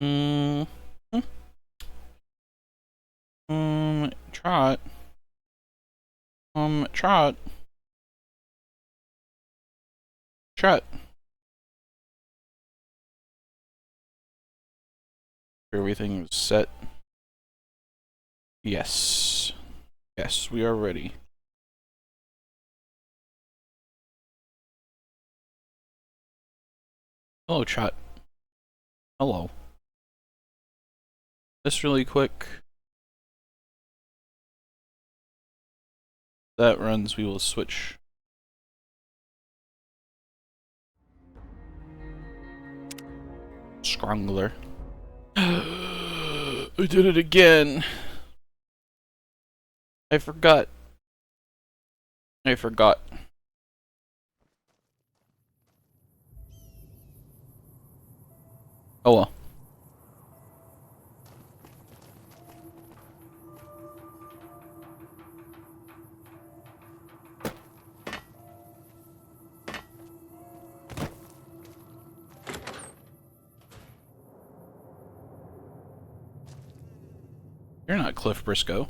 Mm, Trot. Trot. Trot. Everything is set. Yes. Yes, we are ready. Hello, Trot. Hello. Just really quick. That runs, we will switch. Scrongler. I did it again. I forgot. I forgot. Oh well. You're not Cliff Briscoe.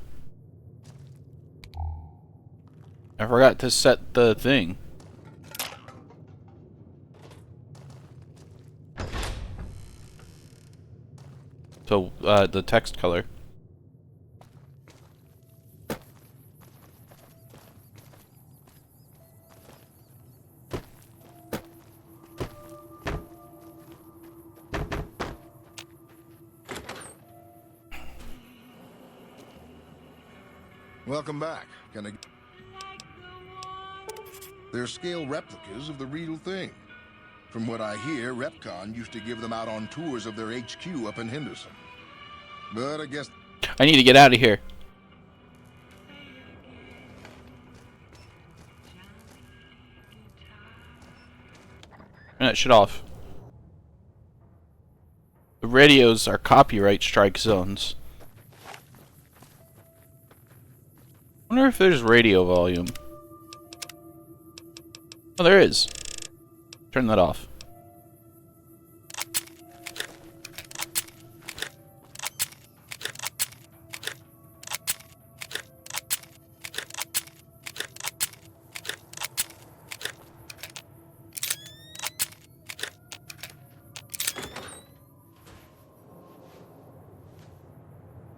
I forgot to set the thing. So, the text color. Welcome back. They're scale replicas of the real thing. From what I hear, Repcon used to give them out on tours of their HQ up in Henderson. But I guess... I need to get out of here. Turn that shit off. The radios are copyright strike zones. I wonder if there's radio volume. Oh, there is. Turn that off.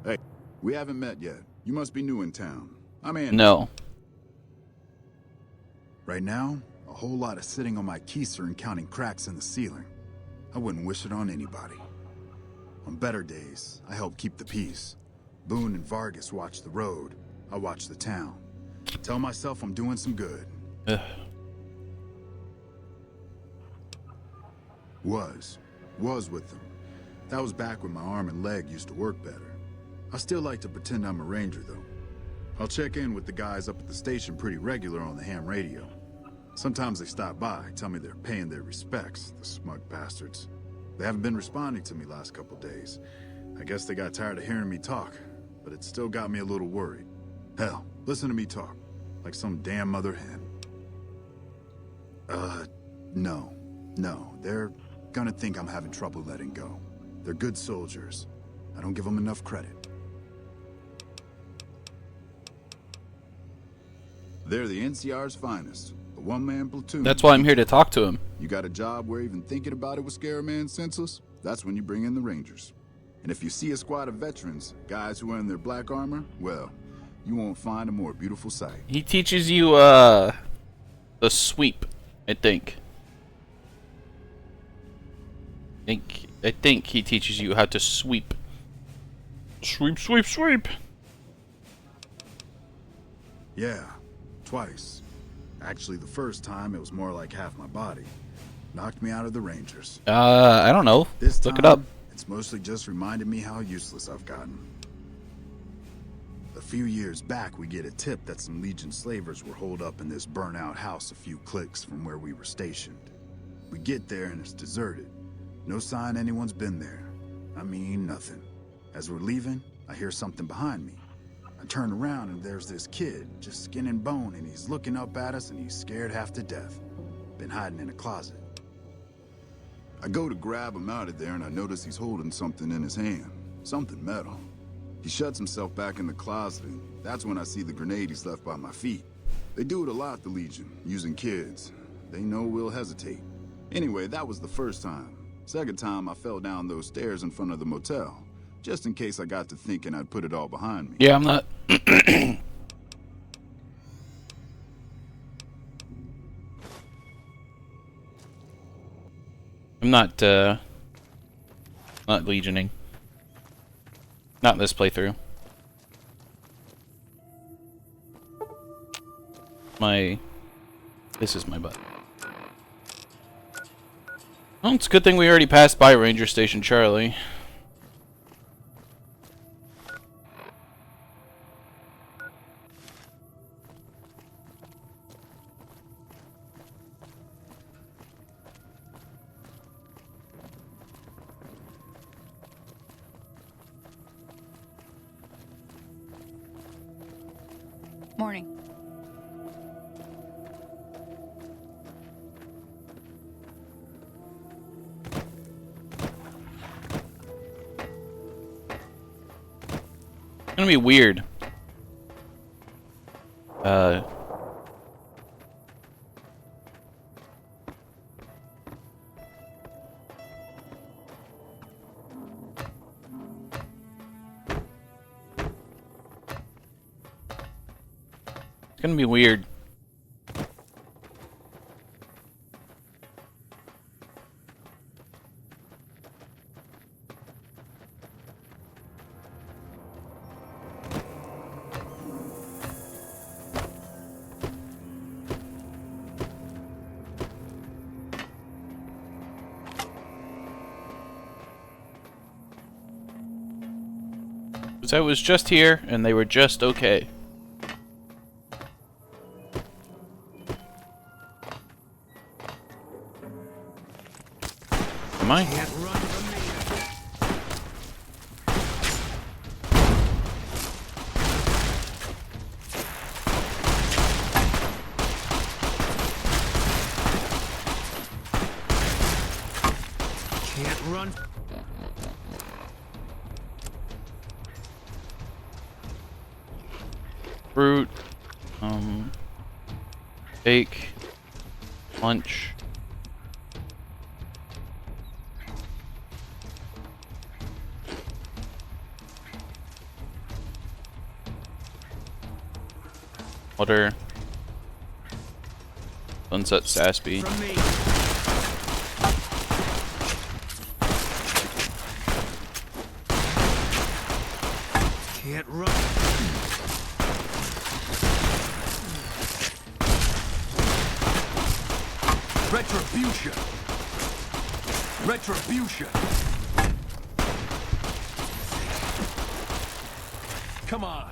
Hey, we haven't met yet. You must be new in town. I'm Andy. No. Right now, a whole lot of sitting on my keister and counting cracks in the ceiling. I wouldn't wish it on anybody. On better days, I help keep the peace. Boone and Vargas watch the road. I watch the town. Tell myself I'm doing some good. Ugh. Was with them. That was back when my arm and leg used to work better. I still like to pretend I'm a ranger, though. I'll check in with the guys up at the station pretty regular on the ham radio. Sometimes they stop by, tell me they're paying their respects, the smug bastards. They haven't been responding to me last couple days. I guess they got tired of hearing me talk, but it still got me a little worried. Hell, listen to me talk, like some damn mother hen. No, they're gonna think I'm having trouble letting go. They're good soldiers. I don't give them enough credit. They're the NCR's finest. A one-man platoon. That's why I'm here to talk to him. You got a job where even thinking about it would scare a man senseless? That's when you bring in the Rangers. And if you see a squad of veterans, guys who are in their black armor, well, you won't find a more beautiful sight. He teaches you, the sweep, I think. I think he teaches you how to sweep. Sweep, sweep, sweep! Yeah, twice. Actually, the first time, it was more like half my body. Knocked me out of the Rangers. I don't know. This time, Look it up. it's mostly just reminded me how useless I've gotten. A few years back, we get a tip that some Legion slavers were holed up in this burnt-out house a few clicks from where we were stationed. We get there and it's deserted. No sign anyone's been there. I mean, nothing. As we're leaving, I hear something behind me. I turn around and there's this kid, just skin and bone, and he's looking up at us and he's scared half to death. Been hiding in a closet. I go to grab him out of there and I notice he's holding something in his hand. Something metal. He shuts himself back in the closet and that's when I see the grenade he's left by my feet. They do it a lot, the Legion, using kids. They know we'll hesitate. Anyway, that was the first time. Second time, I fell down those stairs in front of the motel. Just in case I got to thinking I'd put it all behind me. Yeah, I'm not... I'm not legioning. Not in this playthrough. This is my butt. Well, it's a good thing we already passed by Ranger Station Charlie. Morning. It's gonna be weird. It's gonna be weird. Because I was just here and they were just okay. Am I? Can't run from me. Can't run. Fruit, bake, lunch. Water. Sunset Sassby. From me. Can't run. Retribution. Retribution. Come on.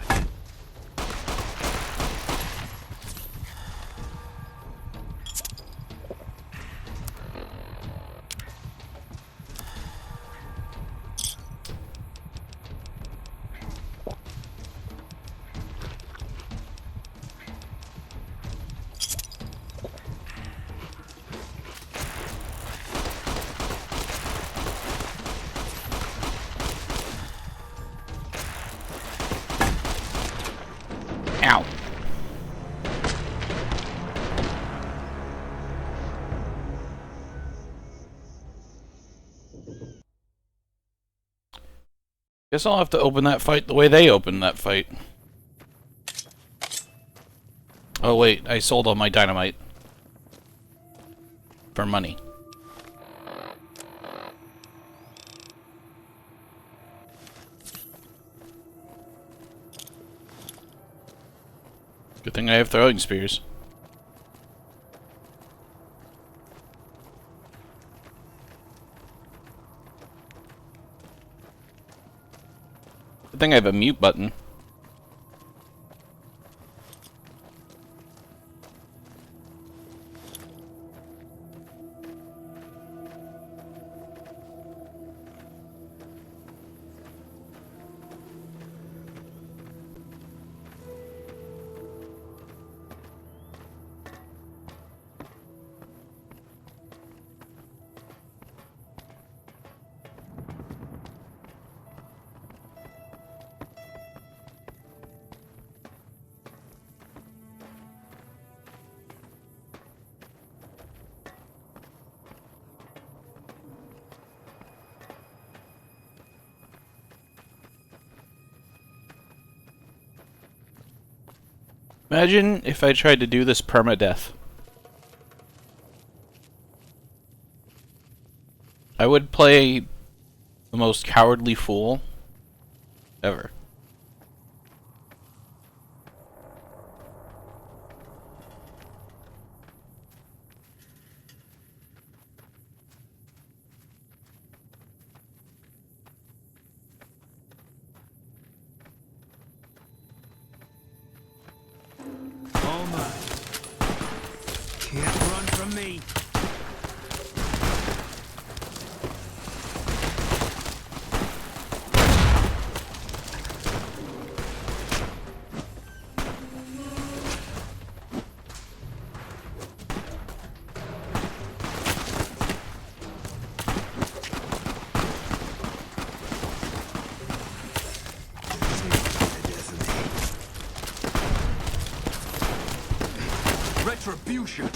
Ow. Guess I'll have to open that fight the way they opened that fight. Oh wait, I sold all my dynamite. For money. Good thing I have throwing spears. Good thing I have a mute button. Imagine if I tried to do this permadeath. I would play the most cowardly fool ever. All mine. Can't run from me. Retribution!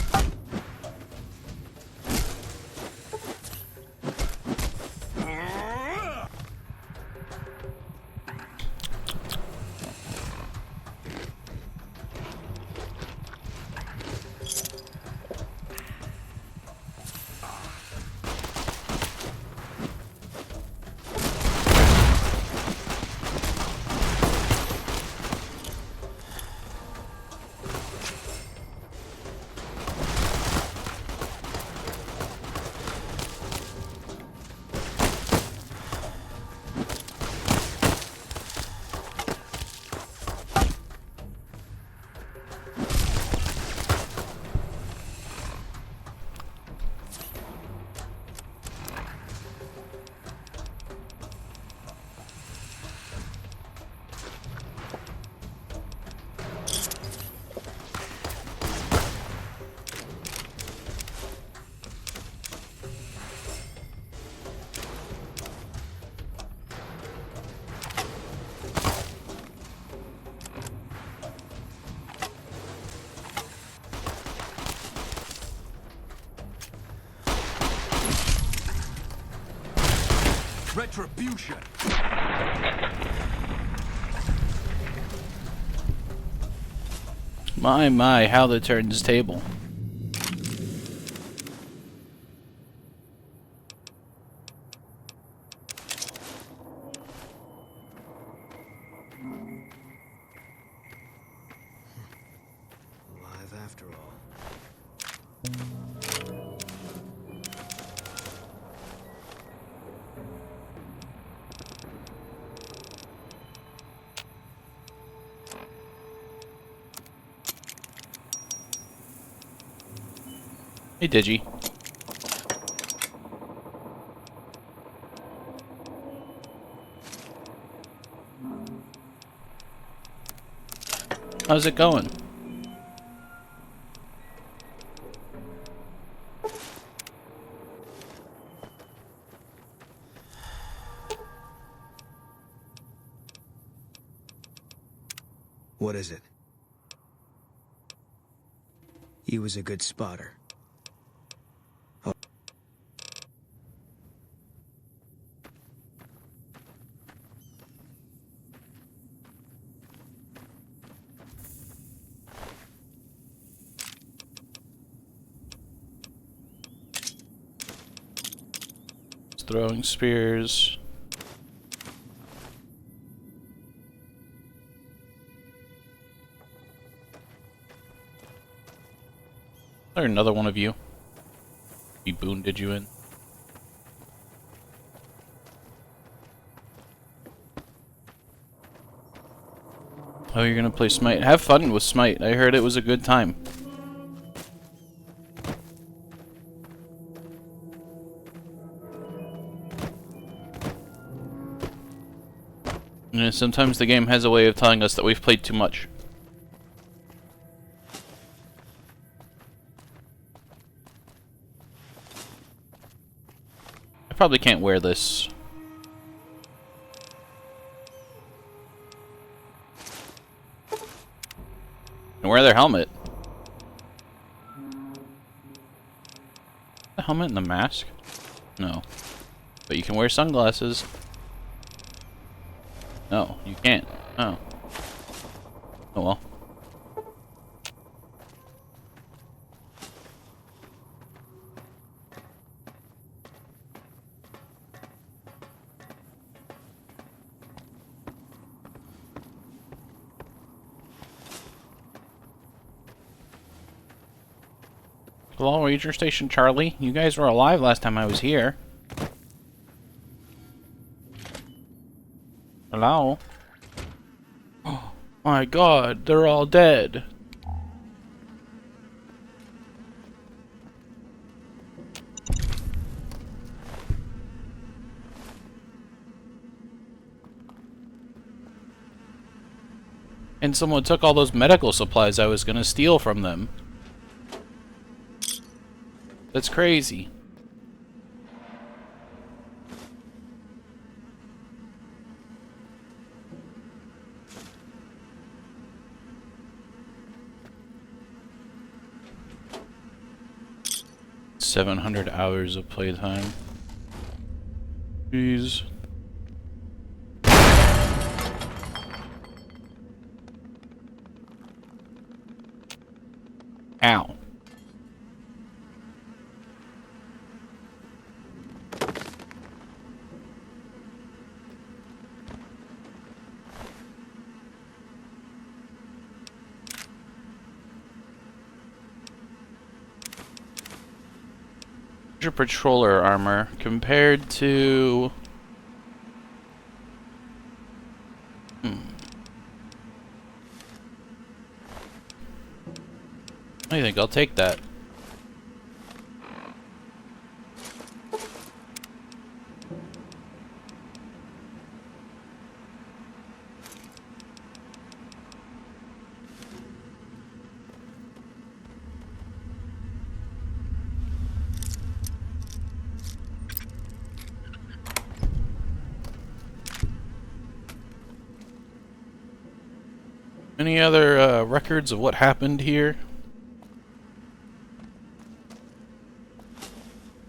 Retribution! My, how the turns table. Alive after all. Hey, Digi. How's it going? What is it? He was a good spotter. Throwing spears. Or another one of you. He boonded you in. Oh, you're gonna play Smite. Have fun with Smite. I heard it was a good time. And sometimes the game has a way of telling us that we've played too much. I probably can't wear this. And wear their helmet. The helmet and the mask? No. But you can wear sunglasses. No, you can't. Oh. Oh well. Hello, Ranger Station Charlie. You guys were alive last time I was here. Hello? Oh my god, they're all dead. And someone took all those medical supplies I was gonna steal from them. That's crazy. $700 of playtime. Jeez. Ow. Patroller armor compared to I think I'll take that. Any other records of what happened here?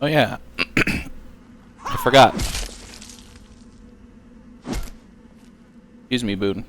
Oh yeah, I forgot. Excuse me, Boone.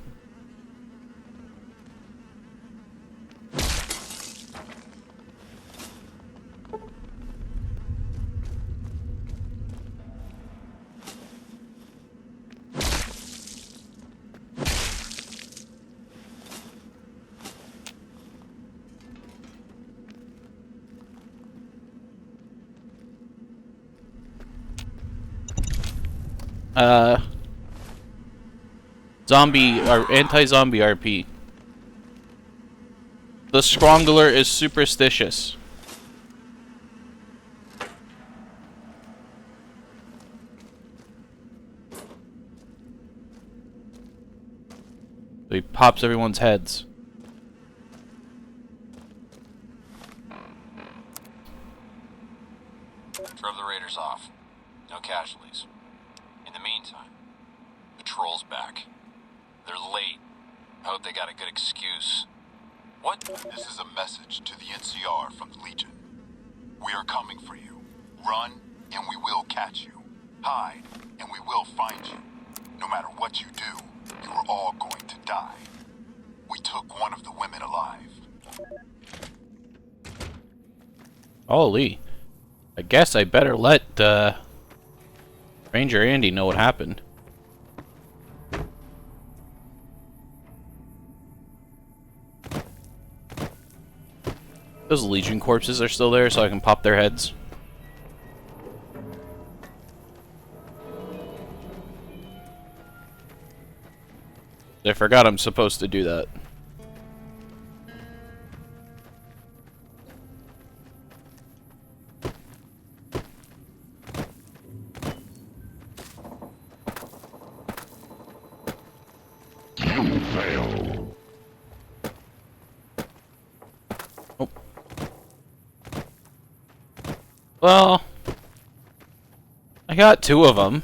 Zombie or anti-zombie RP. The Strongler is superstitious. So he pops everyone's heads. Drove the raiders off. No casualties. In the meantime, patrol's back. They're late. I hope they got a good excuse. What? This is a message to the NCR from the Legion. We are coming for you. Run, and we will catch you. Hide, and we will find you. No matter what you do, you are all going to die. We took one of the women alive. Holy. I guess I better let Ranger Andy know what happened. Those Legion corpses are still there, so I can pop their heads. I forgot I'm supposed to do that. Oh. Well, I got 2 of them.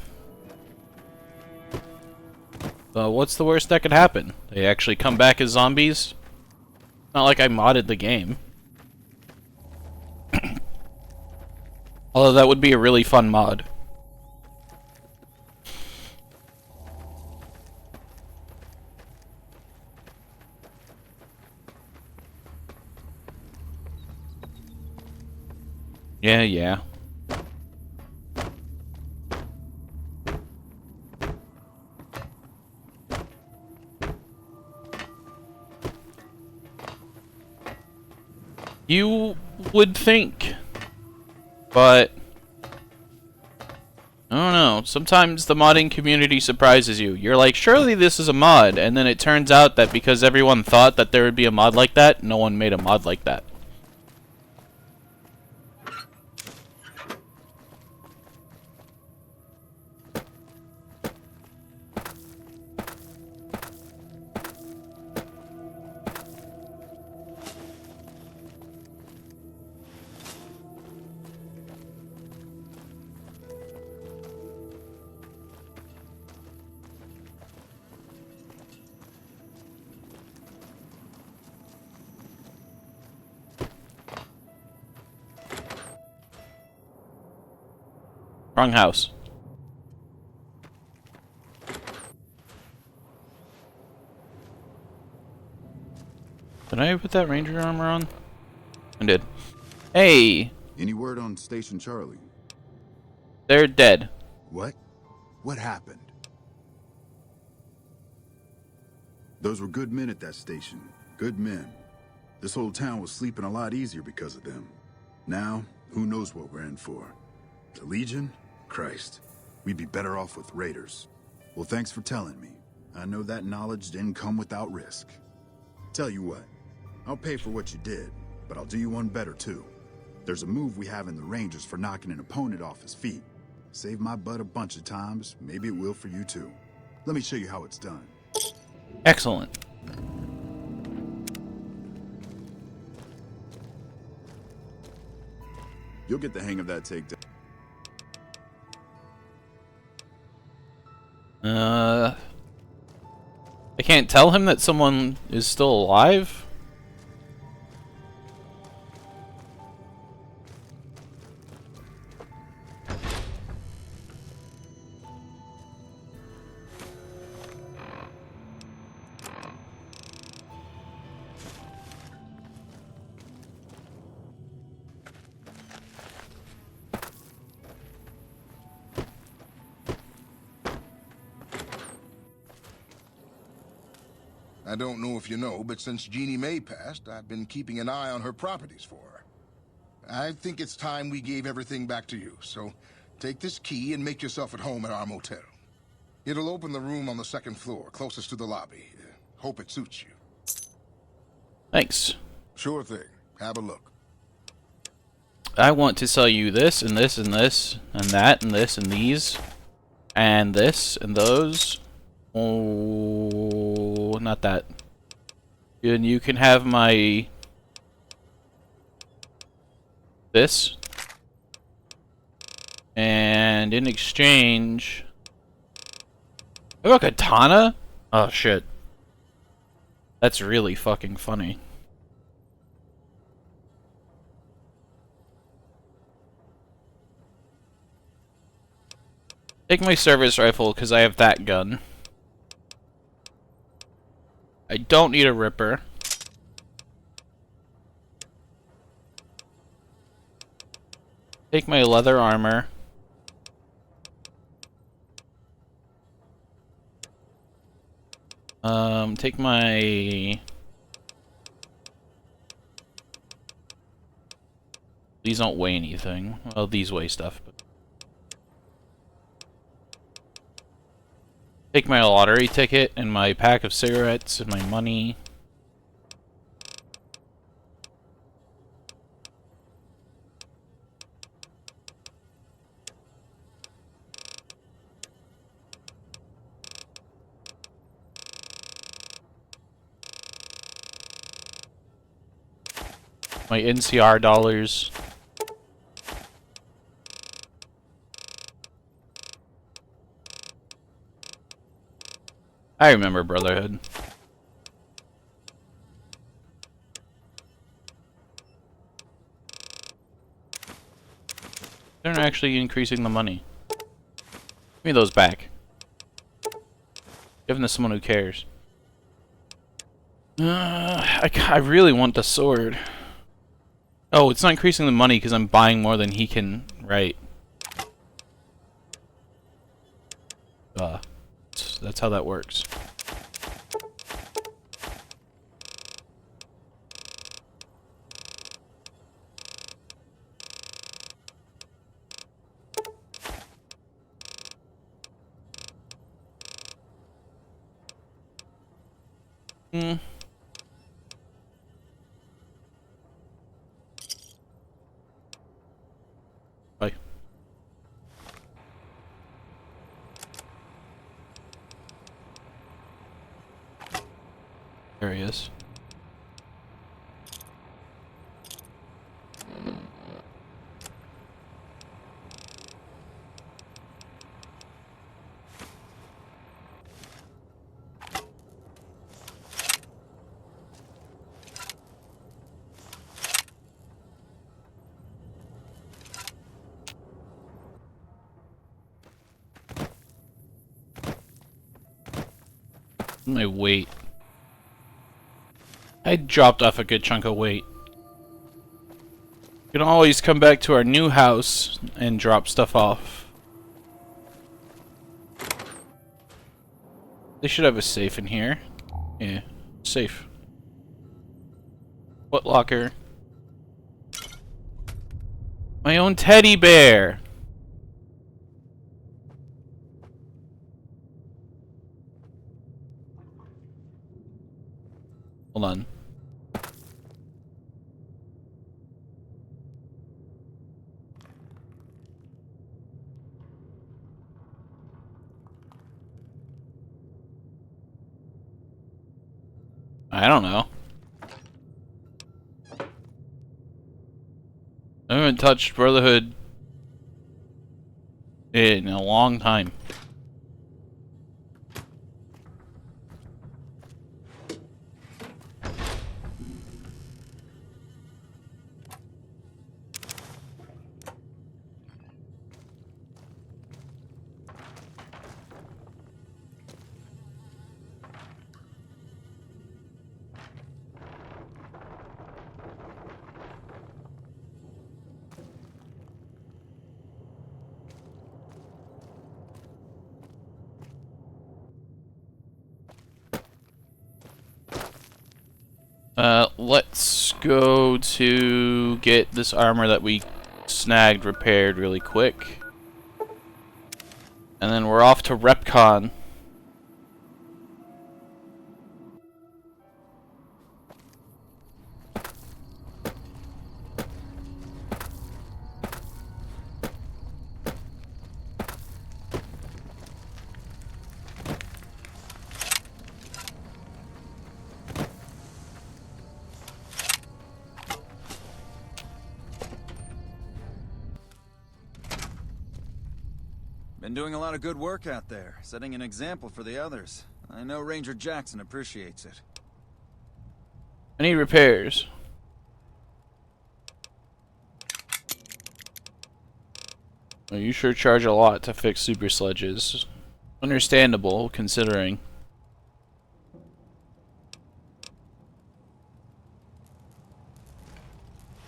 So what's the worst that could happen? They actually come back as zombies? Not like I modded the game. Although that would be a really fun mod. Yeah. You would think But I don't know. Sometimes the modding community surprises you. You're like, surely this is a mod, and then it turns out that because everyone thought that there would be a mod like that, no one made a mod like that. Wrong house. Did I put that ranger armor on? I did. Hey! Any word on Station Charlie? They're dead. What? What happened? Those were good men at that station. Good men. This whole town was sleeping a lot easier because of them. Now, who knows what we're in for? The Legion? Christ. We'd be better off with raiders. Well, thanks for telling me. I know that knowledge didn't come without risk. Tell you what, I'll pay for what you did, but I'll do you one better too. There's a move we have in the Rangers for knocking an opponent off his feet. Saved my butt a bunch of times, maybe it will for you too. Let me show you how it's done. Excellent. You'll get the hang of that takedown. I can't tell him that someone is still alive? I don't know if you know, but since Jeannie May passed, I've been keeping an eye on her properties for her. I think it's time we gave everything back to you, so take this key and make yourself at home at our motel. It'll open the room on the second floor, closest to the lobby. Hope it suits you. Thanks. Sure thing. Have a look. I want to sell you this, and this, and this, and that, and this, and these, and this, and those. Oh, not that. And you can have my... this. And in exchange... I have a katana? Oh, shit. That's really fucking funny. Take my service rifle, because I have that gun. I don't need a Ripper. Take my leather armor. Take my... These don't weigh anything. Well, these weigh stuff, but... Take my lottery ticket and my pack of cigarettes and my money. My NCR dollars. I remember Brotherhood. They're not actually increasing the money. Give me those back. Give them to someone who cares. I really want the sword. Oh, it's not increasing the money because I'm buying more than he can write. That's how that works. Hmm. Bye. There he is. My weight. I dropped off a good chunk of weight. We can always come back to our new house and drop stuff off. They should have a safe in here. Yeah, safe. Foot locker. My own teddy bear. Hold on. I don't know. I haven't touched Brotherhood in a long time. Let's go to get this armor that we snagged repaired really quick. And then we're off to RepCon. Been doing a lot of good work out there, setting an example for the others. I know Ranger Jackson appreciates it. I need repairs. Well, you sure charge a lot to fix super sledges. Understandable, considering.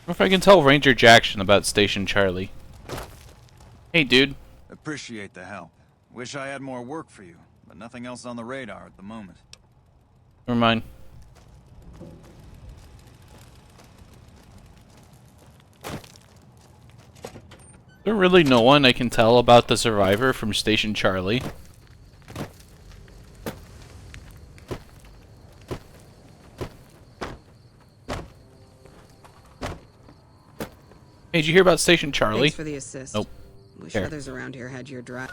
What if I can tell Ranger Jackson about Station Charlie? Hey, dude. Appreciate the help. Wish I had more work for you, but nothing else on the radar at the moment. Never mind. Is there really no one I can tell about the survivor from Station Charlie? Hey, did you hear about Station Charlie? Thanks for the assist. Nope. Wish Here. others around here had your drive.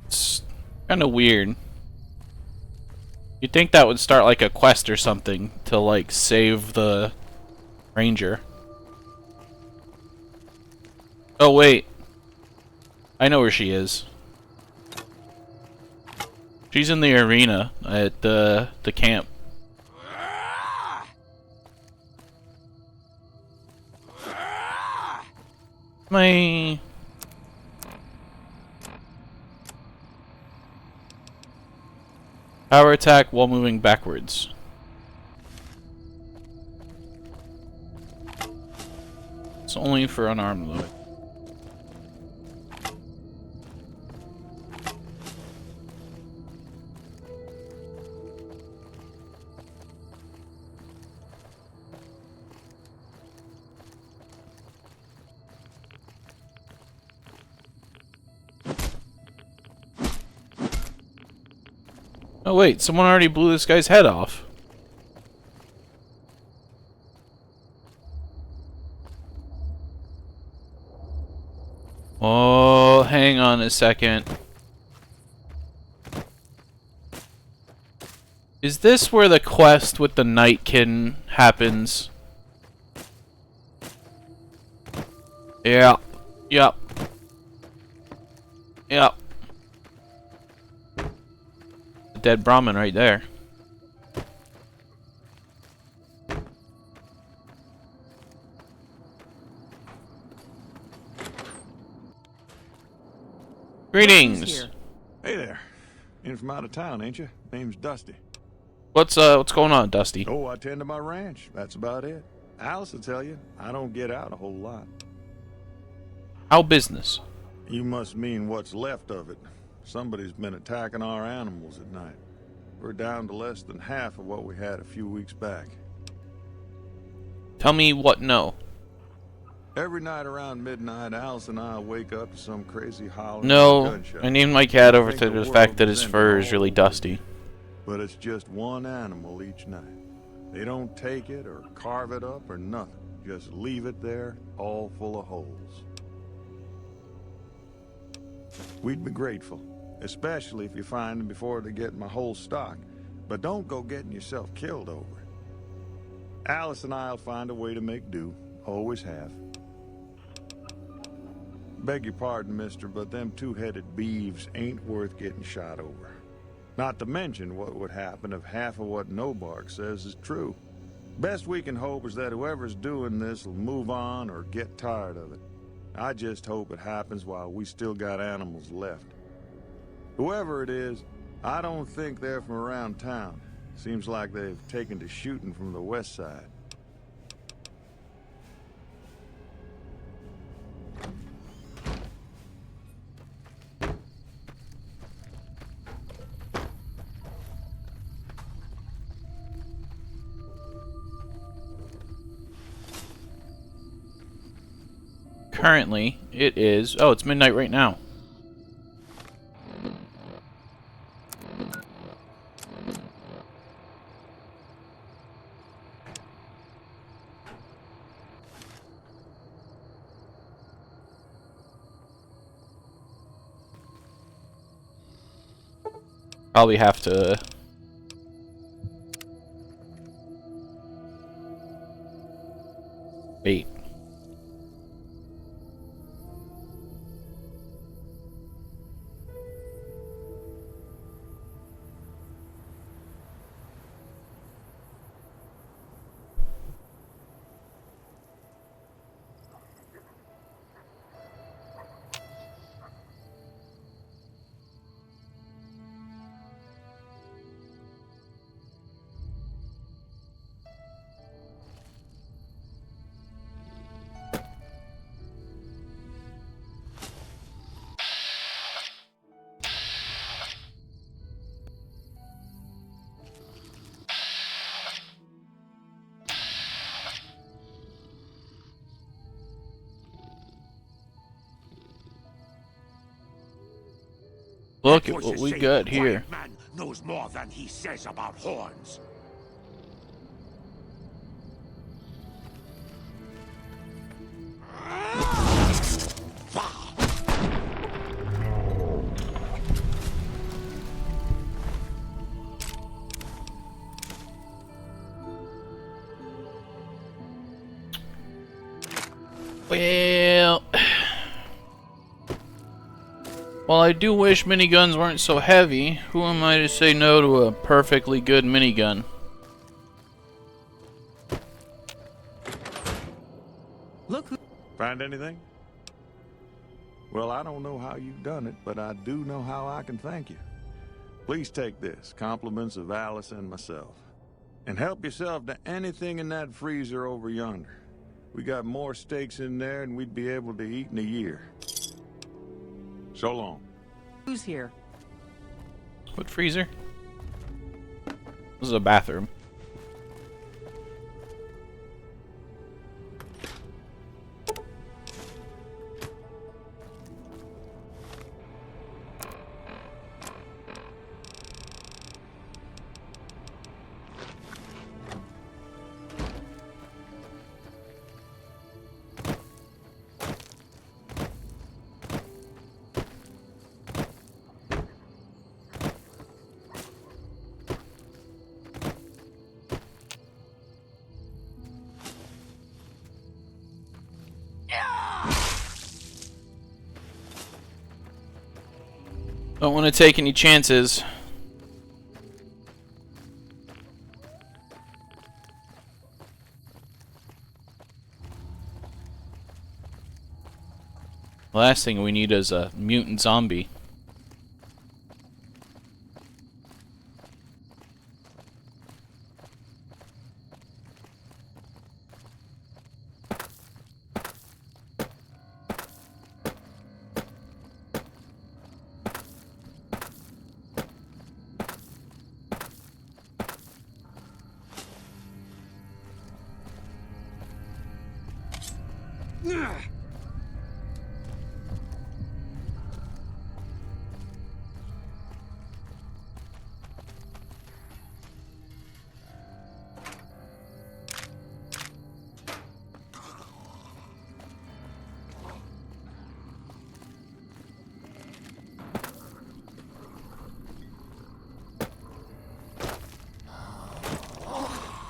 It's kind of weird. You'd think that would start like a quest or something to like save the ranger. Oh wait. I know where she is. She's in the arena at the camp. My power attack while moving backwards. It's only for unarmed though. Oh wait, someone already blew this guy's head off. Oh, hang on a second. Is this where the quest with the Night Kitten happens? Yeah. Yep. Yep. A dead Brahmin right there. Greetings. Hey there. In from out of town, ain't you? Name's Dusty. What's going on, Dusty? Oh, I tend to my ranch. That's about it. Alice will tell you, I don't get out a whole lot. How business? You must mean what's left of it. Somebody's been attacking our animals at night. We're down to less than half of what we had a few weeks back. Tell me what no. Every night around midnight, Alice and I wake up to some crazy holler. No, I named my cat over to the fact that his fur is really dusty. But it's just one animal each night. They don't take it or carve it up or nothing. Just leave it there, all full of holes. We'd be grateful, especially if you find them before they get my whole stock. But don't go getting yourself killed over it. Alice and I'll find a way to make do. Always have. Beg your pardon, mister, but them two-headed beeves ain't worth getting shot over. Not to mention what would happen if half of what Nobark says is true. Best we can hope is that whoever's doing this will move on or get tired of it. I just hope it happens while we still got animals left. Whoever it is, I don't think they're from around town. Seems like they've taken to shooting from the west side. Currently, it is... Oh, it's midnight right now. Probably have to... wait. Look at what we got here. Man knows more than he says about horns. Well... While I do wish miniguns weren't so heavy, who am I to say no to a perfectly good minigun? Look who... Find anything? Well, I don't know how you've done it, but I do know how I can thank you. Please take this, compliments of Alice and myself. And help yourself to anything in that freezer over yonder. We got more steaks in there than we'd be able to eat in a year. So long. Who's here? What freezer? This is a bathroom. Don't want to take any chances. Last thing we need is a mutant zombie.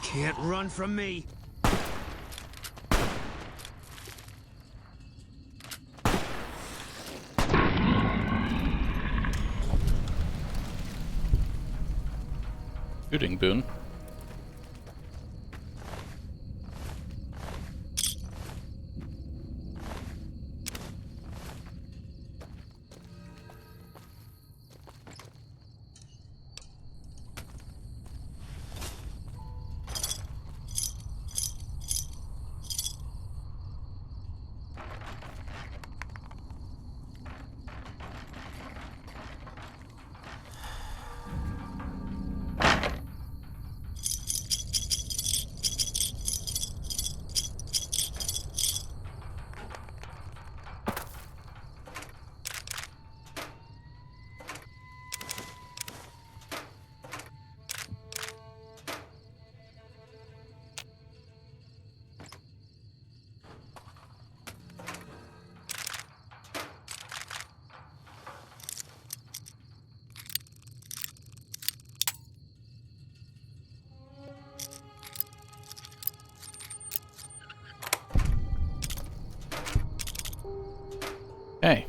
Can't run from me. Shooting Boone. Hey.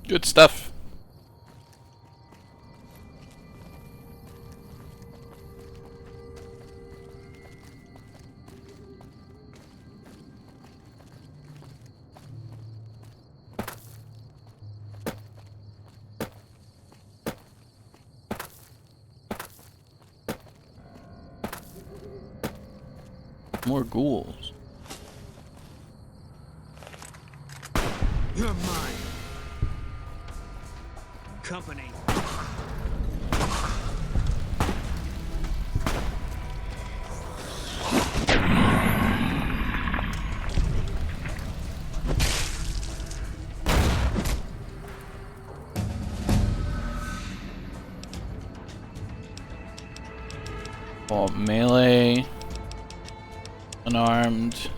Good stuff. More ghouls. You're mine. Company. Oh, melee. Unarmed.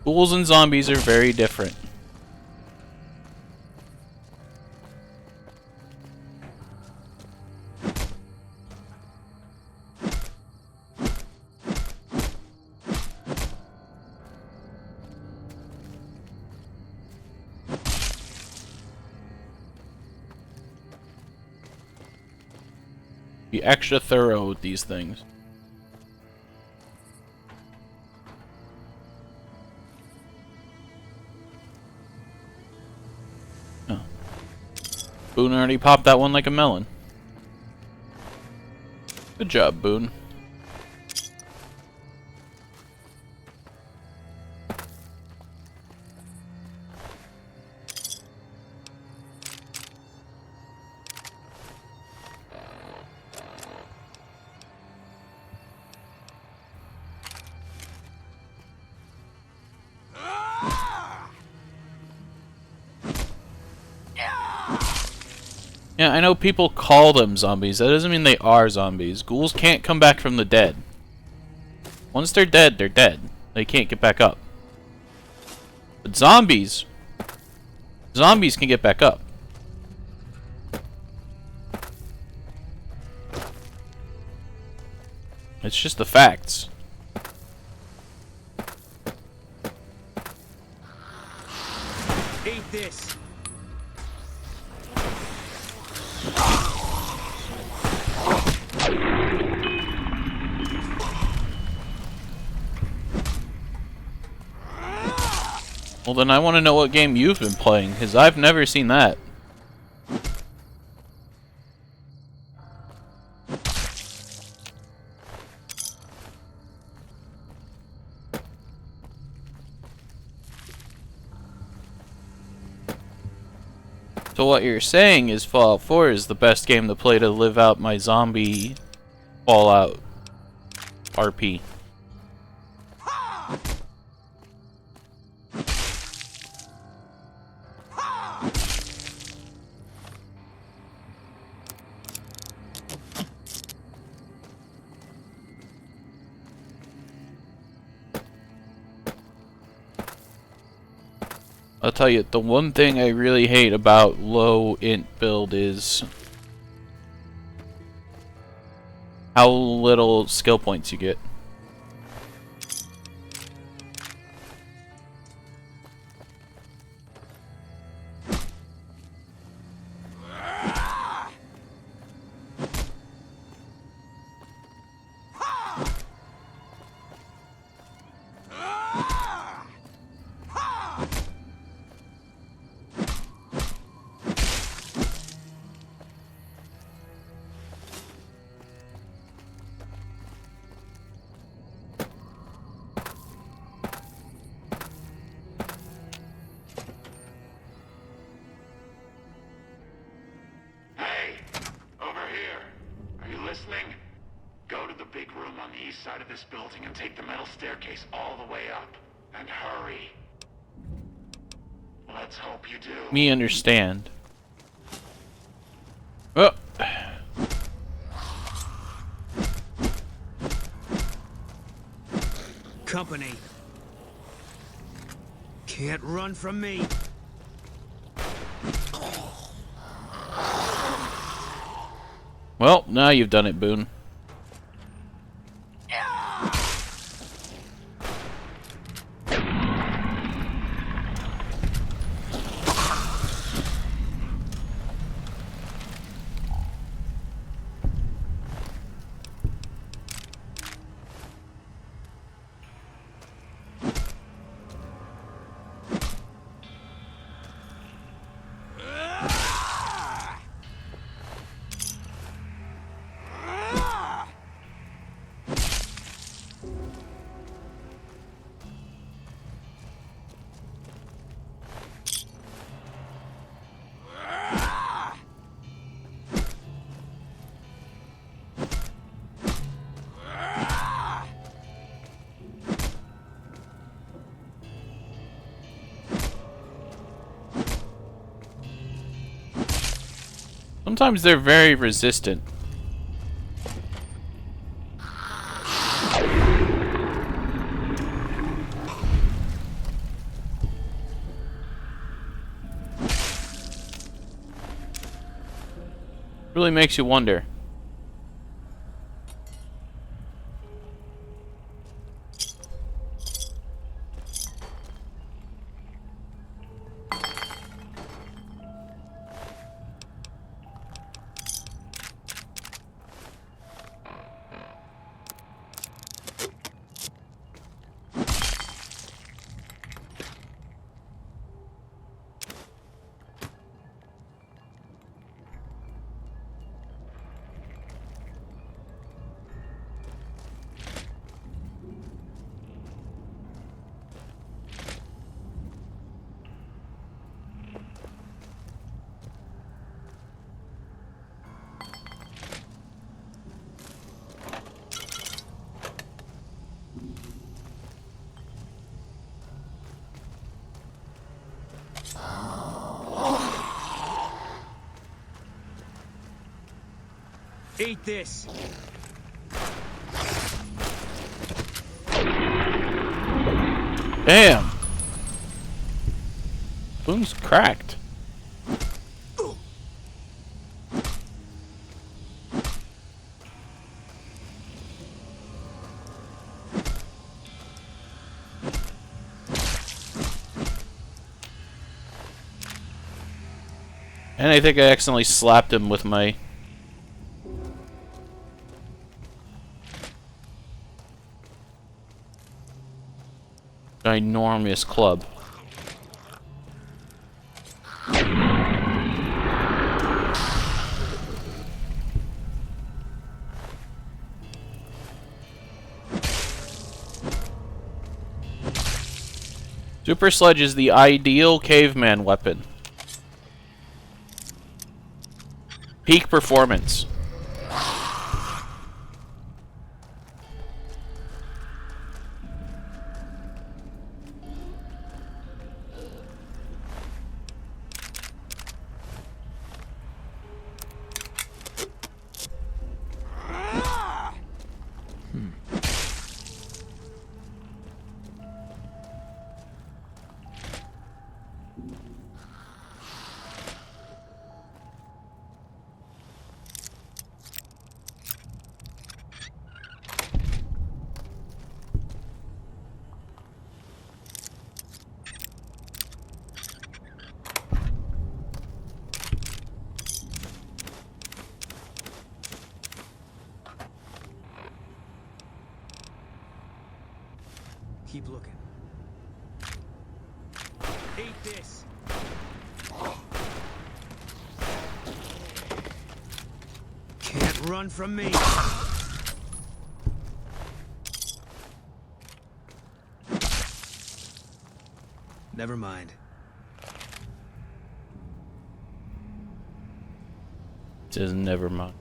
Ghouls and zombies are very different. Be extra thorough with these things. Oh. Boone already popped that one like a melon. Good job, Boone. Yeah, I know people call them zombies. That doesn't mean they are zombies. Ghouls can't come back from the dead. Once they're dead, they're dead. They can't get back up. But zombies can get back up. It's just the facts. Eat this. Well, then I want to know what game you've been playing, because I've never seen that. So what you're saying is Fallout 4 is the best game to play to live out my zombie Fallout RP. I'll tell you, the one thing I really hate about low int build is how little skill points you get. Hey, over here. Are you listening? Go to the big room on the east side of this building and take the metal staircase all the way up. And hurry. Let's hope you do. Me understand. Oh. Company. Can't run from me. Well, now you've done it, Boone. Sometimes they're very resistant. Really makes you wonder. Eat this. Damn. Spoon's cracked. And I think I accidentally slapped him with my ginormous club. Super Sludge is the ideal caveman weapon. Peak performance. Keep looking. Eat this. Can't run from me. Never mind. It says never mind.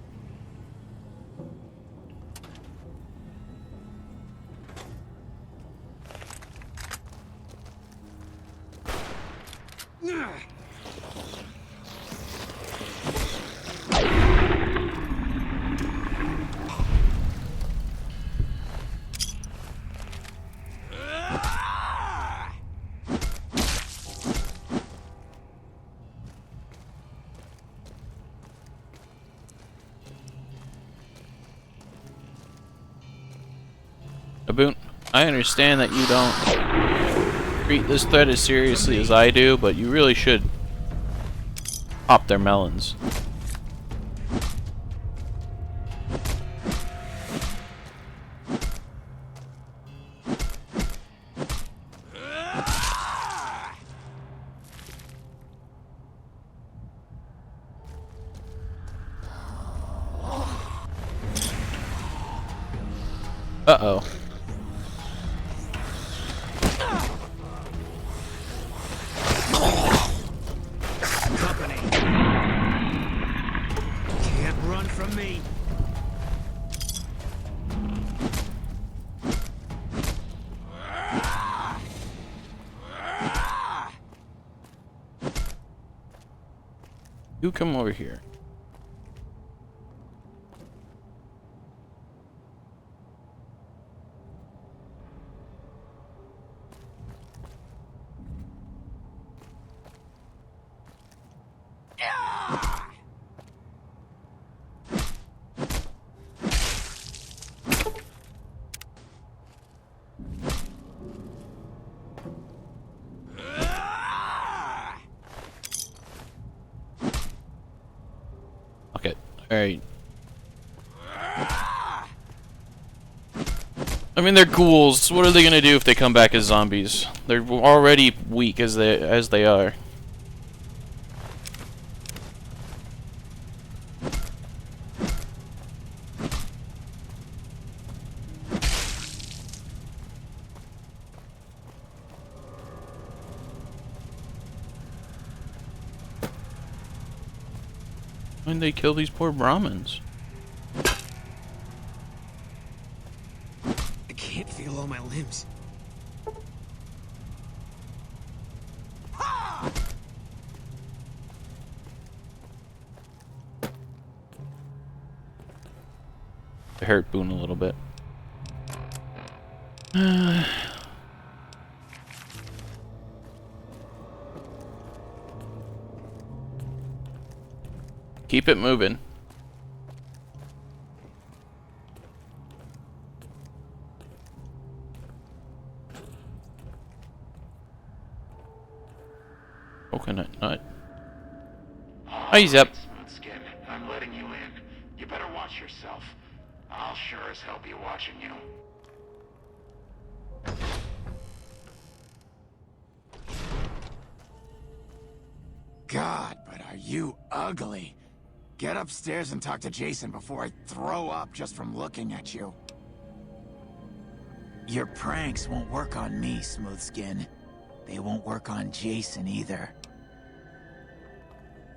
Aboon, I understand that you don't treat this threat as seriously as I do, but you really should pop their melons. Uh-oh. Company. Can't run from me. You come over here. Okay, alright. I mean, they're ghouls. What are they gonna do if they come back as zombies? They're already weak as they are. Why did they kill these poor Brahmins? I can't feel all my limbs. It hurt Boone a little bit. Keep it moving. Coconut nut. Hey, Zep. Smoothskin, I'm letting you in. You better watch yourself. I'll sure as hell be watching you. God, but are you ugly. Get upstairs and talk to Jason before I throw up just from looking at you. Your pranks won't work on me, Smoothskin. They won't work on Jason either.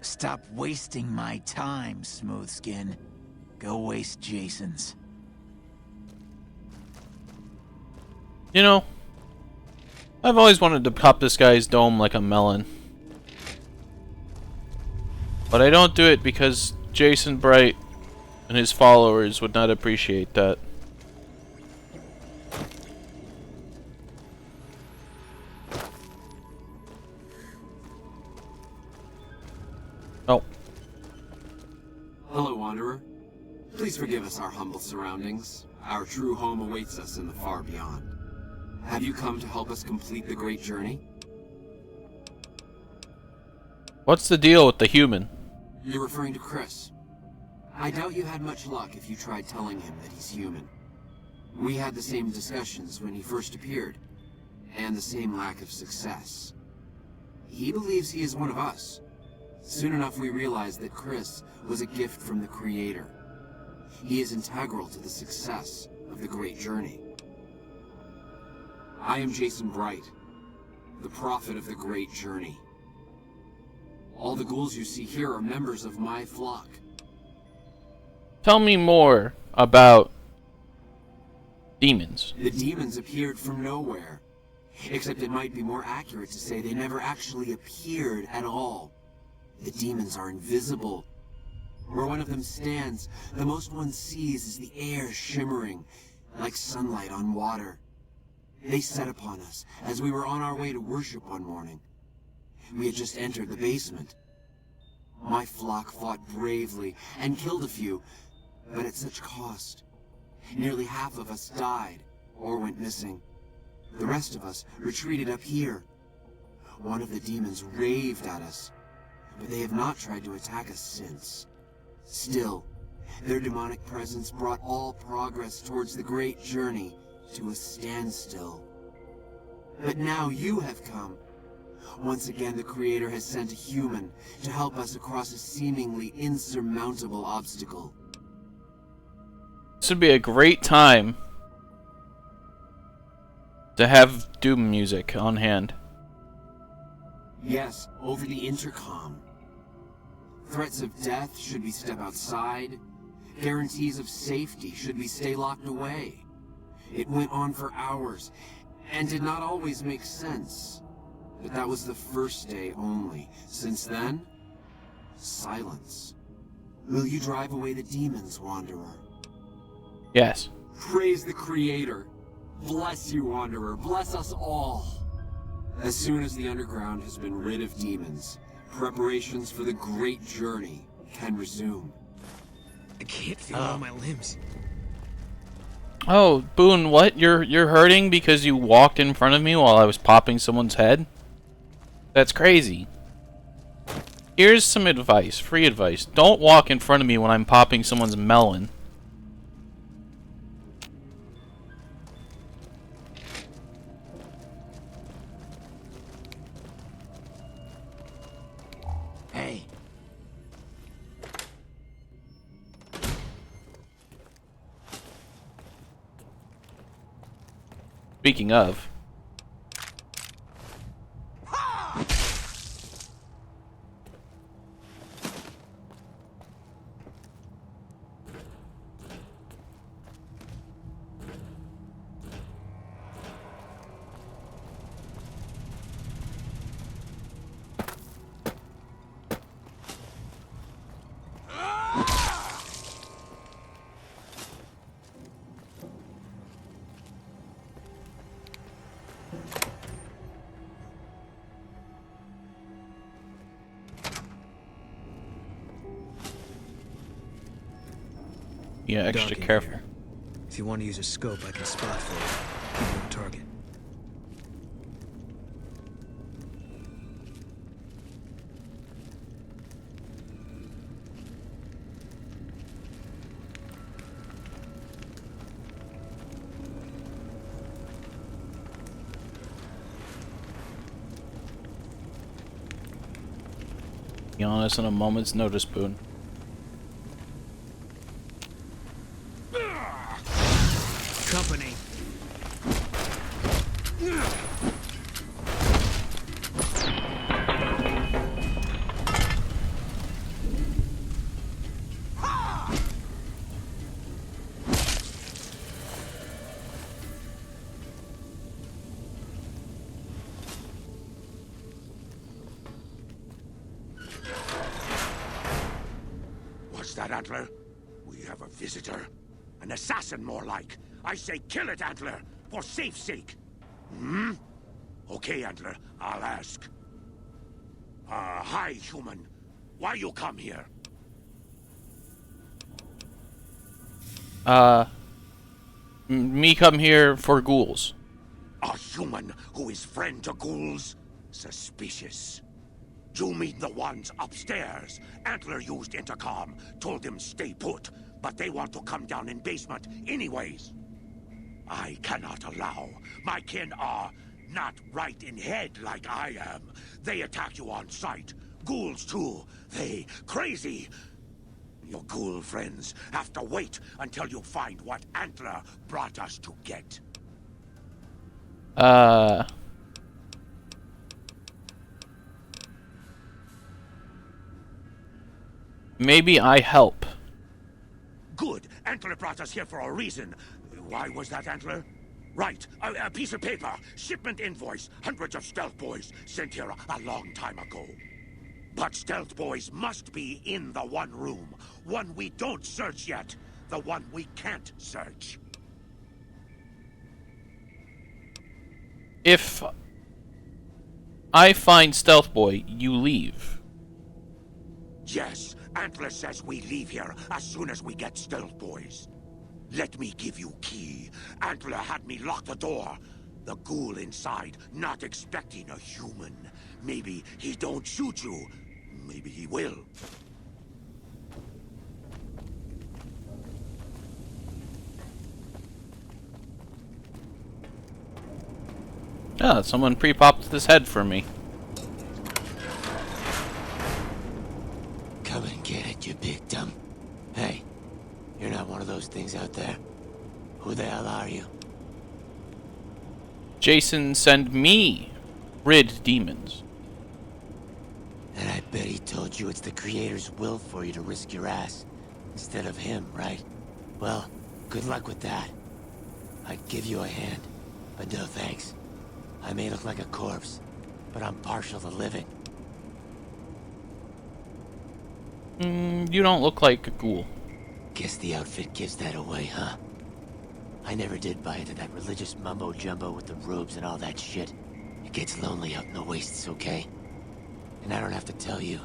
Stop wasting my time, Smoothskin. Go waste Jason's. You know, I've always wanted to pop this guy's dome like a melon. But I don't do it because Jason Bright and his followers would not appreciate that. Oh. Hello, Wanderer. Please forgive us our humble surroundings. Our true home awaits us in the far beyond. Have you come to help us complete the great journey? What's the deal with the human? You're referring to Chris. I doubt you had much luck if you tried telling him that he's human. We had the same discussions when he first appeared, and the same lack of success. He believes he is one of us. Soon enough we realized that Chris was a gift from the Creator. He is integral to the success of the great journey. I am Jason Bright, the prophet of the great journey. All the ghouls you see here are members of my flock. Tell me more about demons. The demons appeared from nowhere. Except it might be more accurate to say they never actually appeared at all. The demons are invisible. Where one of them stands, the most one sees is the air shimmering, like sunlight on water. They set upon us as we were on our way to worship one morning. We had just entered the basement. My flock fought bravely and killed a few, but at such cost. Nearly half of us died or went missing. The rest of us retreated up here. One of the demons raved at us, but they have not tried to attack us since. Still, their demonic presence brought all progress towards the great journey to a standstill. But now you have come. Once again, the Creator has sent a human to help us across a seemingly insurmountable obstacle. This would be a great time to have Doom music on hand. Yes, over the intercom. Threats of death should we step outside. Guarantees of safety should we stay locked away. It went on for hours, and did not always make sense. But that was the first day only. Since then, silence. Will you drive away the demons, Wanderer? Yes. Praise the Creator. Bless you, Wanderer. Bless us all. As soon as the underground has been rid of demons, preparations for the great journey can resume. I can't feel all my limbs. Oh, Boone, what? You're hurting because you walked in front of me while I was popping someone's head? That's crazy. Here's some advice, free advice. Don't walk in front of me when I'm popping someone's melon. Hey. Speaking of... Yeah, extra Dark in careful. here. If you want to use a scope, I can spot for you. Keep it on target. Be honest, on a moment's notice, Boone. Company. What's that, Antler? We have a visitor. An assassin, more like. I say kill it, Antler, for safe's sake. Hmm? Okay, Antler, I'll ask. Hi, human. Why you come here? Me come here for ghouls. A human who is friend to ghouls? Suspicious. You mean the ones upstairs? Antler used intercom, told them stay put, but they want to come down in basement anyways. I cannot allow. My kin are not right in head like I am. They attack you on sight. Ghouls too. They crazy. Your ghoul friends have to wait until you find what Antler brought us to get. Maybe I help. Good. Antler brought us here for a reason. Why was that, Antler? Right. A piece of paper. Shipment invoice. Hundreds of stealth boys sent here a long time ago. But stealth boys must be in the one room. One we don't search yet. The one we can't search. If I find Stealth Boy, you leave. Yes. Antler says we leave here as soon as we get stealth boys. Let me give you key. Antler had me lock the door. The ghoul inside, not expecting a human. Maybe he don't shoot you. Maybe he will. Ah, someone pre-popped this head for me. Come and get it, you big dumb. Hey, you're not one of those things out there. Who the hell are you? Jason, send me rid demons. And I bet he told you it's the Creator's will for you to risk your ass instead of him, right? Well, good luck with that. I'd give you a hand, but no thanks. I may look like a corpse, but I'm partial to living. You don't look like a ghoul. Guess the outfit gives that away, huh? I never did buy into that religious mumbo-jumbo with the robes and all that shit. It gets lonely out in the wastes, okay? And I don't have to tell you,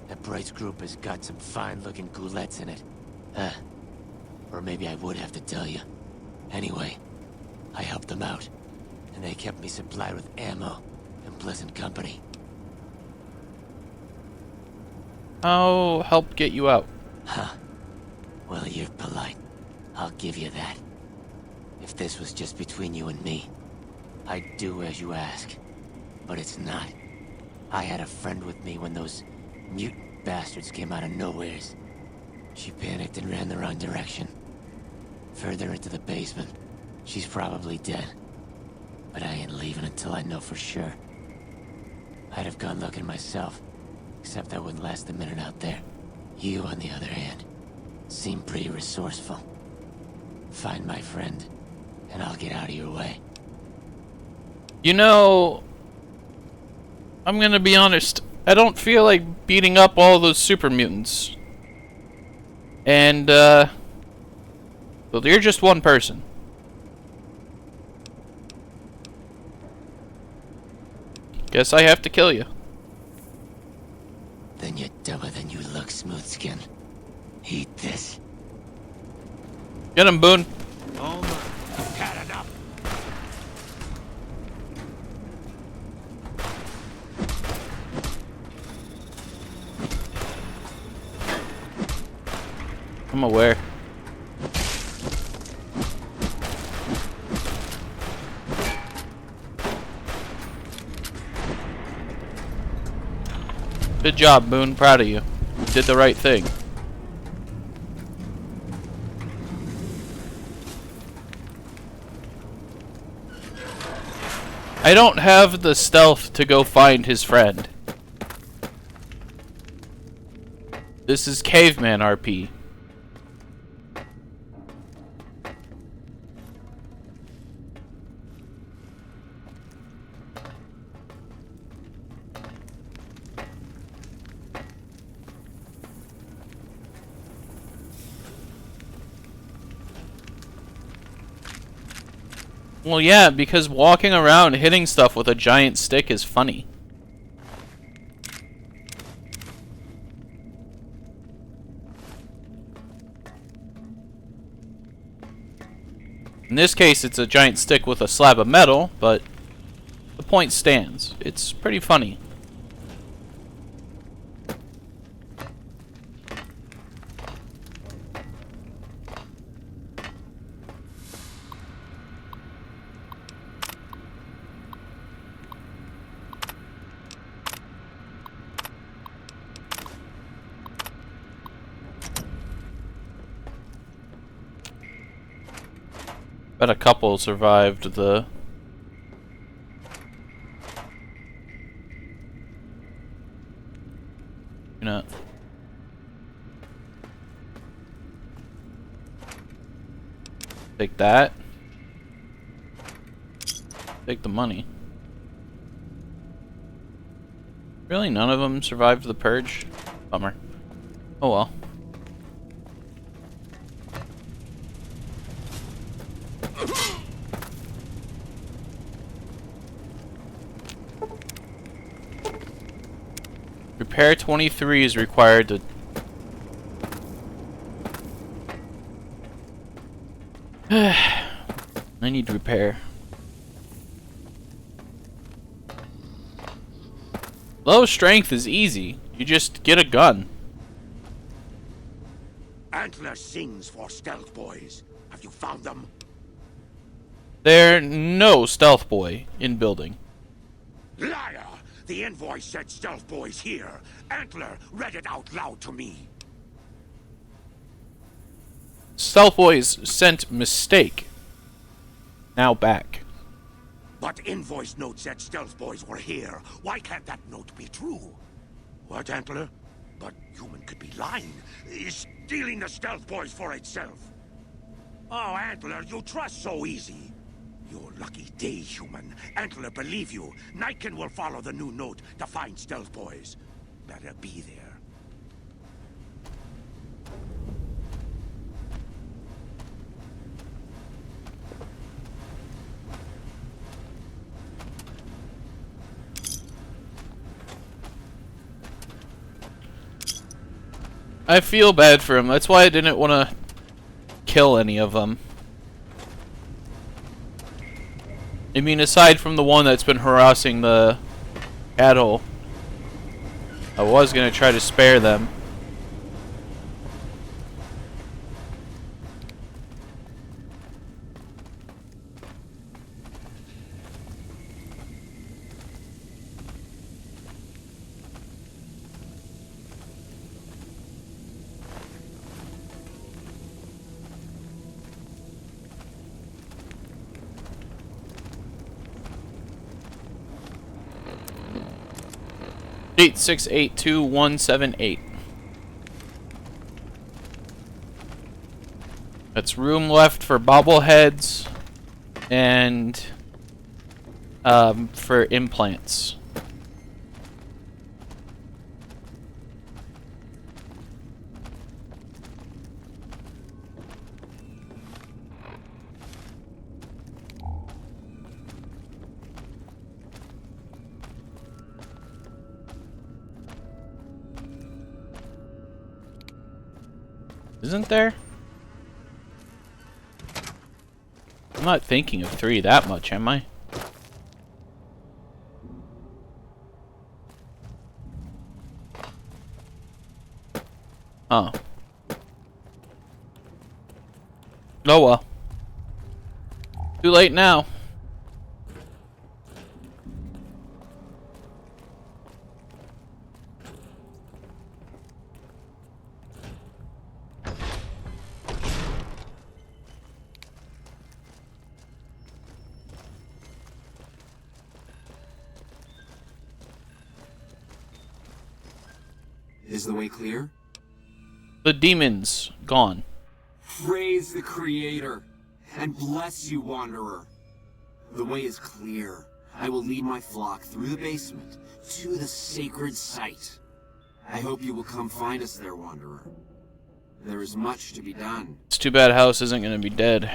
that Bright's group has got some fine-looking ghoulettes in it. Or maybe I would have to tell you. Anyway, I helped them out, and they kept me supplied with ammo and pleasant company. I'll help get you out. Huh. Well, you're polite. I'll give you that. If this was just between you and me, I'd do as you ask. But it's not. I had a friend with me when those mutant bastards came out of nowheres. She panicked and ran the wrong direction. Further into the basement. She's probably dead. But I ain't leaving until I know for sure. I'd have gone looking myself, except I wouldn't last a minute out there. You, on the other hand, seem pretty resourceful. Find my friend, and I'll get out of your way. You know, I'm gonna be honest. I don't feel like beating up all those super mutants. And, well, you're just one person. Guess I have to kill you. Then you're dumber than you look, Smoothskin. Eat this. Get him, Boone. Oh my. Had enough. I'm aware. Good job, Boone. Proud of you. You did the right thing. I don't have the stealth to go find his friend. This is Caveman RP. Well, yeah, because walking around hitting stuff with a giant stick is funny. In this case, it's a giant stick with a slab of metal, but the point stands. It's pretty funny. Bet a couple survived the... You know... Take that. Take the money. Really? None of them survived the purge? Bummer. Oh well. Repair 23 is required to... I need repair. Low strength is easy. You just get a gun. Antler sings for stealth boys. Have you found them? There no stealth boy in building. Liar! The invoice said stealth boys here. Antler read it out loud to me. Stealth boys sent mistake. Now back. But invoice note said stealth boys were here. Why can't that note be true? What, Antler? But human could be lying. Is stealing the stealth boys for itself. Oh, Antler, you trust so easy. Your lucky day, human. Antler, believe you. Nightkin will follow the new note to find stealth boys. Better be there. I feel bad for him. That's why I didn't want to kill any of them. I mean, aside from the one that's been harassing the cattle, I was going to try to spare them. Eight 682-178. That's room left for bobbleheads and for implants. Isn't there? I'm not thinking of 3 that much, am I? Oh. Oh well. Too late now. Is the way clear? The demons gone. Praise the Creator, and bless you, Wanderer. The way is clear. I will lead my flock through the basement to the sacred site. I hope you will come find us there, Wanderer. There is much to be done. It's too bad House isn't going to be dead.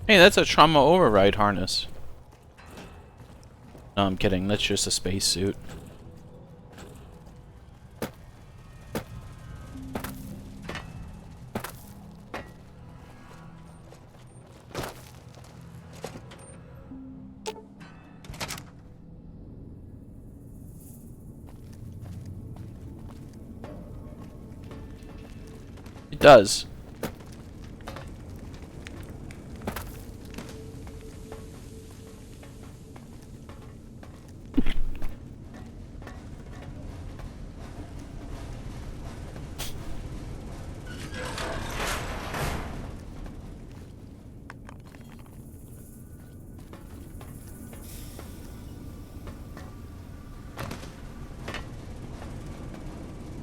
Hey, that's a trauma override harness. No, I'm kidding. That's just a spacesuit. It does.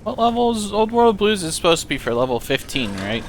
What level is Old World Blues is supposed to be for level 15, right?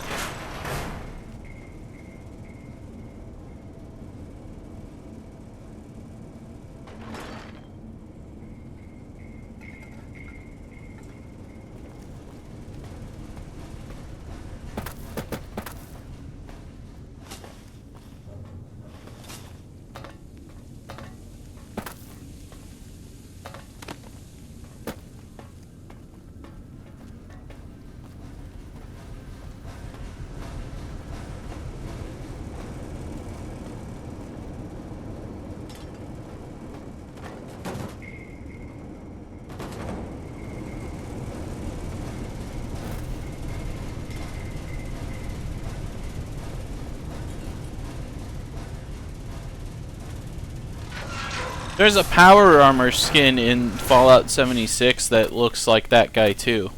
There's a power armor skin in Fallout 76 that looks like that guy too.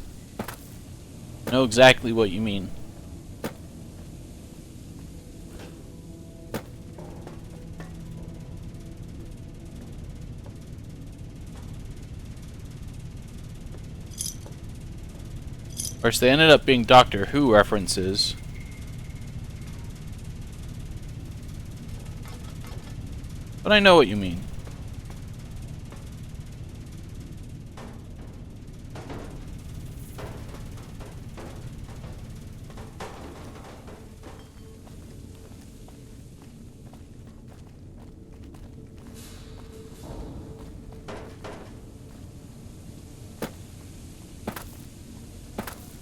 I know exactly what you mean. Of course, they ended up being Doctor Who references. But I know what you mean.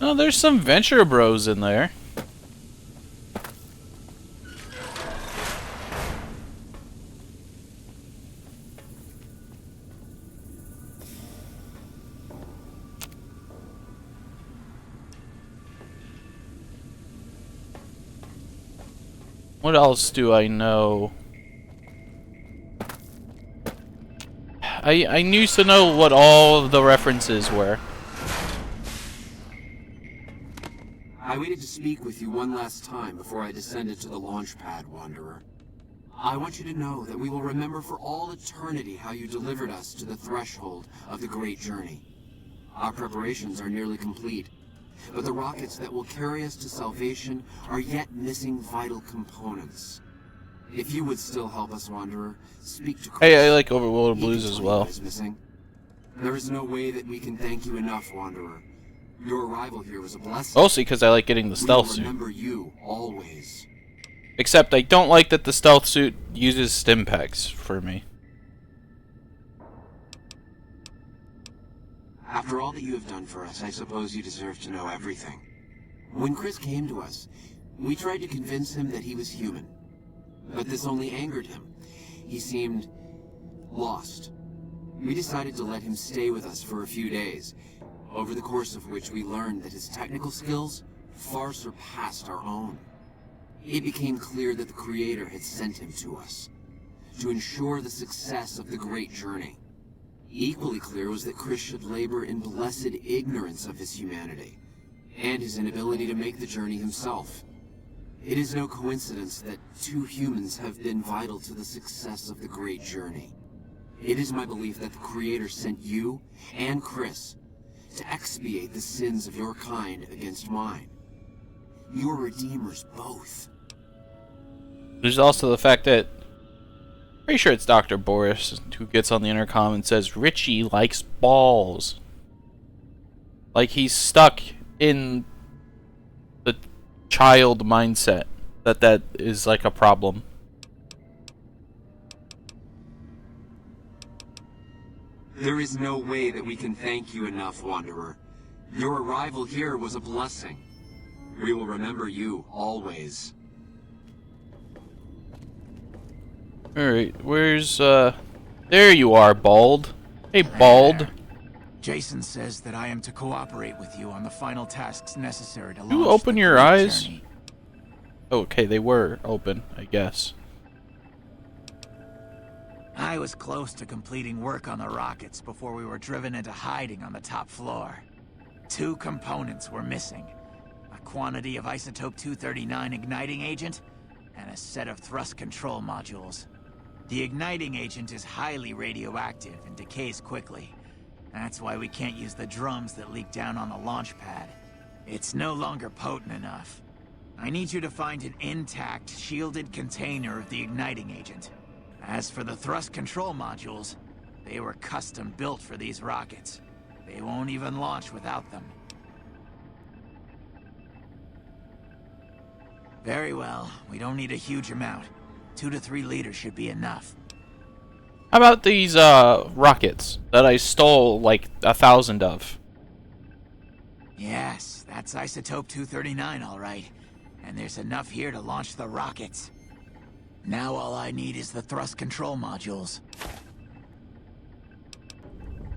Oh, there's some Venture Bros in there. What else do I know? I used to know what all of the references were. I waited to speak with you one last time before I descended to the launch pad, Wanderer. I want you to know that we will remember for all eternity how you delivered us to the threshold of the great journey. Our preparations are nearly complete, but the rockets that will carry us to salvation are yet missing vital components. If you would still help us, Wanderer, speak to Chris. Hey, I like Overworld Blues as well. Is missing. There is no way that we can thank you enough, Wanderer. Your arrival here was a blessing. Mostly because I like getting the stealth We will suit. remember you always. Except I don't like that the stealth suit uses stim packs for me. After all that you have done for us, I suppose you deserve to know everything. When Chris came to us, we tried to convince him that he was human. But this only angered him. He seemed lost. We decided to let him stay with us for a few days, over the course of which we learned that his technical skills far surpassed our own. It became clear that the Creator had sent him to us, to ensure the success of the great journey. Equally clear was that Chris should labor in blessed ignorance of his humanity, and his inability to make the journey himself. It is no coincidence that two humans have been vital to the success of the great journey. It is my belief that the Creator sent you and Chris to expiate the sins of your kind against mine. You are redeemers both. There's also the fact that pretty sure it's Dr. Boris who gets on the intercom and says Richie likes balls. Like he's stuck in the child mindset that is like a problem. There is no way that we can thank you enough, Wanderer. Your arrival here was a blessing. We will remember you always. Alright, where's, there you are, Bald. Hey, Bald. Jason says that I am to cooperate with you on the final tasks necessary to launch You open the your great eyes? journey. Okay, they were open, I guess. I was close to completing work on the rockets before we were driven into hiding on the top floor. 2 components were missing. A quantity of isotope 239 igniting agent, and a set of thrust control modules. The igniting agent is highly radioactive and decays quickly. That's why we can't use the drums that leak down on the launch pad. It's no longer potent enough. I need you to find an intact, shielded container of the igniting agent. As for the thrust control modules, they were custom built for these rockets. They won't even launch without them. Very well, we don't need a huge amount. 2 to 3 liters should be enough. How about these, rockets that I stole, like, 1,000 of? Yes, that's isotope 239, all right. And there's enough here to launch the rockets. Now all I need is the thrust control modules.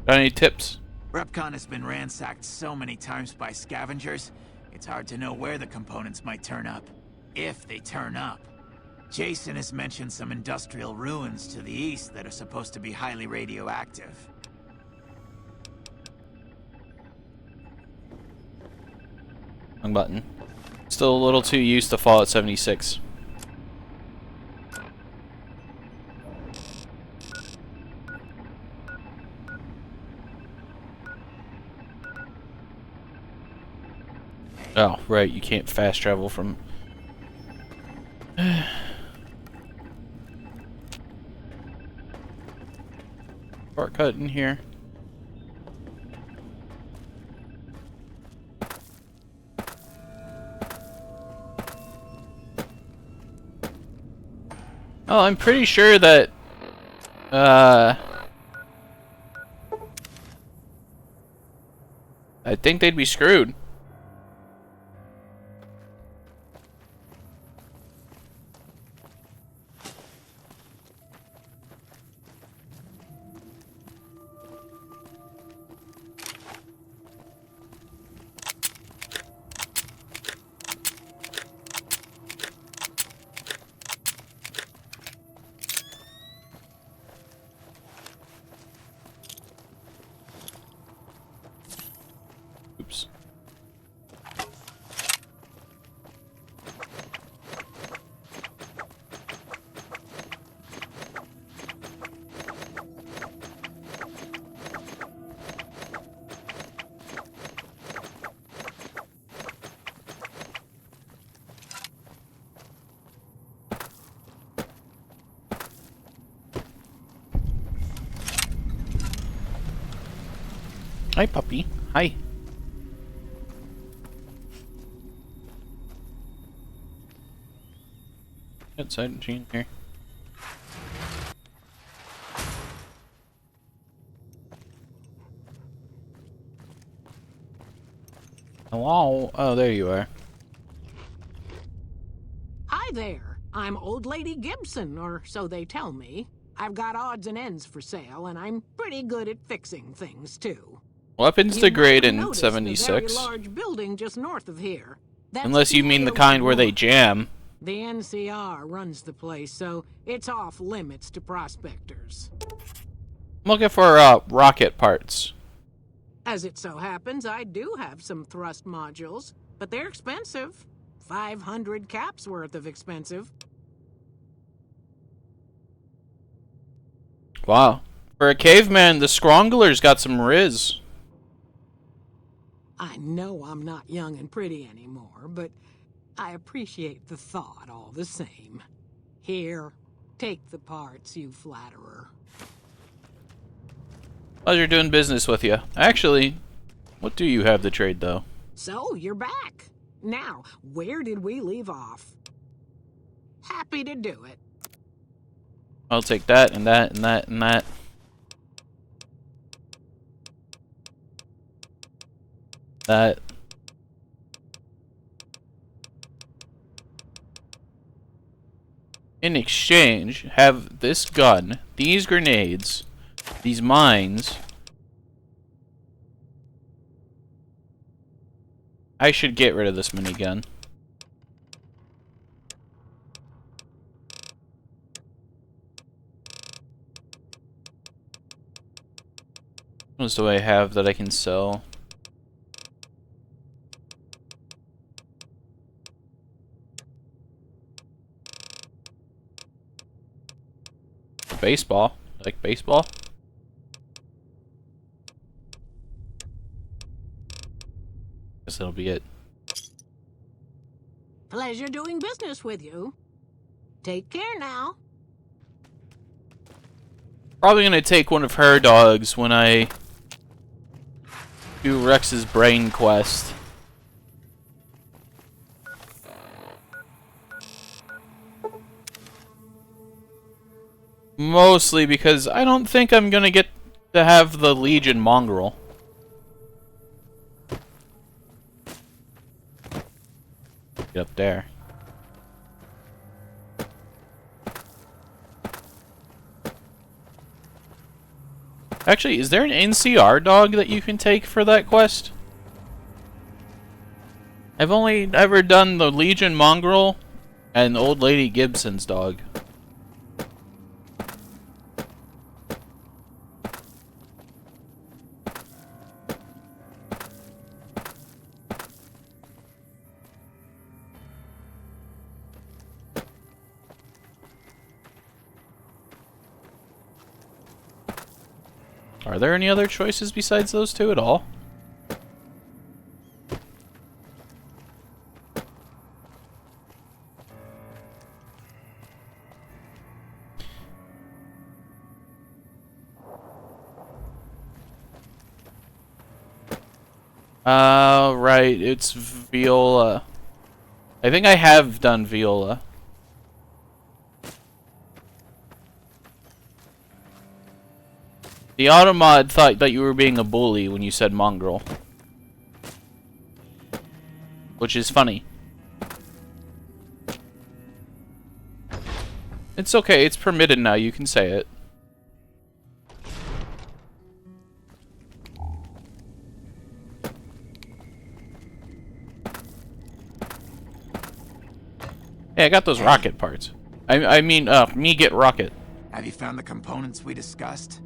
Got any tips? Repcon has been ransacked so many times by scavengers, it's hard to know where the components might turn up. If they turn up. Jason has mentioned some industrial ruins to the east that are supposed to be highly radioactive. Wrong button. Still a little too used to Fallout 76. Oh, right, you can't fast travel from... Shortcut in here. Oh, I'm pretty sure that I think they'd be screwed. Oops. Hi, puppy. Hi. Outside Gene here. Hello? Oh, there you are. Hi there. I'm Old Lady Gibson, or so they tell me. I've got odds and ends for sale, and I'm pretty good at fixing things, too. Weapons degrade in 76. A very large building just north of here. That's Unless you mean the kind where they jam. The NCR runs the place, so it's off limits to prospectors. I'm looking for rocket parts. As it so happens, I do have some thrust modules, but they're expensive. 500 caps worth of expensive. Wow. For a caveman, the Scrongler's got some riz. I know I'm not young and pretty anymore, but I appreciate the thought all the same. Here, take the parts, you flatterer. Pleasure doing business with you. Actually, what do you have to trade, though? So, you're back. Now, where did we leave off? Happy to do it. I'll take that and that and that and that. That. In exchange, have this gun, these grenades, these mines. I should get rid of this minigun. What else do I have that I can sell? Baseball. Like baseball? Guess that'll be it. Pleasure doing business with you. Take care now. Probably gonna take one of her dogs when I do Rex's brain quest. Mostly because I don't think I'm gonna get to have the Legion mongrel. Get up there. Actually, is there an NCR dog that you can take for that quest? I've only ever done the Legion mongrel and Old Lady Gibson's dog. Are there any other choices besides those two at all? Right, it's Viola. I think I have done Viola. The Automod thought that you were being a bully when you said mongrel. Which is funny. It's okay, it's permitted now, you can say it. Hey, I got those rocket parts. I mean, me get rocket. Have you found the components we discussed?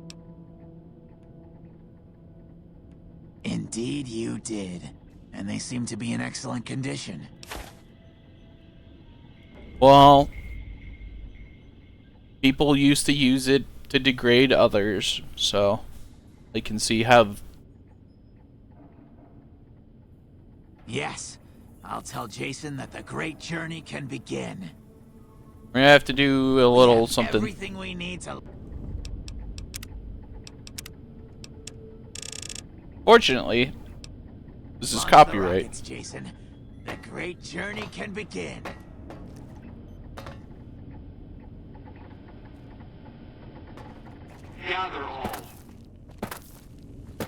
Indeed you did. And they seem to be in excellent condition. Well, people used to use it to degrade others, so they can see how... Yes. I'll tell Jason that the great journey can begin. We're gonna have to do a little something. Everything we need to... Fortunately, this is Launch the copyright. rockets, Jason. The great journey can begin. Gather all.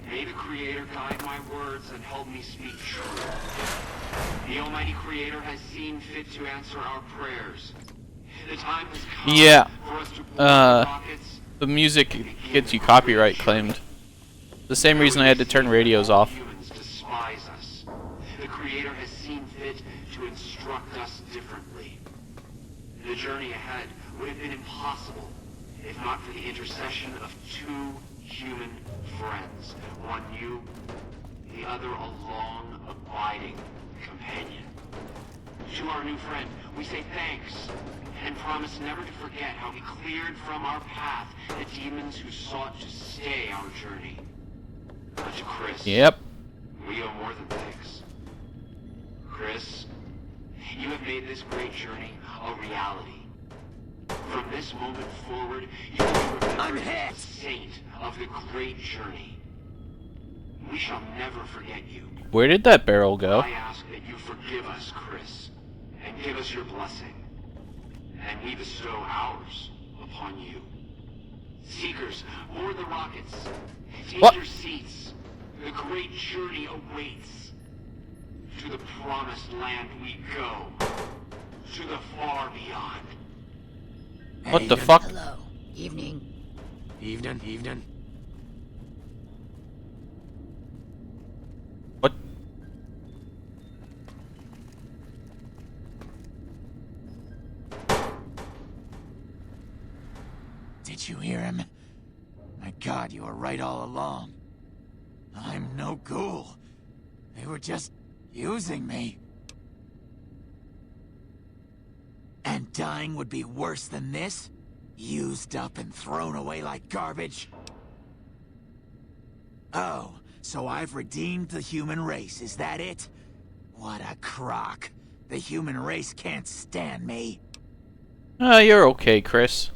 May the Creator guide my words and help me speak truth. The Almighty Creator has seen fit to answer our prayers. The time has come Yeah. for us to board the rockets. The music gets you copyright claimed. The same reason I had to turn radios off. Humans despise us. The Creator has seen fit to instruct us differently. The journey ahead would have been impossible if not for the intercession of two human friends. One you, the other a long, abiding companion. To our new friend, we say thanks, and promise never to forget how we cleared from our path the demons who sought to stay our journey. But to Chris, Yep. we owe more than thanks. Chris, you have made this great journey a reality. From this moment forward, you will be remembered as the saint of the great journey. We shall never forget you. Where did that barrel go? I ask that you forgive us, Chris, and give us your blessing. And we bestow ours upon you. Seekers, board the rockets. Take your seats. The great journey awaits. To the promised land we go. To the far beyond. What the fuck? Hello. Evening. Evening. What? Did you hear him? My God, you were right all along. I'm no ghoul. They were just using me. And dying would be worse than this? Used up and thrown away like garbage? Oh, so I've redeemed the human race, is that it? What a crock. The human race can't stand me. You're okay, Chris.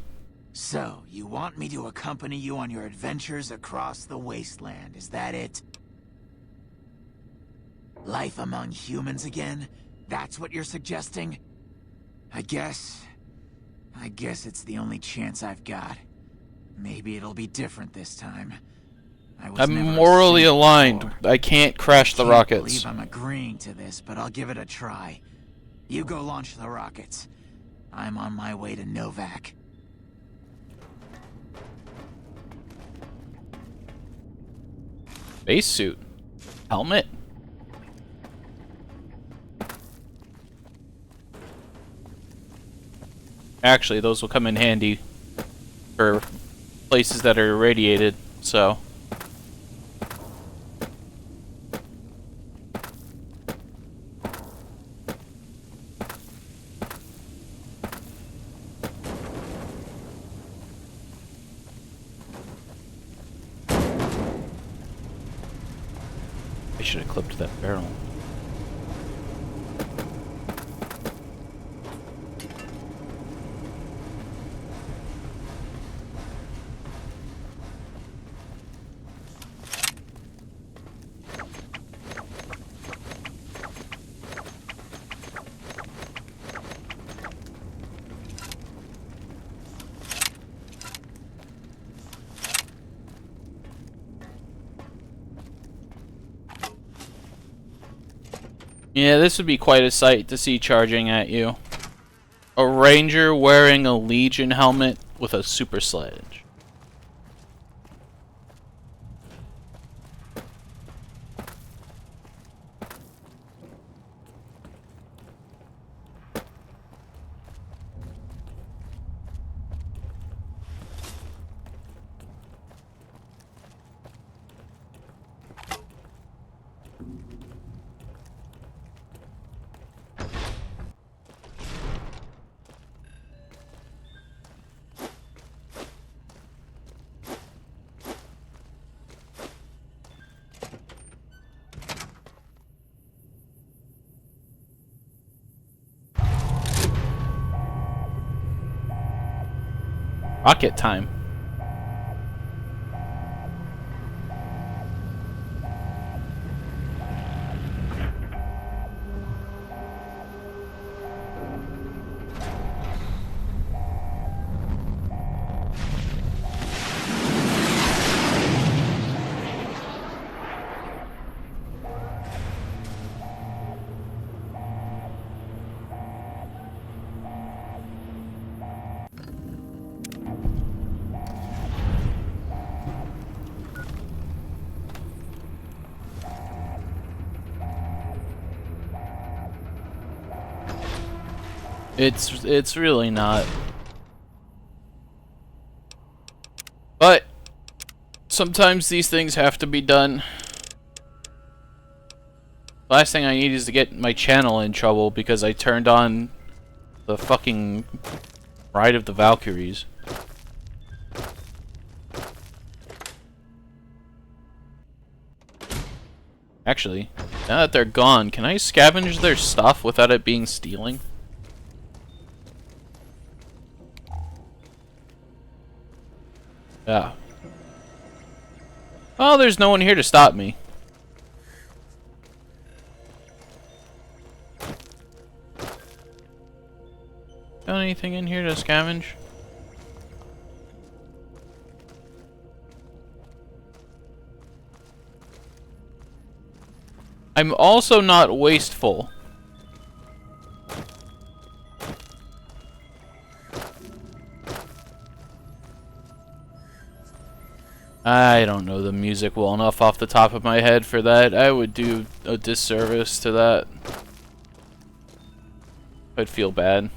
So, you want me to accompany you on your adventures across the wasteland, is that it? Life among humans again? That's what you're suggesting? I guess it's the only chance I've got. Maybe it'll be different this time. I'm morally aligned. Before. I can't crash the I rockets. believe I'm agreeing to this, but I'll give it a try. You go launch the rockets. I'm on my way to Novak. Base suit. Helmet. Actually, those will come in handy for places that are irradiated, so. I should have clipped that barrel. Yeah, this would be quite a sight to see charging at you. A ranger wearing a Legion helmet with a super sledge. Rocket time. It's really not. But sometimes these things have to be done. Last thing I need is to get my channel in trouble because I turned on the fucking Ride of the Valkyries. Actually, now that they're gone, can I scavenge their stuff without it being stealing? Yeah. Oh, there's no one here to stop me. Got anything in here to scavenge? I'm also not wasteful. I don't know the music well enough off the top of my head for that. I would do a disservice to that. I'd feel bad.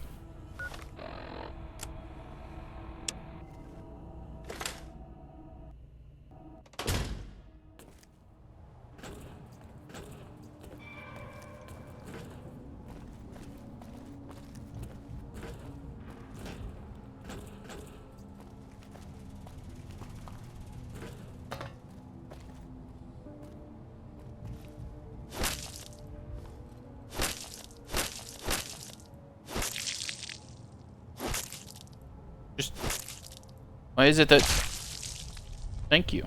Why is it that... Thank you.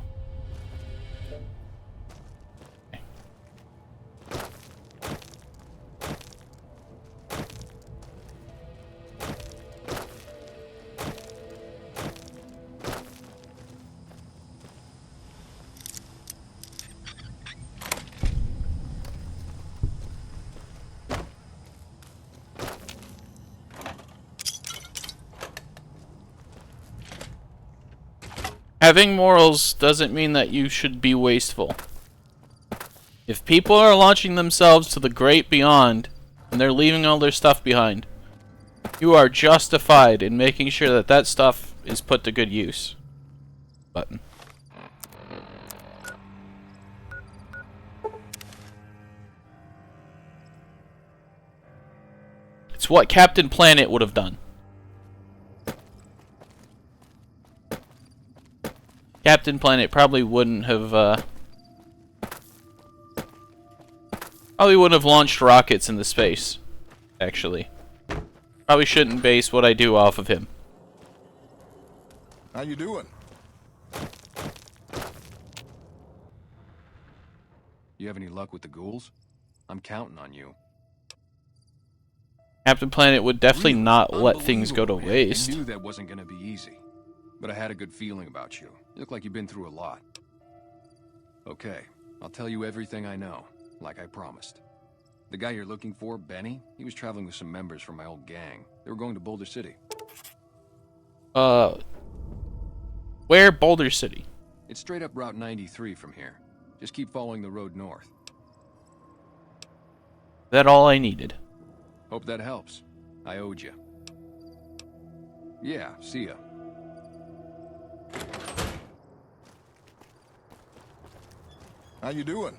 Having morals doesn't mean that you should be wasteful. If people are launching themselves to the great beyond, and they're leaving all their stuff behind, you are justified in making sure that that stuff is put to good use. Button. It's what Captain Planet would have done. Captain Planet probably wouldn't have, launched rockets into space, actually. Probably shouldn't base what I do off of him. How you doing? You have any luck with the ghouls? I'm counting on you. Captain Planet would definitely not let things go to waste. I knew that wasn't gonna be easy, but I had a good feeling about you. You look like you've been through a lot. Okay, I'll tell you everything I know, like I promised. The guy you're looking for, Benny, he was traveling with some members from my old gang. They were going to Boulder City. Where Boulder City? It's straight up Route 93 from here. Just keep following the road north. That all I needed. Hope that helps. I owed you. Yeah, see ya. How you doing?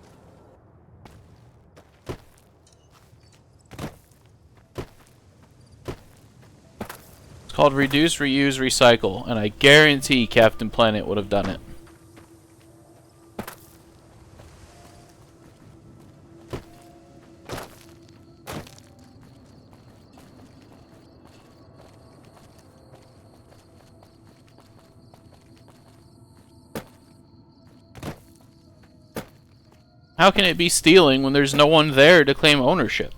It's called Reduce, Reuse, Recycle, and I guarantee Captain Planet would have done it. How can it be stealing when there's no one there to claim ownership?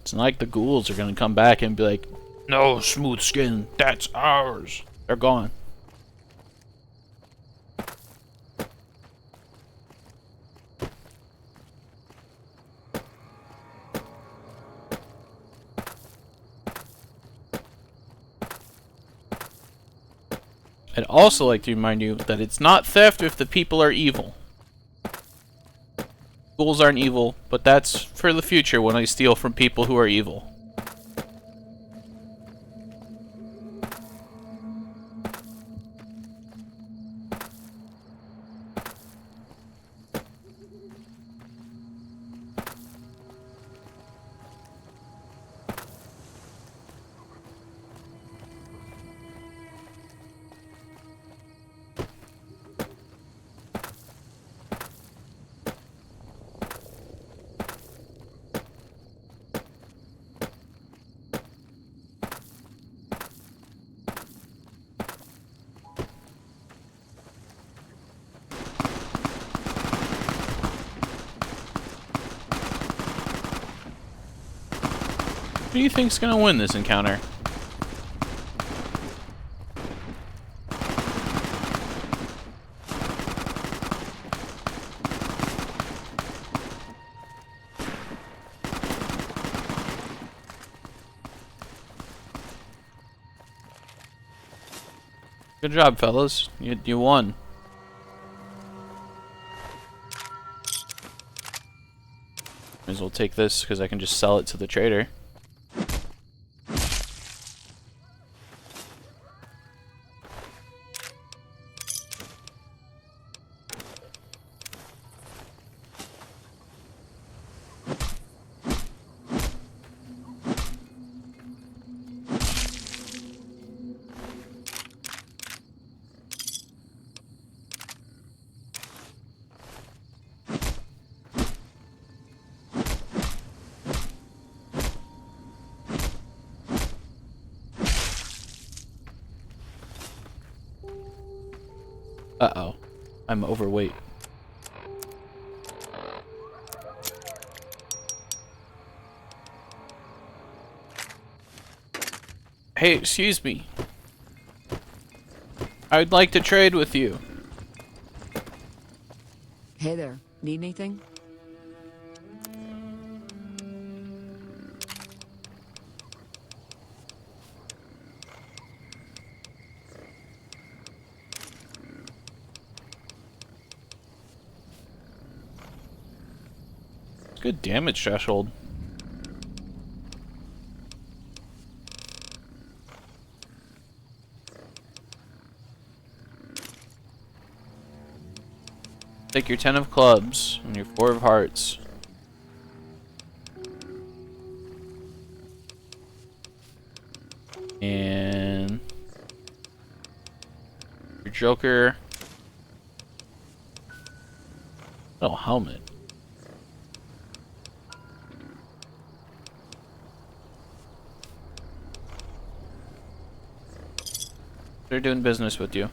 It's not like the ghouls are gonna come back and be like, "No, Smooth Skin, that's ours." They're gone. I'd also like to remind you that it's not theft if the people are evil. Ghouls aren't evil, but that's for the future when I steal from people who are evil. Who do you think's gonna win this encounter? Good job, fellas. You won. Might as well take this because I can just sell it to the trader. Uh-oh. I'm overweight. Hey, excuse me. I'd like to trade with you. Hey there. Need anything? Good damage threshold. Take your 10 of clubs and your 4 of hearts. And your joker. Oh, helmet. They're doing business with you.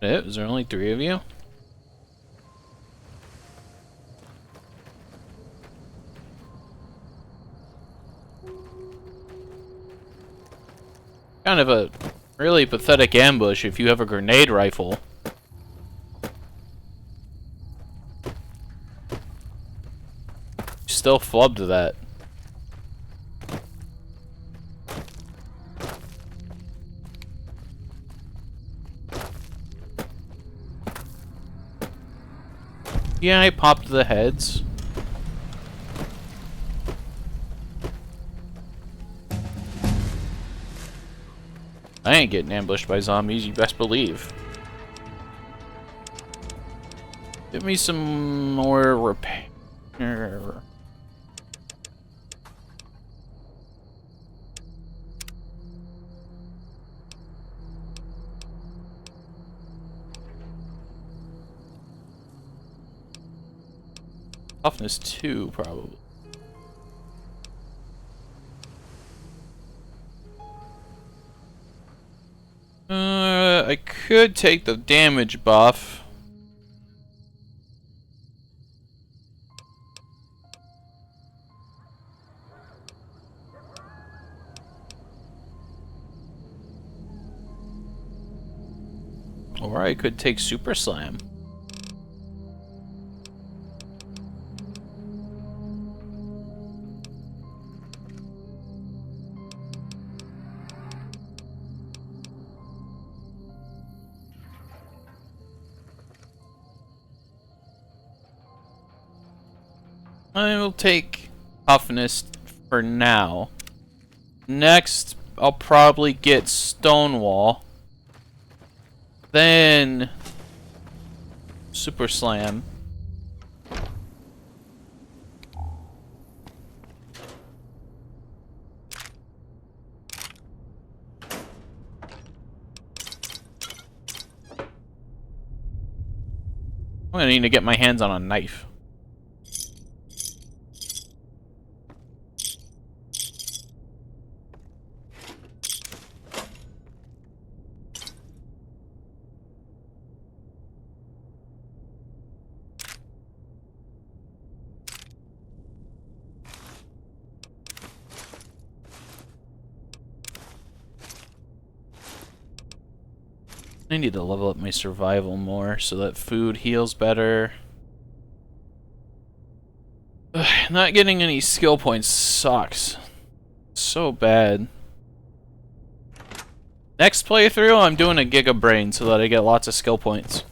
Is there only 3 of you? Kind of a really pathetic ambush if you have a grenade rifle. Still flubbed that. Yeah, I popped the heads. I ain't getting ambushed by zombies, you best believe. Give me some more repair. Toughness 2, probably. I could take the damage buff. Or I could take Super Slam. I will take toughness for now. Next, I'll probably get Stonewall. Then Super Slam. I'm gonna need to get my hands on a knife. I need to level up my survival more so that food heals better. Ugh, not getting any skill points sucks. So bad. Next playthrough, I'm doing a Giga Brain so that I get lots of skill points.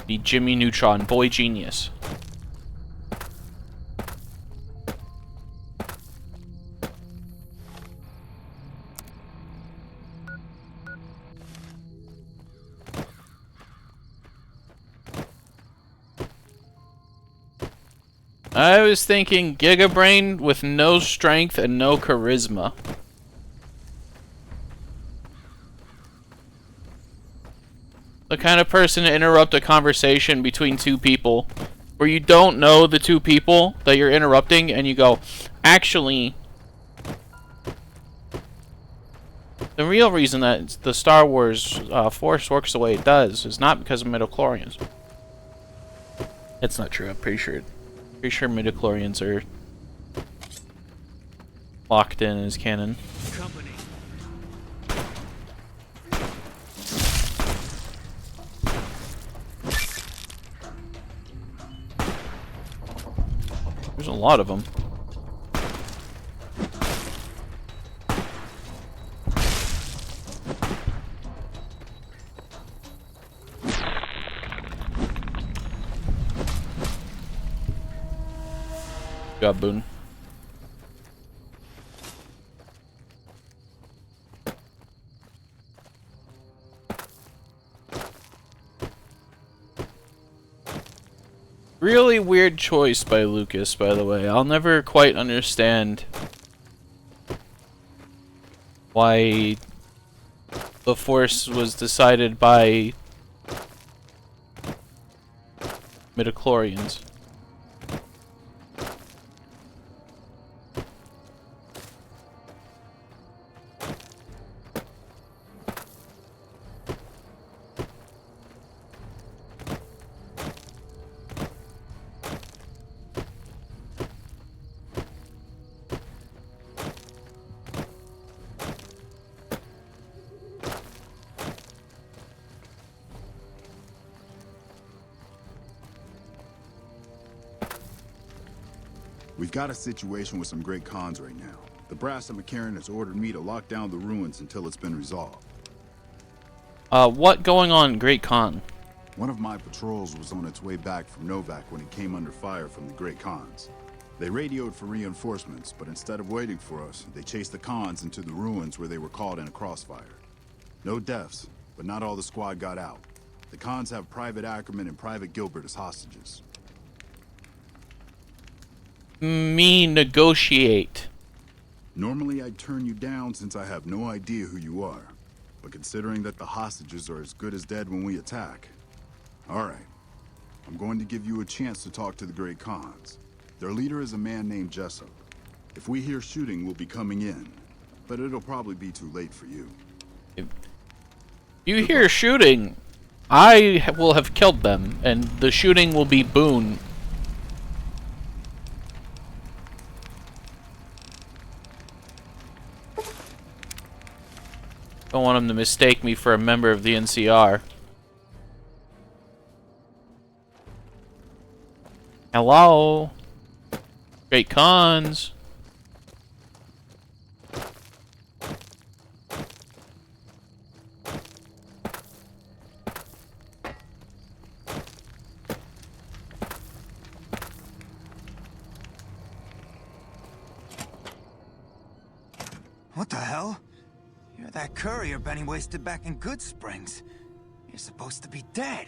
Be Jimmy Neutron, boy genius. I was thinking Giga Brain with no strength and no charisma. The kind of person to interrupt a conversation between two people where you don't know the two people that you're interrupting and you go, actually, the real reason that the Star Wars Force works the way it does is not because of midichlorians. It's not true, I'm pretty sure midichlorians are locked in as canon. Company. There's a lot of them. Good job, Boone. Really weird choice by Lucas, by the way. I'll never quite understand why the Force was decided by midichlorians. We've got a situation with some great cons right now. The Brass at McCarran has ordered me to lock down the ruins until it's been resolved. What going on, Great Khan? One of my patrols was on its way back from Novak when it came under fire from the Great Khans. They radioed for reinforcements, but instead of waiting for us, they chased the Khans into the ruins where they were caught in a crossfire. No deaths, but not all the squad got out. The Khans have Private Ackerman and Private Gilbert as hostages. Me negotiate. Normally I'd turn you down since I have no idea who you are. But considering that the hostages are as good as dead when we attack... Alright. I'm going to give you a chance to talk to the Great Khans. Their leader is a man named Jessup. If we hear shooting, we'll be coming in. But it'll probably be too late for you. If you hear shooting, I will have killed them, and the shooting will be Boone. Don't want him to mistake me for a member of the NCR. Hello? Great Khans. What the hell? You're that courier Benny wasted back in Good Springs. You're supposed to be dead.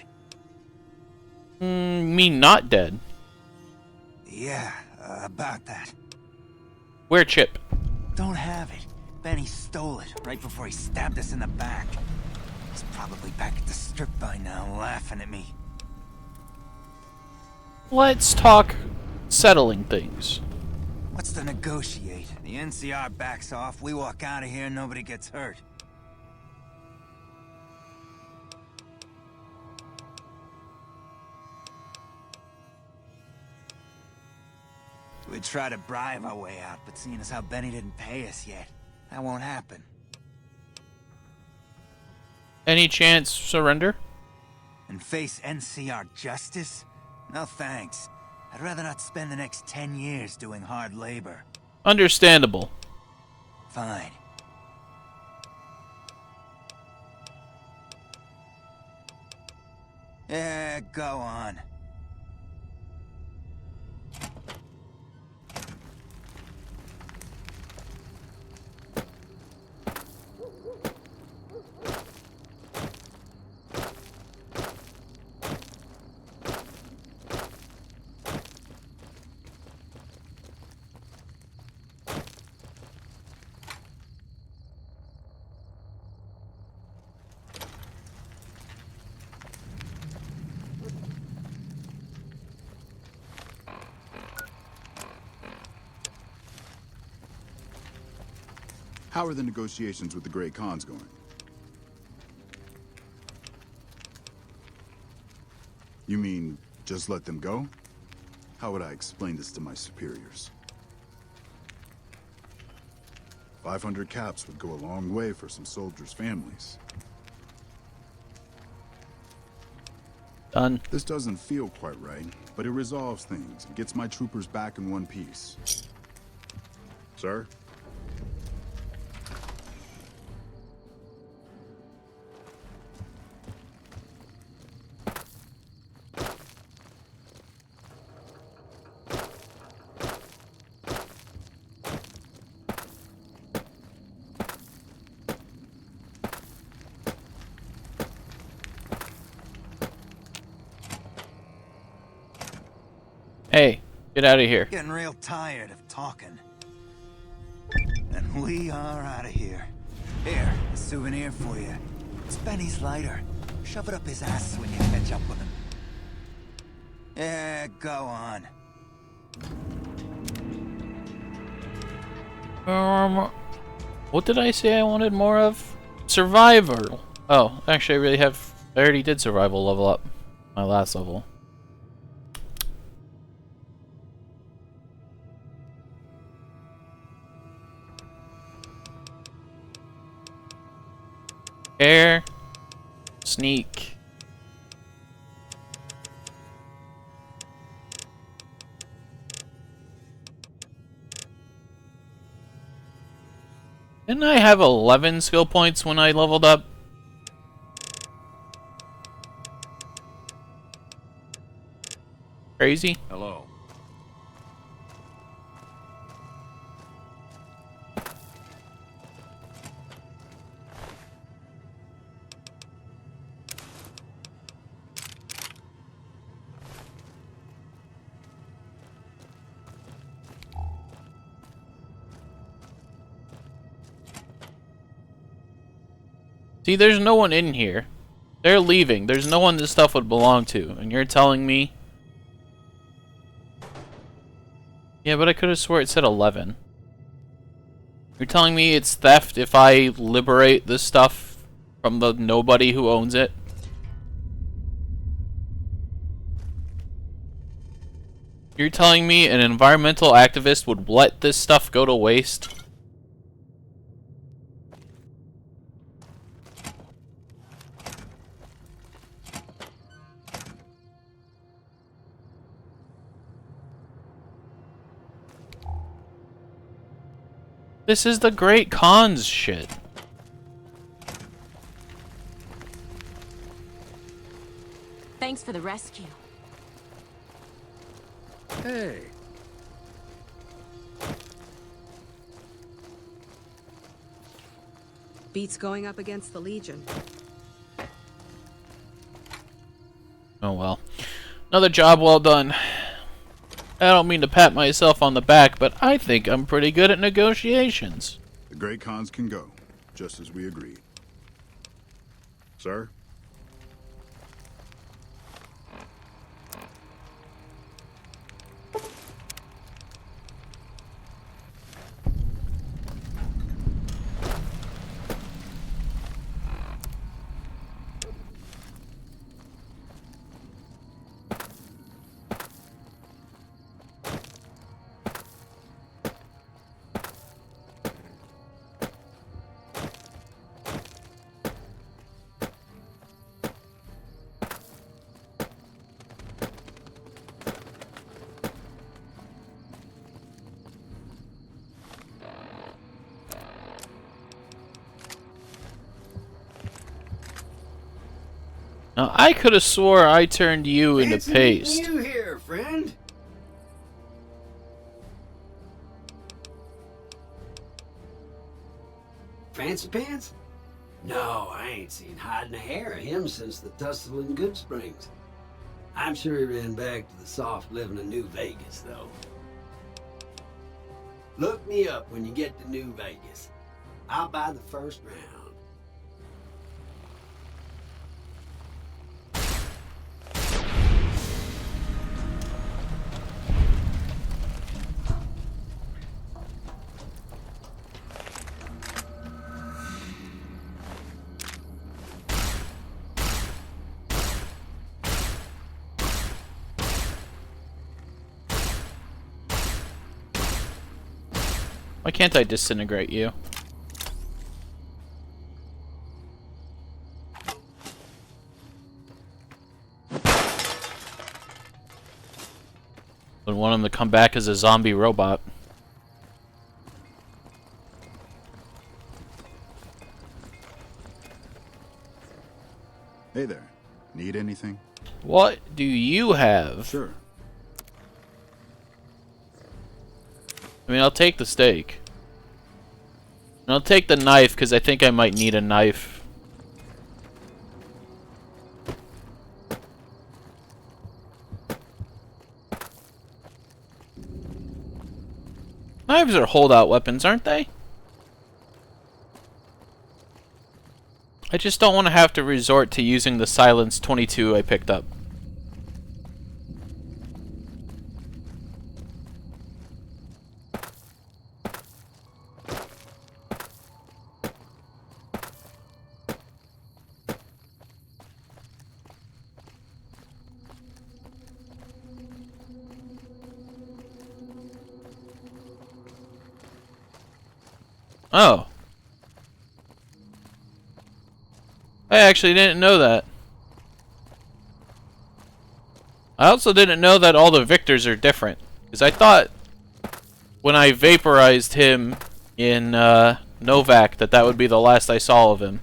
Me not dead. Yeah, about that. Where, Chip? Don't have it. Benny stole it right before he stabbed us in the back. He's probably back at the strip by now, laughing at me. Let's talk settling things. What's to negotiate? The NCR backs off, we walk out of here, nobody gets hurt. We'd try to bribe our way out, but seeing as how Benny didn't pay us yet, that won't happen. Any chance surrender? And face NCR justice? No thanks. I'd rather not spend the next 10 years doing hard labor. Understandable. Fine. Yeah, go on. How are the negotiations with the Great Khans going? You mean, just let them go? How would I explain this to my superiors? 500 caps would go a long way for some soldiers' families. Done. This doesn't feel quite right, but it resolves things and gets my troopers back in one piece. Sir? Hey, get out of here. Getting real tired of talking. And we are out of here. Here, a souvenir for you. It's Benny's lighter. Shove it up his ass when you catch up with him. Yeah, go on. What did I say I wanted more of? Survival. Oh, actually I already did survival level up. My last level. Air. Sneak. Didn't I have 11 skill points when I leveled up? Crazy? Hello. See, there's no one in here. They're leaving. There's no one this stuff would belong to. And you're telling me... Yeah, but I could have swore it said 11. You're telling me it's theft if I liberate this stuff from the nobody who owns it? You're telling me an environmental activist would let this stuff go to waste? This is the Great Khans shit. Thanks for the rescue. Hey. Beats going up against the Legion. Oh well. Another job well done. I don't mean to pat myself on the back, but I think I'm pretty good at negotiations. The Great Khans can go, just as we agreed. Sir? Now, I could have swore I turned you into Fancy paste. meeting you here, friend. Fancy Pants? No, I ain't seen hide and hair of him since the tussle in Good Springs. I'm sure he ran back to the soft living of New Vegas, though. Look me up when you get to New Vegas. I'll buy the first round. Why can't I disintegrate you? I want him to come back as a zombie robot. Hey there. Need anything? What do you have? Sure. I mean, I'll take the steak. And I'll take the knife, because I think I might need a knife. Knives are holdout weapons, aren't they? I just don't want to have to resort to using the Silence 22 I picked up. Oh. I actually didn't know that. I also didn't know that all the victors are different. Because I thought when I vaporized him in Novak that would be the last I saw of him.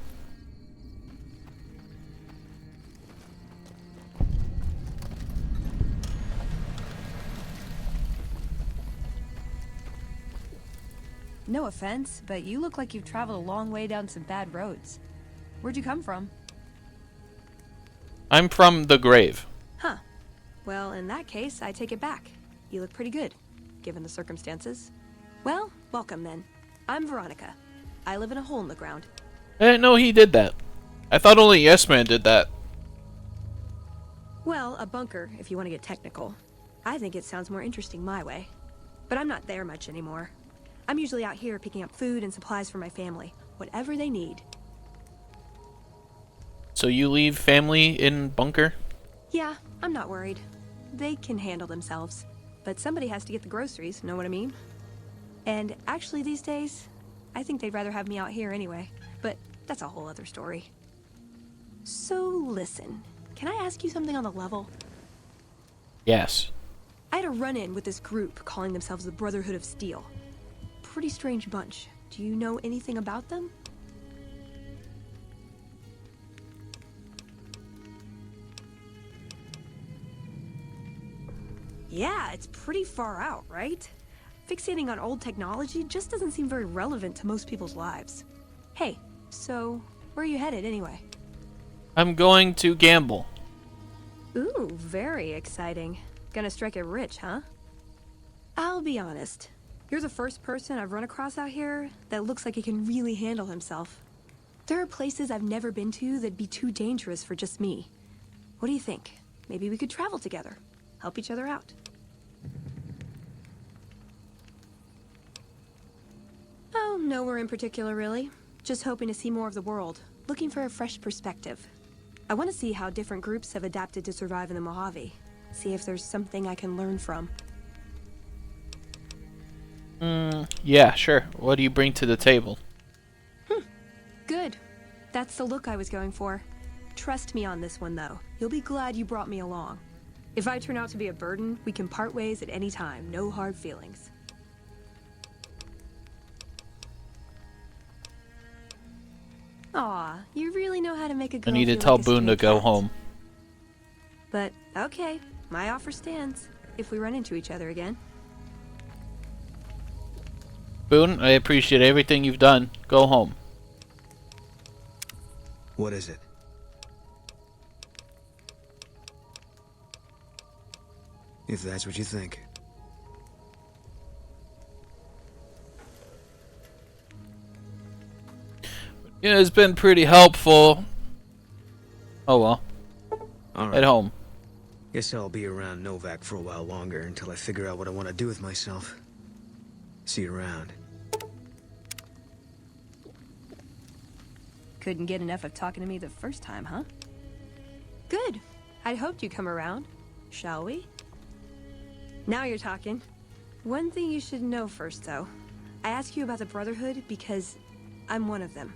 No offense, but you look like you've traveled a long way down some bad roads. Where'd you come from? I'm from the grave. Huh. Well, in that case, I take it back. You look pretty good, given the circumstances. Well, welcome then. I'm Veronica. I live in a hole in the ground. I didn't know he did that. I thought only Yes Man did that. Well, a bunker, if you want to get technical. I think it sounds more interesting my way. But I'm not there much anymore. I'm usually out here picking up food and supplies for my family, whatever they need. So you leave family in bunker? Yeah, I'm not worried. They can handle themselves. But somebody has to get the groceries, know what I mean? And actually these days, I think they'd rather have me out here anyway. But that's a whole other story. So listen, can I ask you something on the level? Yes. I had a run-in with this group calling themselves the Brotherhood of Steel. Pretty strange bunch. Do you know anything about them? Yeah, it's pretty far out, right? Fixating on old technology just doesn't seem very relevant to most people's lives. Hey, So, where are you headed anyway? I'm going to gamble. Ooh, very exciting. Gonna strike it rich, huh? I'll be honest. You're the first person I've run across out here that looks like he can really handle himself. There are places I've never been to that'd be too dangerous for just me. What do you think? Maybe we could travel together. Help each other out. Oh, nowhere in particular, really. Just hoping to see more of the world. Looking for a fresh perspective. I want to see how different groups have adapted to survive in the Mojave. See if there's something I can learn from. Yeah, sure. What do you bring to the table? Good. That's the look I was going for. Trust me on this one, though. You'll be glad you brought me along. If I turn out to be a burden, we can part ways at any time. No hard feelings. Aw, you really know how to make a I girl need to feel tell like a Boone to stray go cat. home. But, okay. My offer stands. If we run into each other again. Boone, I appreciate everything you've done. Go home. What is it? If that's what you think. Yeah, it's been pretty helpful. Oh well. All At home. Guess I'll be around Novak for a while longer until I figure out what I want to do with myself. See you around. Couldn't get enough of talking to me the first time, huh? Good. I'd hoped you'd come around. Shall we? Now you're talking. One thing you should know first, though. I ask you about the Brotherhood because I'm one of them.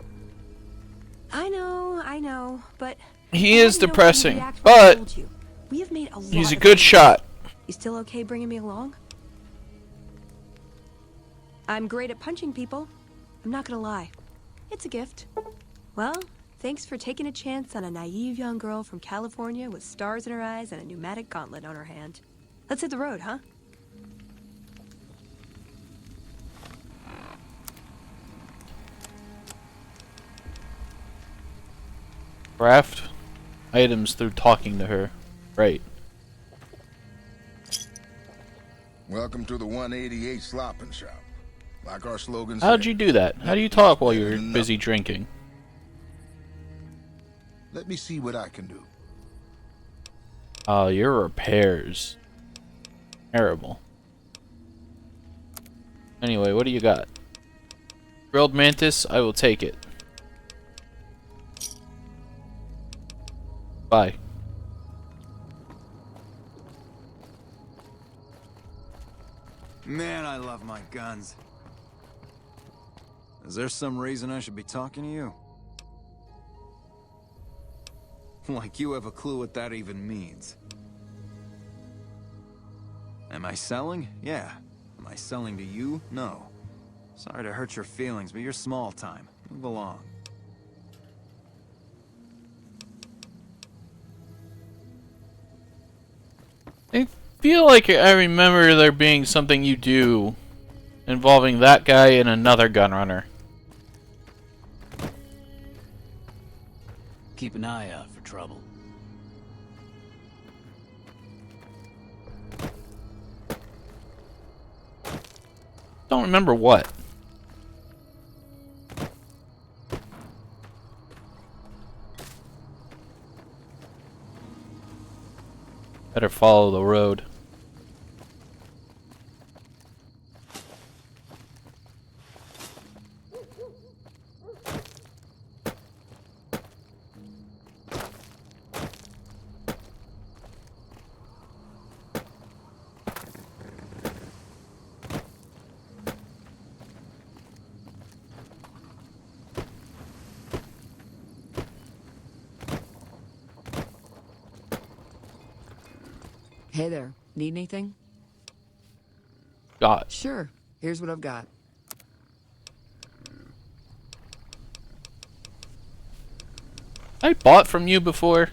I know, but... He is I wanna know how you depressing, react when I but told you. We have made a lot he's a of good progress. shot. You still okay bringing me along? I'm great at punching people. I'm not gonna lie. It's a gift. Well, thanks for taking a chance on a naive young girl from California with stars in her eyes and a pneumatic gauntlet on her hand. Let's hit the road, huh? Craft items through talking to her. Right. Welcome to the 188 Slopping Shop. Like our slogan How'd says, you do that? How do you talk while you're busy drinking? let me see what I can do. Oh, your repairs. Terrible. Anyway, what do you got? Grilled mantis, I will take it. Bye. Man, I love my guns. Is there some reason I should be talking to you? Like you have a clue what that even means. Am I selling? Yeah. Am I selling to you? No. Sorry to hurt your feelings, but you're small time. Move along. I feel like I remember there being something you do involving that guy and another gunrunner. Keep an eye out for trouble. Don't remember what. Better follow the road. Hey there. Need anything? Got. Sure. Here's what I've got. I bought from you before.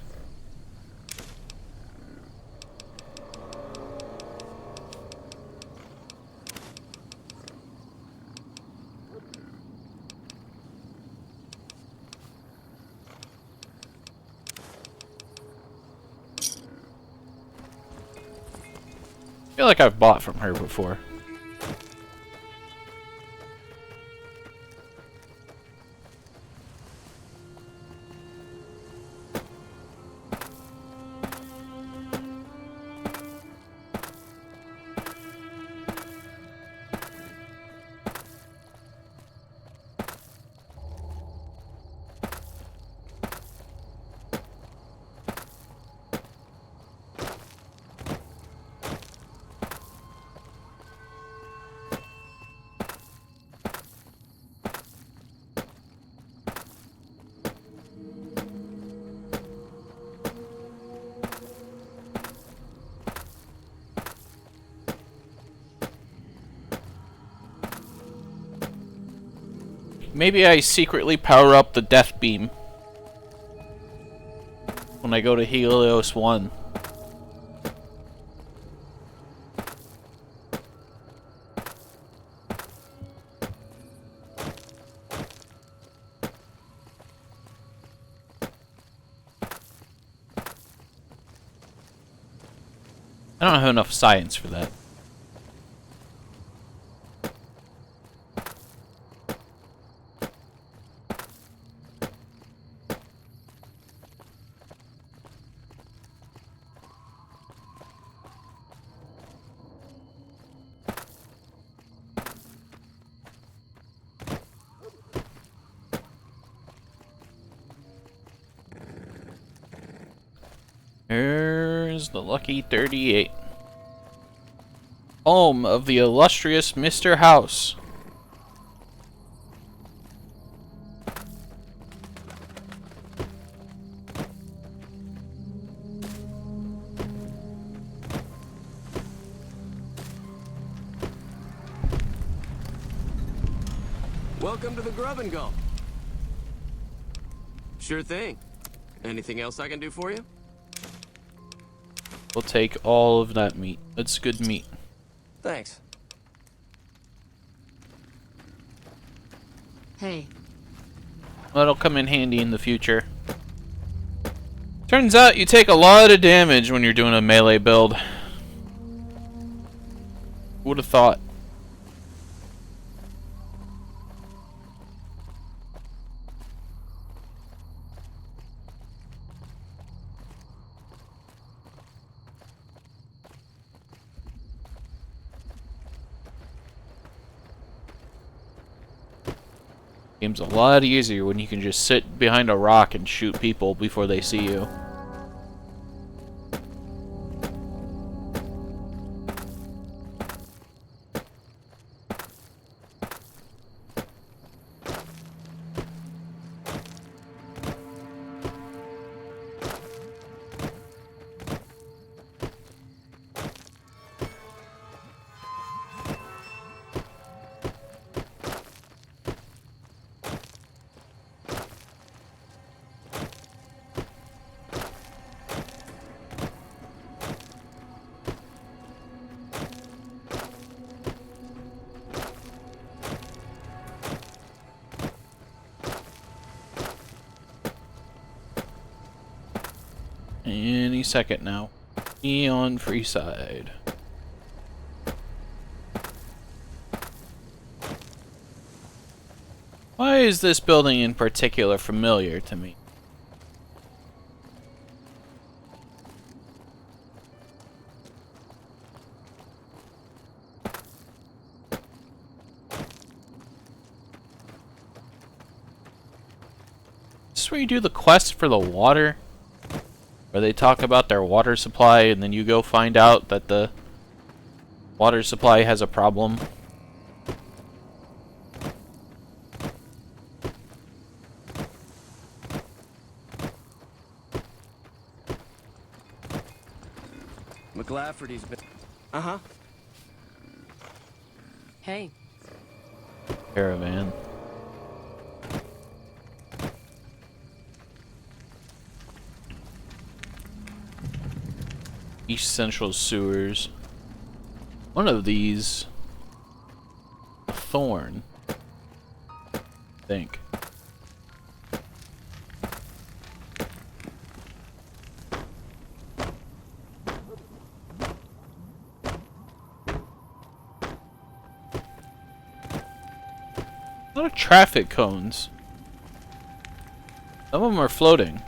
feel like I've bought from her before. Maybe I secretly power up the death beam when I go to Helios 1. I don't have enough science for that. Here's the lucky 38. Home of the illustrious Mr. House. Welcome to the Grub and Go. Sure thing. Anything else I can do for you? We'll take all of that meat. That's good meat. Thanks. Hey. That'll come in handy in the future. Turns out you take a lot of damage when you're doing a melee build. Would have thought. Game's a lot easier when you can just sit behind a rock and shoot people before they see you. Any second now. Neon Freeside. Why is this building in particular familiar to me? Is this where you do the quest for the water? Where they talk about their water supply and then you go find out that the water supply has a problem. McLafferty's been... Uh-huh. Hey. Caravan. East Central Sewers. One of these. A thorn. I think. A lot of traffic cones. Some of them are floating.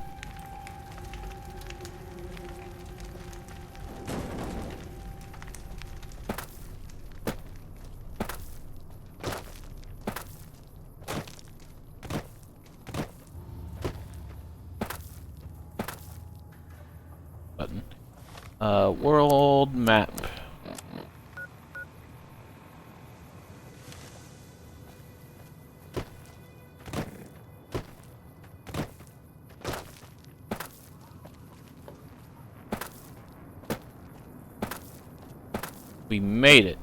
Button. World map. We made it.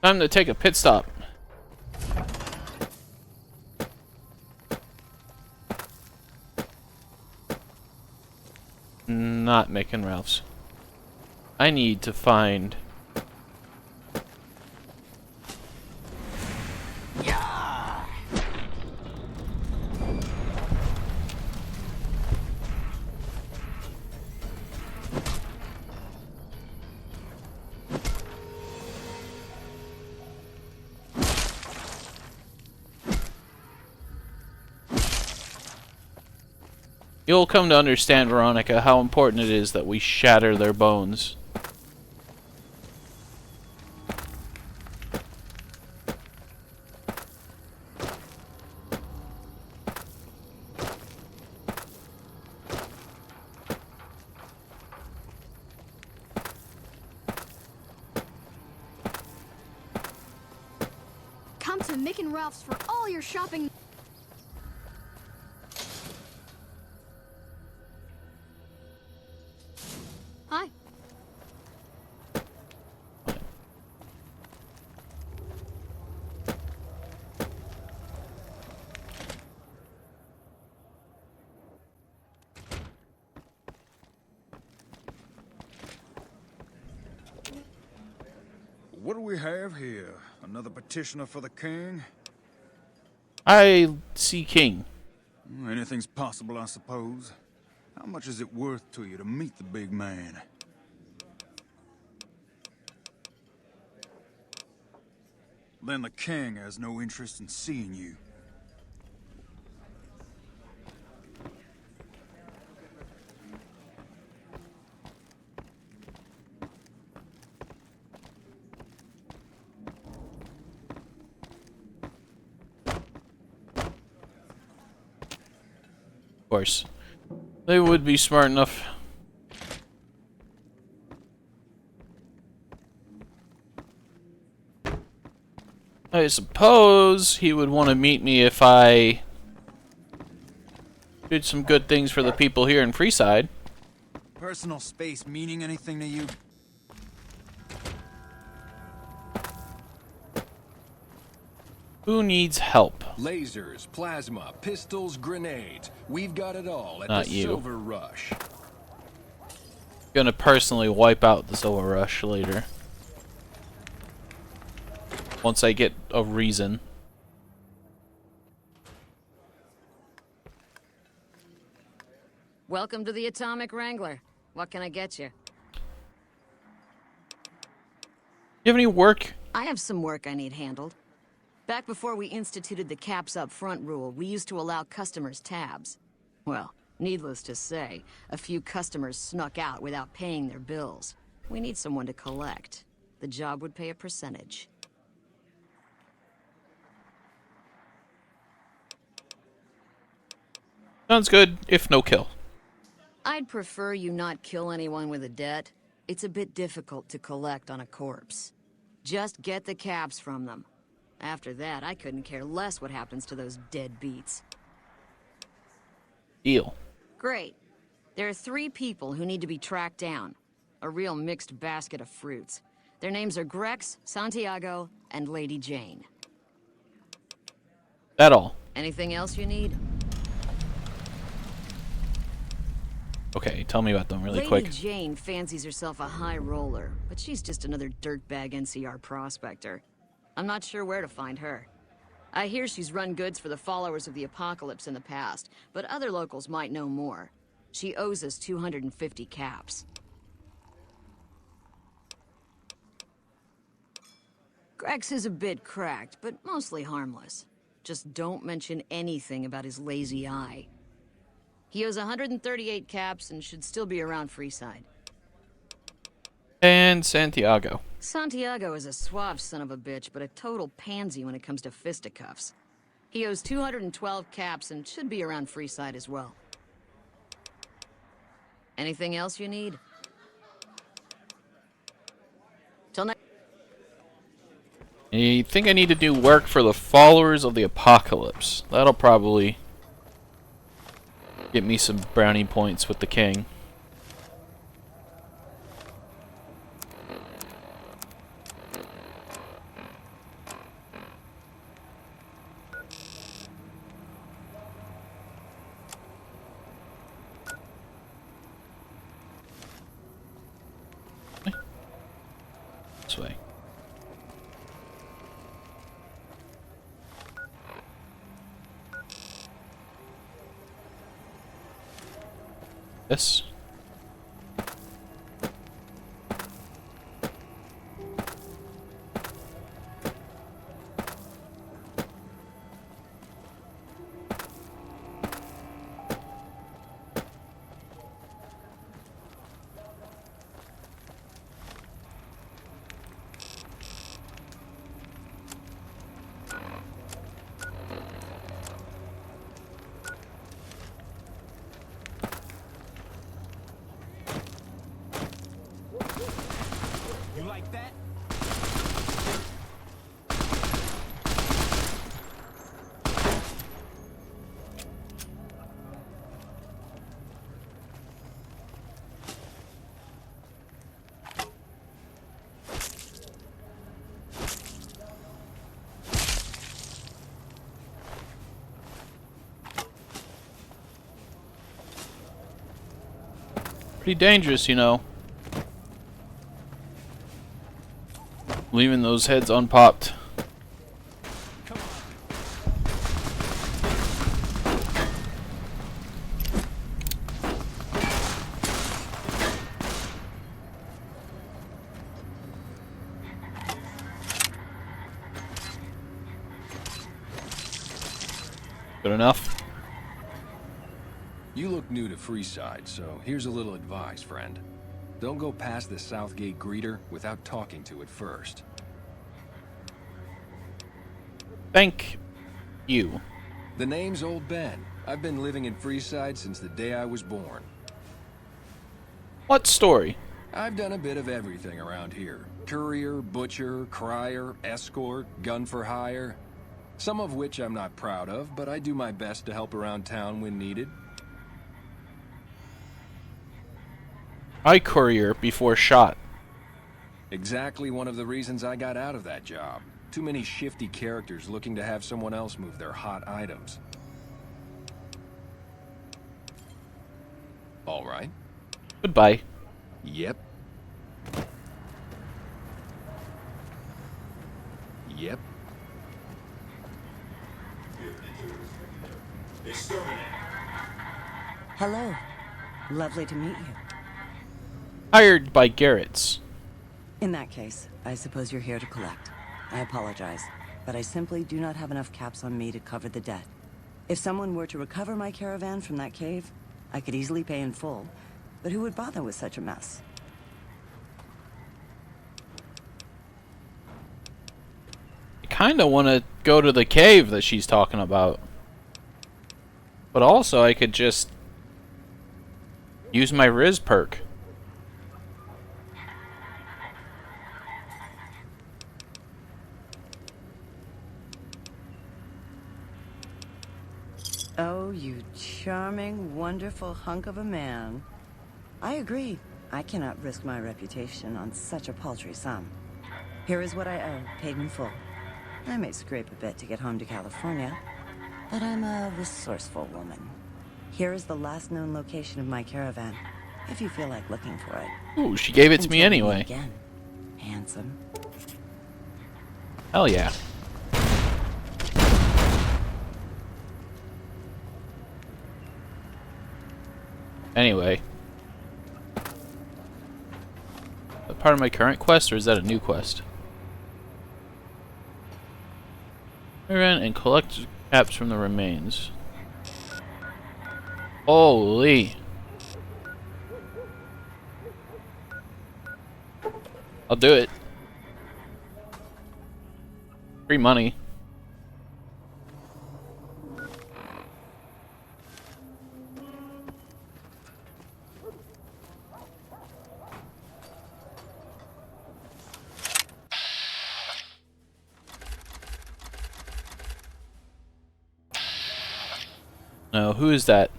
Time to take a pit stop. Not making Ralph's. I need to find... You'll come to understand, Veronica, how important it is that we shatter their bones. Come to Mick and Ralph's for all your shopping. Hi. What do we have here? Another petitioner for the king? I see king. Anything's possible, I suppose. How much is it worth to you to meet the big man? Then the king has no interest in seeing you. Of course. They would be smart enough. I suppose he would want to meet me if I did some good things for the people here in Freeside. Personal space meaning anything to you? Who needs help? Lasers, plasma, pistols, grenades. We've got it all at Not the you. Silver Rush. Gonna personally wipe out the Silver Rush later. Once I get a reason. Welcome to the Atomic Wrangler. What can I get you? You have any work? I have some work I need handled. Back before we instituted the caps up front rule, we used to allow customers tabs. Well, needless to say, a few customers snuck out without paying their bills. We need someone to collect. The job would pay a percentage. Sounds good, if no kill. I'd prefer you not kill anyone with a debt. It's a bit difficult to collect on a corpse. Just get the caps from them. After that, I couldn't care less what happens to those deadbeats. Deal. Great. There are 3 people who need to be tracked down. A real mixed basket of fruits. Their names are Grex, Santiago, and Lady Jane. That all. Anything else you need? Okay, tell me about them really Lady quick. Jane fancies herself a high roller, but she's just another dirtbag NCR prospector. I'm not sure where to find her. I hear she's run goods for the followers of the Apocalypse in the past, but other locals might know more. She owes us 250 caps. Grex is a bit cracked, but mostly harmless. Just don't mention anything about his lazy eye. He owes 138 caps and should still be around Freeside. And Santiago. Santiago is a suave son of a bitch, but a total pansy when it comes to fisticuffs. He owes 212 caps and should be around Freeside as well. Anything else you need? Till next. I think I need to do work for the followers of the Apocalypse. That'll probably get me some brownie points with the king. This way. This. You like that? Pretty dangerous, you know. Leaving those heads unpopped. Good enough? You look new to Freeside, so here's a little advice, friend. Don't go past the Southgate greeter without talking to it first. Thank you. The name's Old Ben. I've been living in Freeside since the day I was born. What story? I've done a bit of everything around here. Courier, butcher, crier, escort, gun for hire. Some of which I'm not proud of, but I do my best to help around town when needed. I courier before shot. Exactly one of the reasons I got out of that job. Too many shifty characters looking to have someone else move their hot items. All right. Goodbye. Yep. Yep. Hello. Lovely to meet you. Hired by Garrett's. In that case, I suppose you're here to collect. I apologize, but I simply do not have enough caps on me to cover the debt. If someone were to recover my caravan from that cave, I could easily pay in full, but who would bother with such a mess? I kinda wanna go to the cave that she's talking about. But also I could just use my Riz perk. Oh, you charming, wonderful hunk of a man. I agree. I cannot risk my reputation on such a paltry sum. Here is what I owe, paid in full. I may scrape a bit to get home to California, but I'm a resourceful woman. Here is the last known location of my caravan, if you feel like looking for it. Ooh, she gave it to me Until we meet anyway. Again, handsome. Hell yeah. Anyway. Is that part of my current quest, or is that a new quest? Run and collect caps from the remains. Holy. I'll do it. Free money. No, who is that?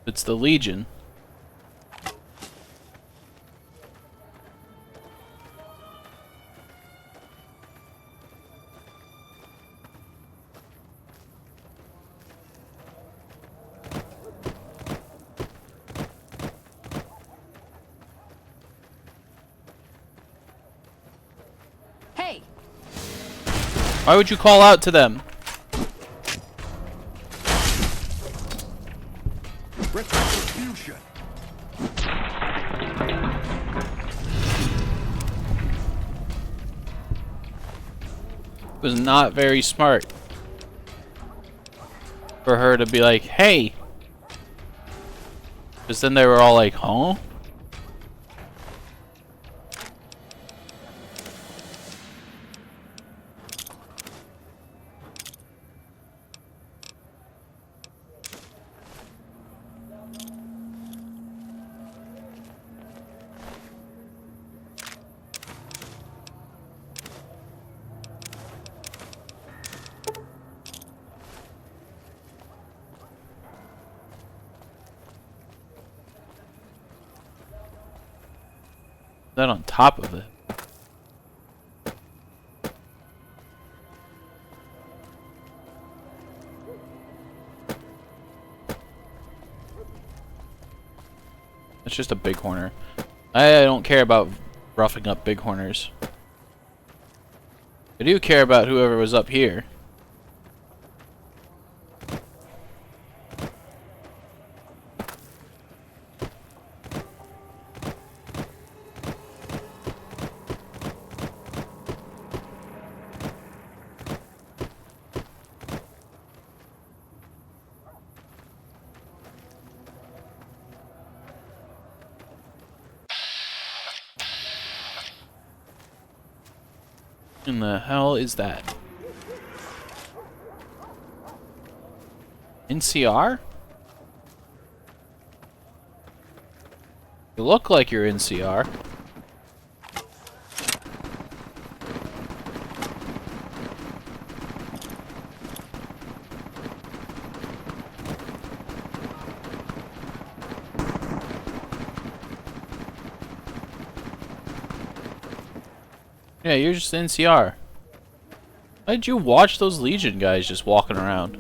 It's the Legion. Hey! Why would you call out to them? Retribution. It was not very smart for her to be like, hey. Because then they were all like, huh? That on top of it. It's just a bighorner. I don't care about roughing up bighorners. I do care about whoever was up here. In the hell is that? NCR? You look like you're NCR. Yeah, you're just NCR. Why did you watch those Legion guys just walking around?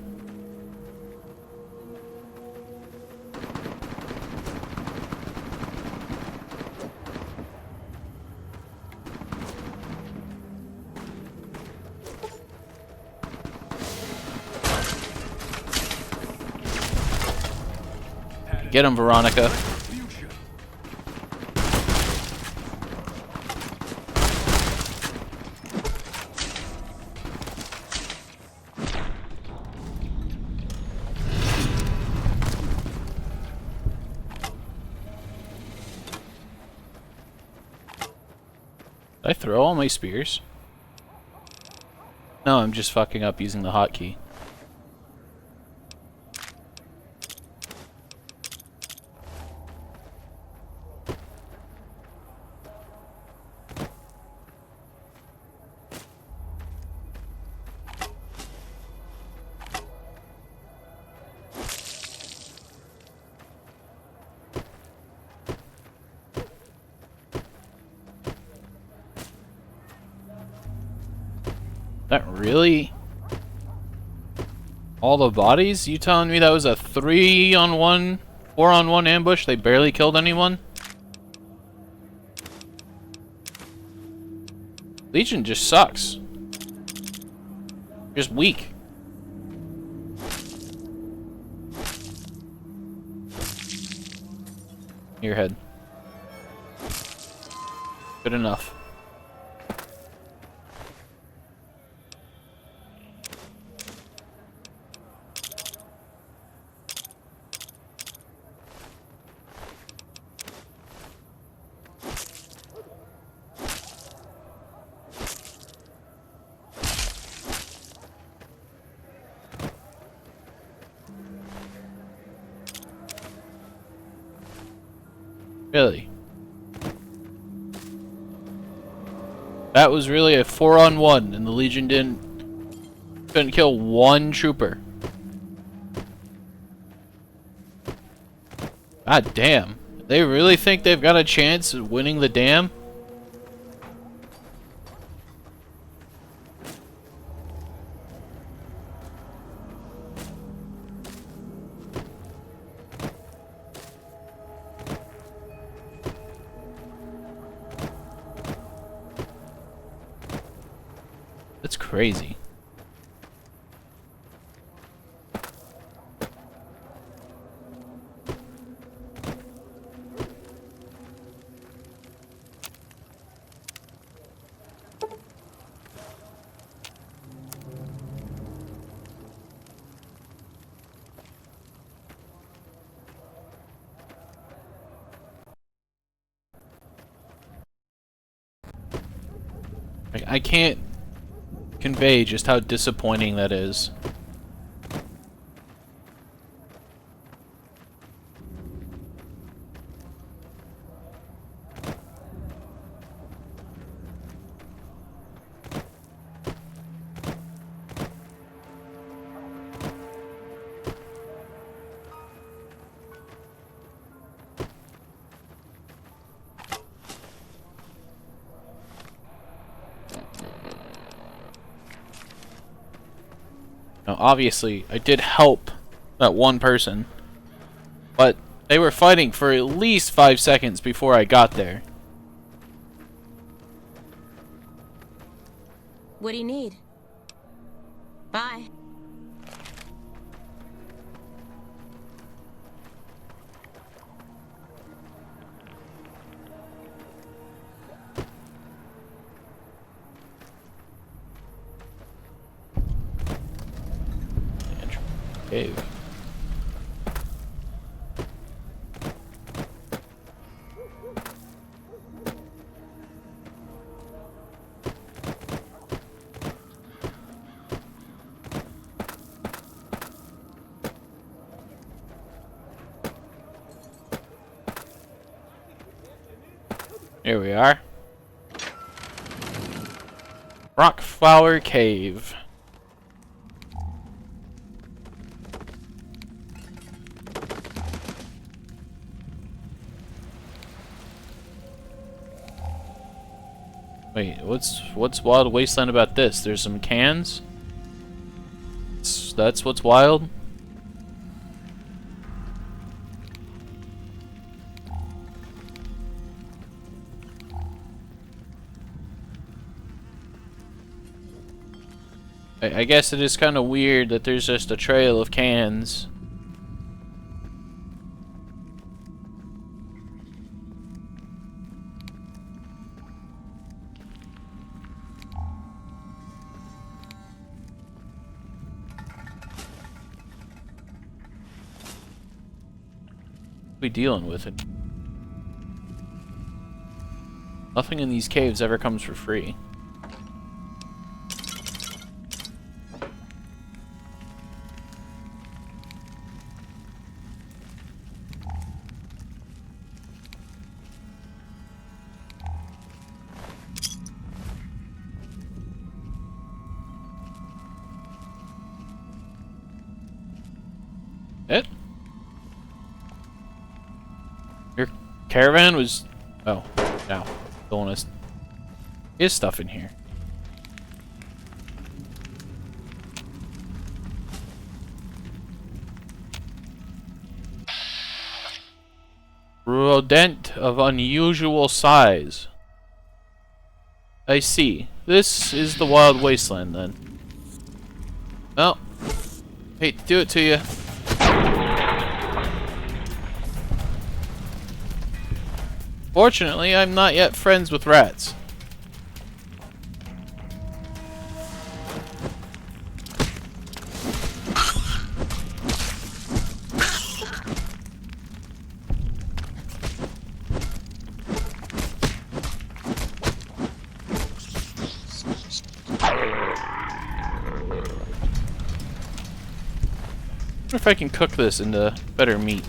Get him, Veronica. Did I throw all my spears? No, I'm just fucking up using the hotkey. Really? All the bodies? You telling me that was a 3-on-1, 4-on-1 ambush? They barely killed anyone? Legion just sucks. Just weak. Your head. Good enough. Really? That was really a 4-on-1 and the Legion couldn't kill one trooper. God damn. They really think they've got a chance of winning the dam? That's crazy. I can't convey just how disappointing that is. Now, obviously, I did help that one person, but they were fighting for at least 5 seconds before I got there. What do you need? Bye. Cave. Here we are. Rockflower Cave. Wait, what's Wild Wasteland about this? There's some cans? That's what's wild? I guess it is kind of weird that there's just a trail of cans. We dealing with it. Nothing in these caves ever comes for free. It? Your caravan was... Oh, no. Don't want to... Is stuff in here. Rodent of unusual size. I see. This is the wild wasteland then. Well, hate to do it to you. Fortunately, I'm not yet friends with rats. I wonder if I can cook this into better meat.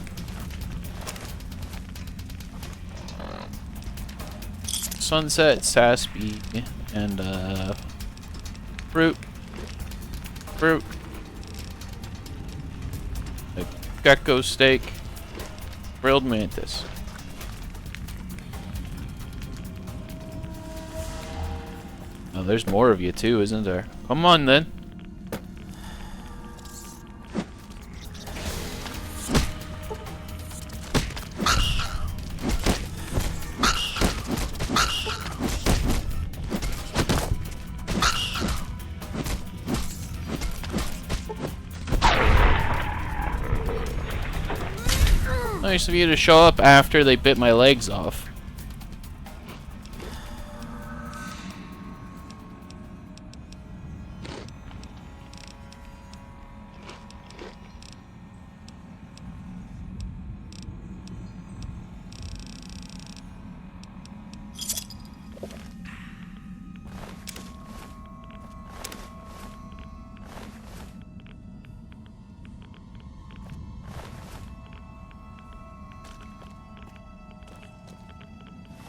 Sunset, Saspy, and fruit. A gecko steak. Grilled mantis. Oh, there's more of you too, isn't there? Come on then. Nice of you to show up after they bit my legs off.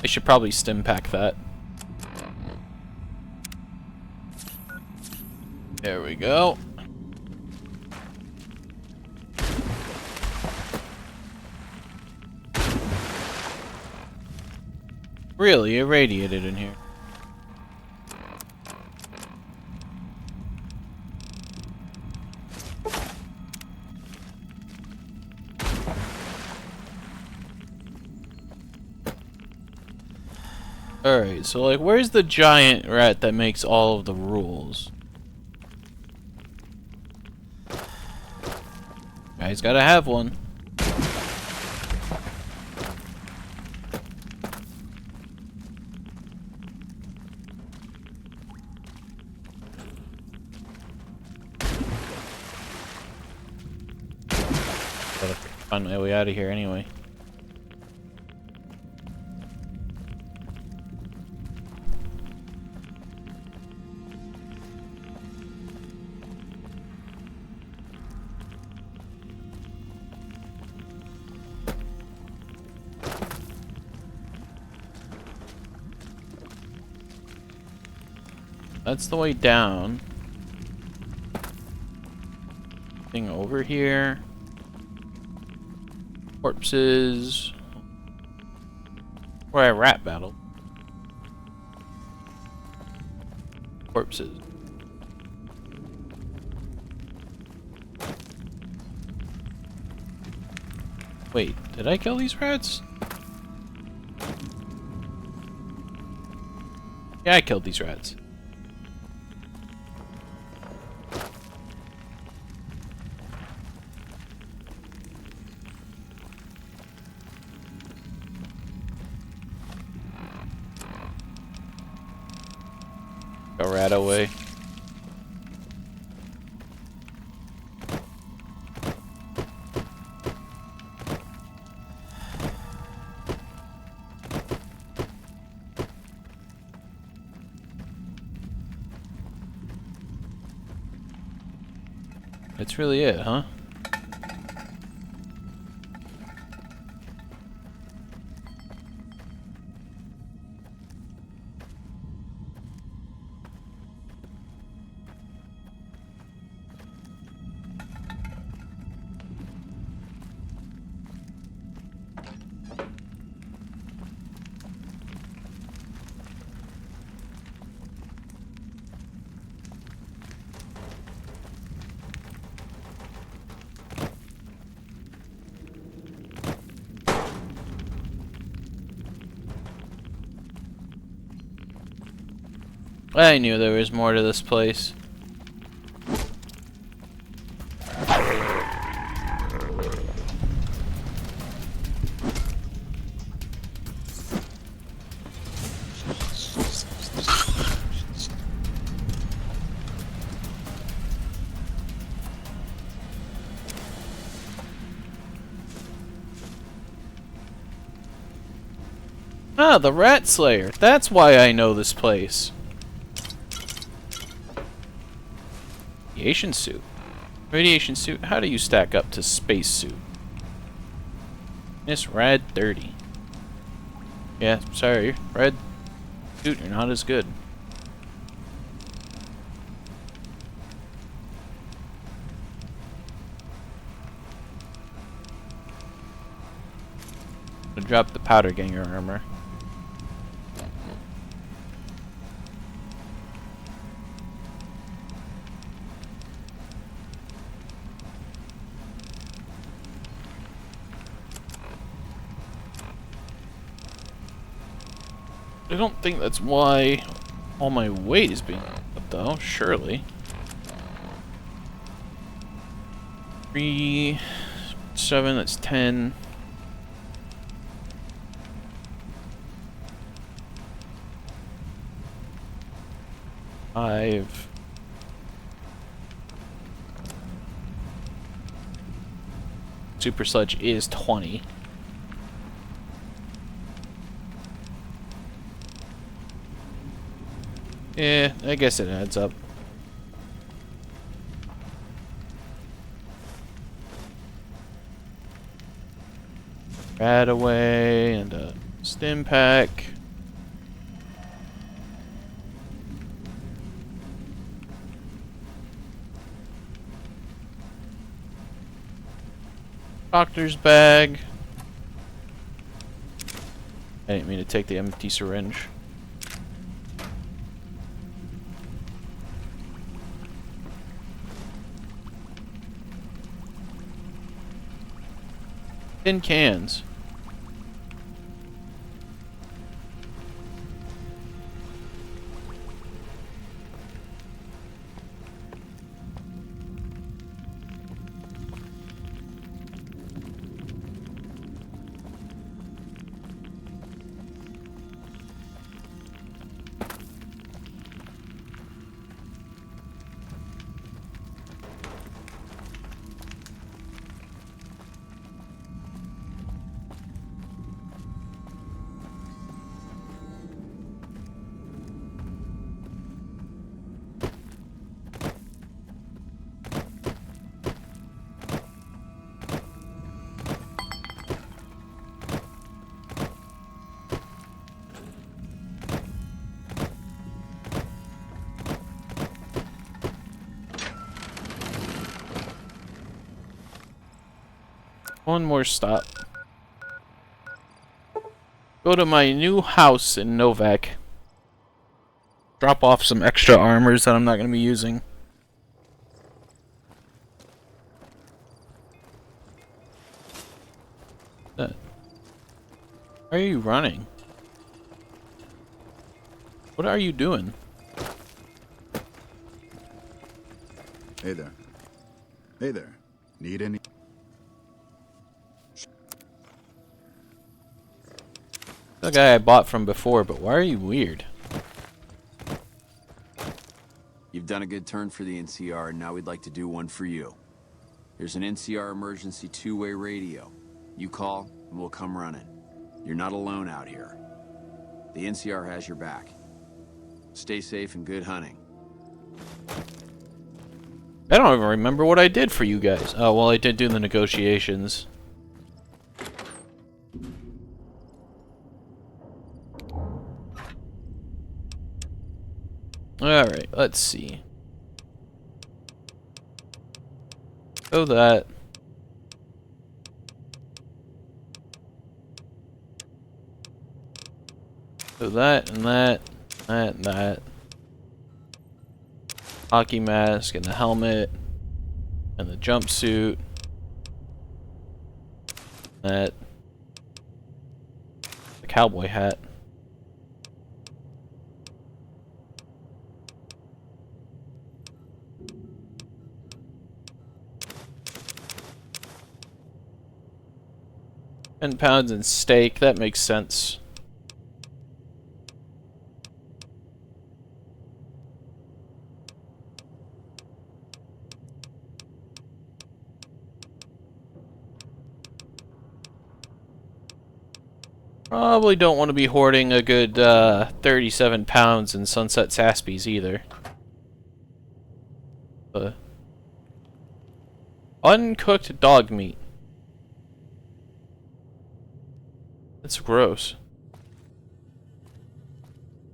I should probably stim pack that. There we go. Really irradiated in here. Alright, so like, where's the giant rat that makes all of the rules? Guy's gotta have one. Gotta find my way out of here anyway. That's the way down. Thing over here. Corpses. Where I rat battle. Corpses. Wait, did I kill these rats? Yeah, I killed these rats. A rat away. That's really it, huh? I knew there was more to this place. Ah, the Rat Slayer. That's why I know this place. Radiation suit. Radiation suit. How do you stack up to space suit? Miss Rad 30. Yeah, sorry. Red suit, you're not as good. I'll drop the powder ganger armor. I don't think that's why all my weight is being up, though, surely. 3, 7, that's 10. Five. Super Sludge is 20. Yeah, I guess it adds up. Radaway and a stim pack. Doctor's bag. I didn't mean to take the empty syringe. Tin cans. One more stop. Go to my new house in Novak. Drop off some extra armors that I'm not going to be using. Why are you running? What are you doing? Hey there. Hey there. Need any? The guy I bought from before, but why are you weird? You've done a good turn for the NCR, and now we'd like to do one for you. There's an NCR emergency two-way radio. You call, and we'll come running. You're not alone out here. The NCR has your back. Stay safe and good hunting. I don't even remember what I did for you guys. Oh, well, I did do the negotiations. Alright, let's see. So that. So that and that, that and that. Hockey mask and the helmet and the jumpsuit. That. The cowboy hat. £10 in steak, that makes sense. Probably don't want to be hoarding a good 37 pounds in Sunset Saspies either. Uncooked dog meat. That's gross.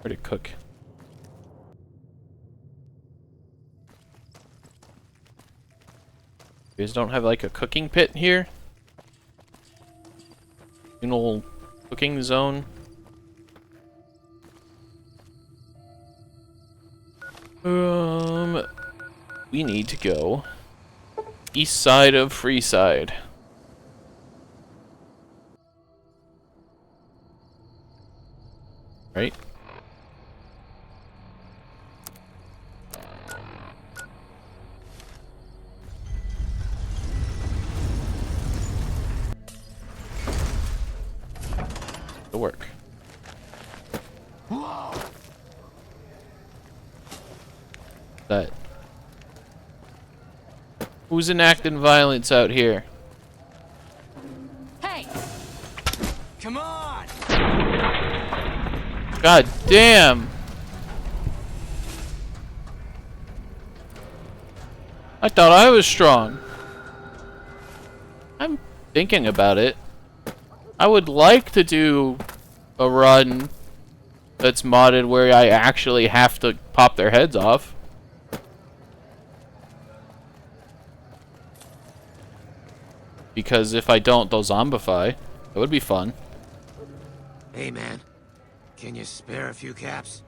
Where to cook? You guys don't have like a cooking pit here? An old cooking zone? We need to go east side of Freeside. Right? To work. That. Who's enacting violence out here? Hey! Come on! God damn! I thought I was strong. I'm thinking about it. I would like to do a run that's modded where I actually have to pop their heads off. Because if I don't, they'll zombify. That would be fun. Hey, man. Can you spare a few caps?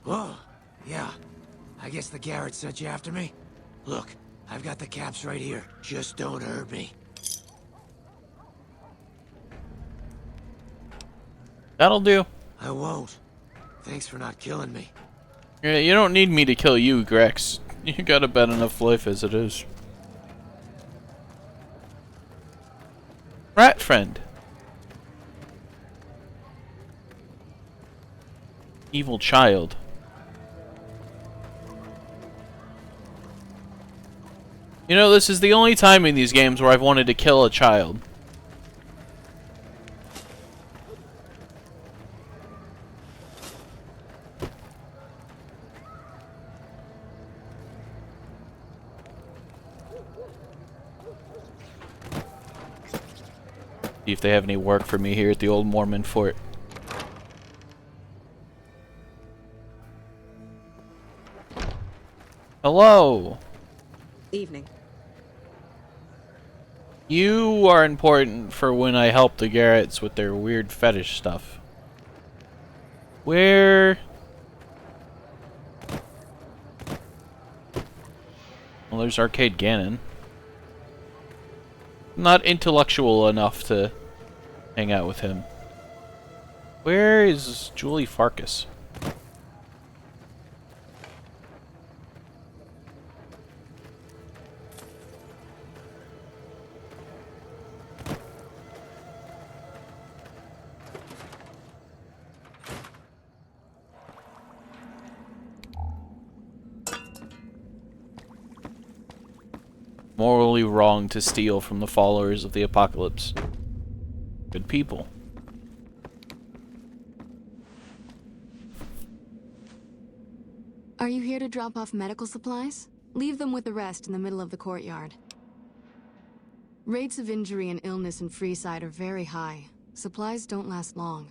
Oh, yeah. I guess the Garrett sent you after me. Look, I've got the caps right here. Just don't hurt me. That'll do. I won't. Thanks for not killing me. Yeah, you don't need me to kill you, Grex. You got a bad enough life as it is. Rat friend. Evil child. You know, this is the only time in these games where I've wanted to kill a child. See if they have any work for me here at the old Mormon fort. Hello. Evening. You are important for when I help the Garretts with their weird fetish stuff. Where? Well, there's Arcade Gannon. Not intellectual enough to hang out with him. Where is Julie Farkas? Morally wrong to steal from the followers of the apocalypse. Good people. Are you here to drop off medical supplies? Leave them with the rest in the middle of the courtyard. Rates of injury and illness in Freeside are very high. Supplies don't last long.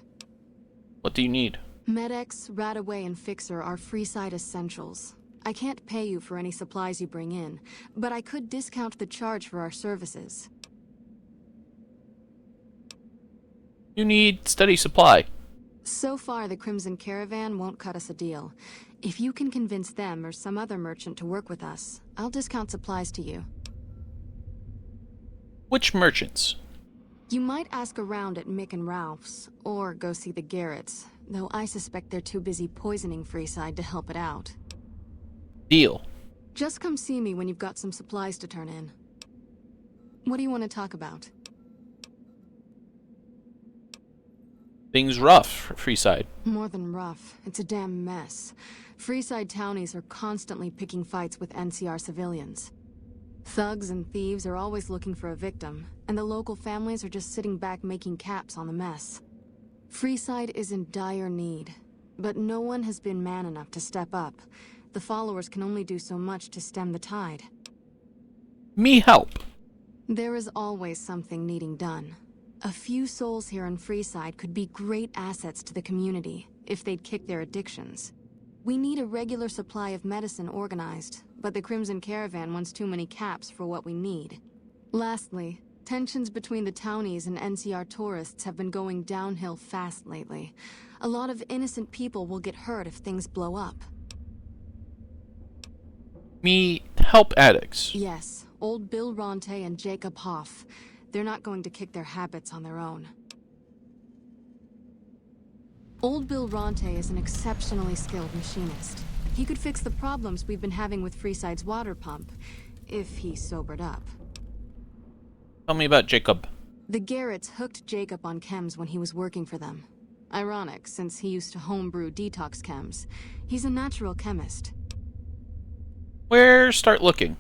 What do you need? Med-X, Radaway, and Fixer are Freeside essentials. I can't pay you for any supplies you bring in, but I could discount the charge for our services. You need steady supply. So far, the Crimson Caravan won't cut us a deal. If you can convince them or some other merchant to work with us, I'll discount supplies to you. Which merchants? You might ask around at Mick and Ralph's, or go see the Garretts, though I suspect they're too busy poisoning Freeside to help it out. Deal. Just come see me when you've got some supplies to turn in. What do you want to talk about? Things rough for Freeside. More than rough. It's a damn mess. Freeside townies are constantly picking fights with NCR civilians. Thugs and thieves are always looking for a victim, and the local families are just sitting back making caps on the mess. Freeside is in dire need, but no one has been man enough to step up. The followers can only do so much to stem the tide. Me help. There is always something needing done. A few souls here in Freeside could be great assets to the community if they'd kick their addictions. We need a regular supply of medicine organized, but the Crimson Caravan wants too many caps for what we need. Lastly, tensions between the townies and NCR tourists have been going downhill fast lately. A lot of innocent people will get hurt if things blow up. Me help addicts. Yes, old Bill Ronte and Jacob Hoff. They're not going to kick their habits on their own. Old Bill Ronte is an exceptionally skilled machinist. He could fix the problems we've been having with Freeside's water pump, if he sobered up. Tell me about Jacob. The Garretts hooked Jacob on chems when he was working for them. Ironic, since he used to homebrew detox chems. He's a natural chemist. Where start looking?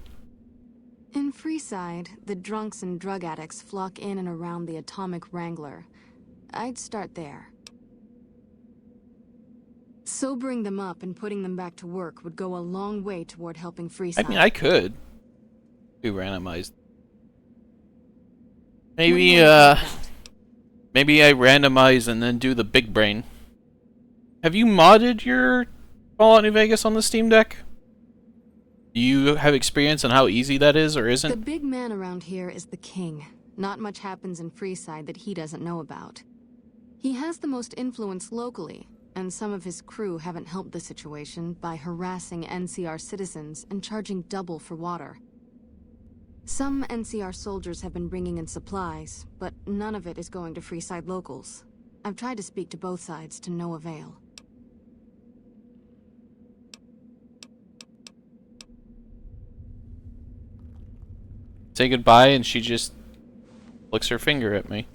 In Freeside, the drunks and drug addicts flock in and around the Atomic Wrangler. I'd start there. Sobering them up and putting them back to work would go a long way toward helping Freeside. I mean, I could do randomized. Maybe, maybe I randomize and then do the big brain. Have you modded your Fallout New Vegas on the Steam Deck? Do you have experience on how easy that is, or isn't? The big man around here is the king. Not much happens in Freeside that he doesn't know about. He has the most influence locally, and some of his crew haven't helped the situation by harassing NCR citizens and charging double for water. Some NCR soldiers have been bringing in supplies, but none of it is going to Freeside locals. I've tried to speak to both sides to no avail. Say goodbye and she just flicks her finger at me.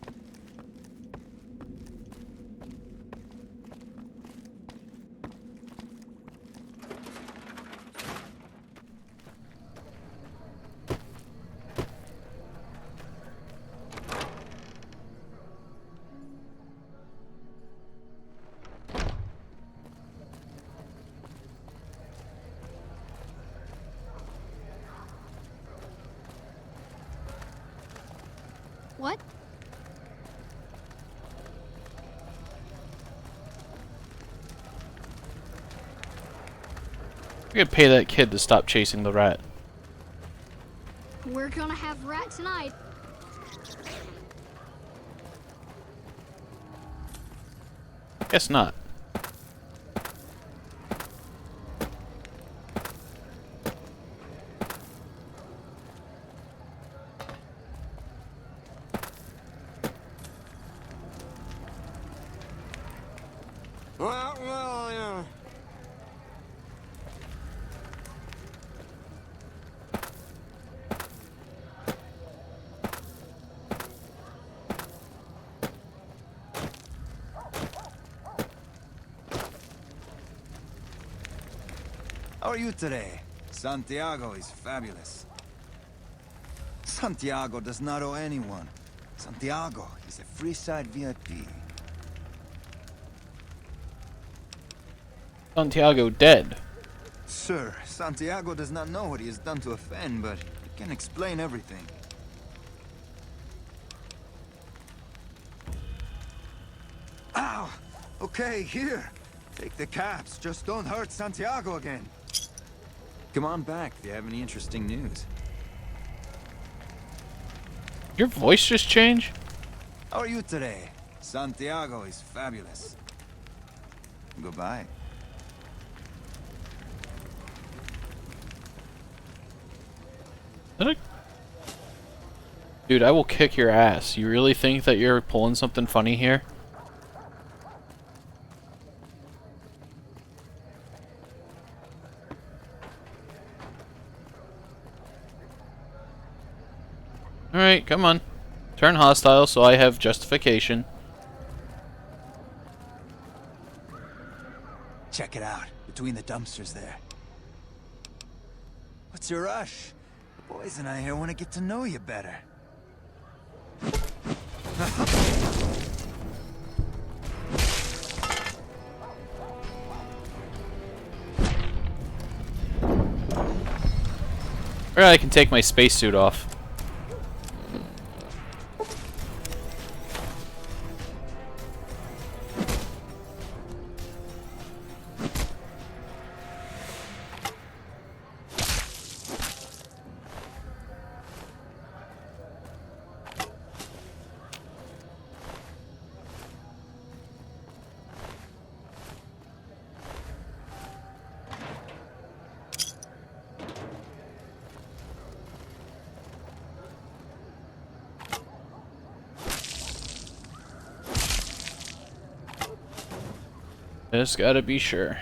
What? We're gonna pay that kid to stop chasing the rat. We're gonna have rat tonight. Guess not. Well, yeah. How are you today? Santiago is fabulous. Santiago does not owe anyone. Santiago is a Freeside VIP. Santiago dead. Sir, Santiago does not know what he has done to offend, but he can explain everything. Ow! Okay, here. Take the caps. Just don't hurt Santiago again. Come on back if you have any interesting news. Your voice just changed? How are you today? Santiago is fabulous. Goodbye. Dude, I will kick your ass. You really think that you're pulling something funny here? Alright, come on. Turn hostile so I have justification. Check it out, between the dumpsters there. What's your rush? The boys and I here want to get to know you better. Or I can take my spacesuit off. Just gotta be sure.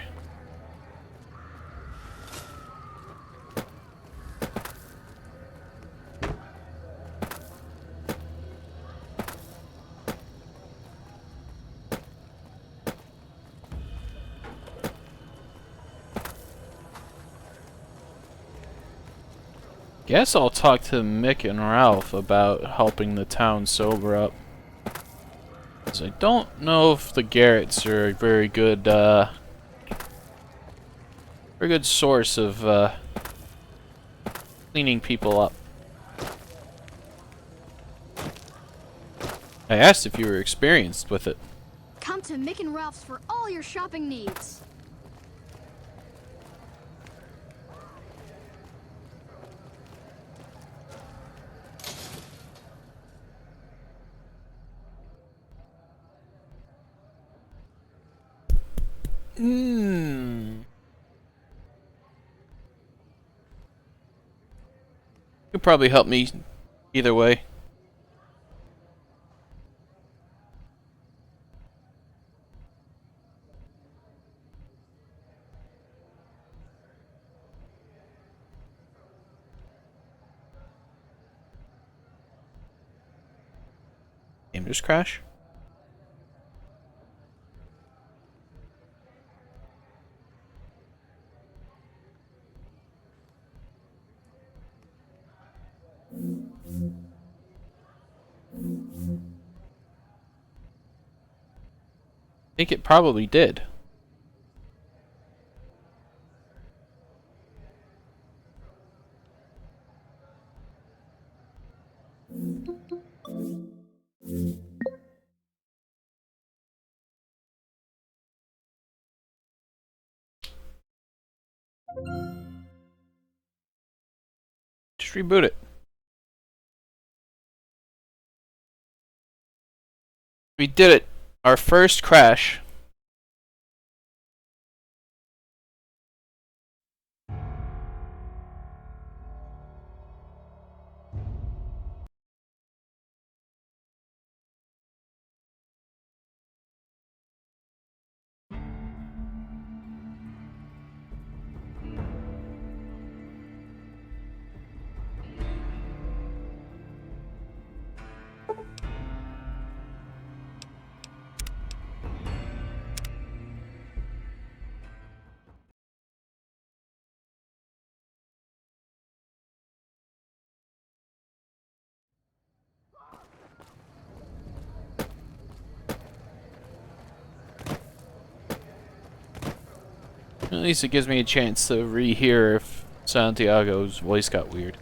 Guess I'll talk to Mick and Ralph about helping the town sober up. I don't know if the Garretts are a very good source of cleaning people up. I asked if you were experienced with it. Come to Mick and Ralph's for all your shopping needs. Could probably help me either way. Game just crash? I think it probably did. Just reboot it. We did it. Our first crash. At least it gives me a chance to rehear if Santiago's voice got weird.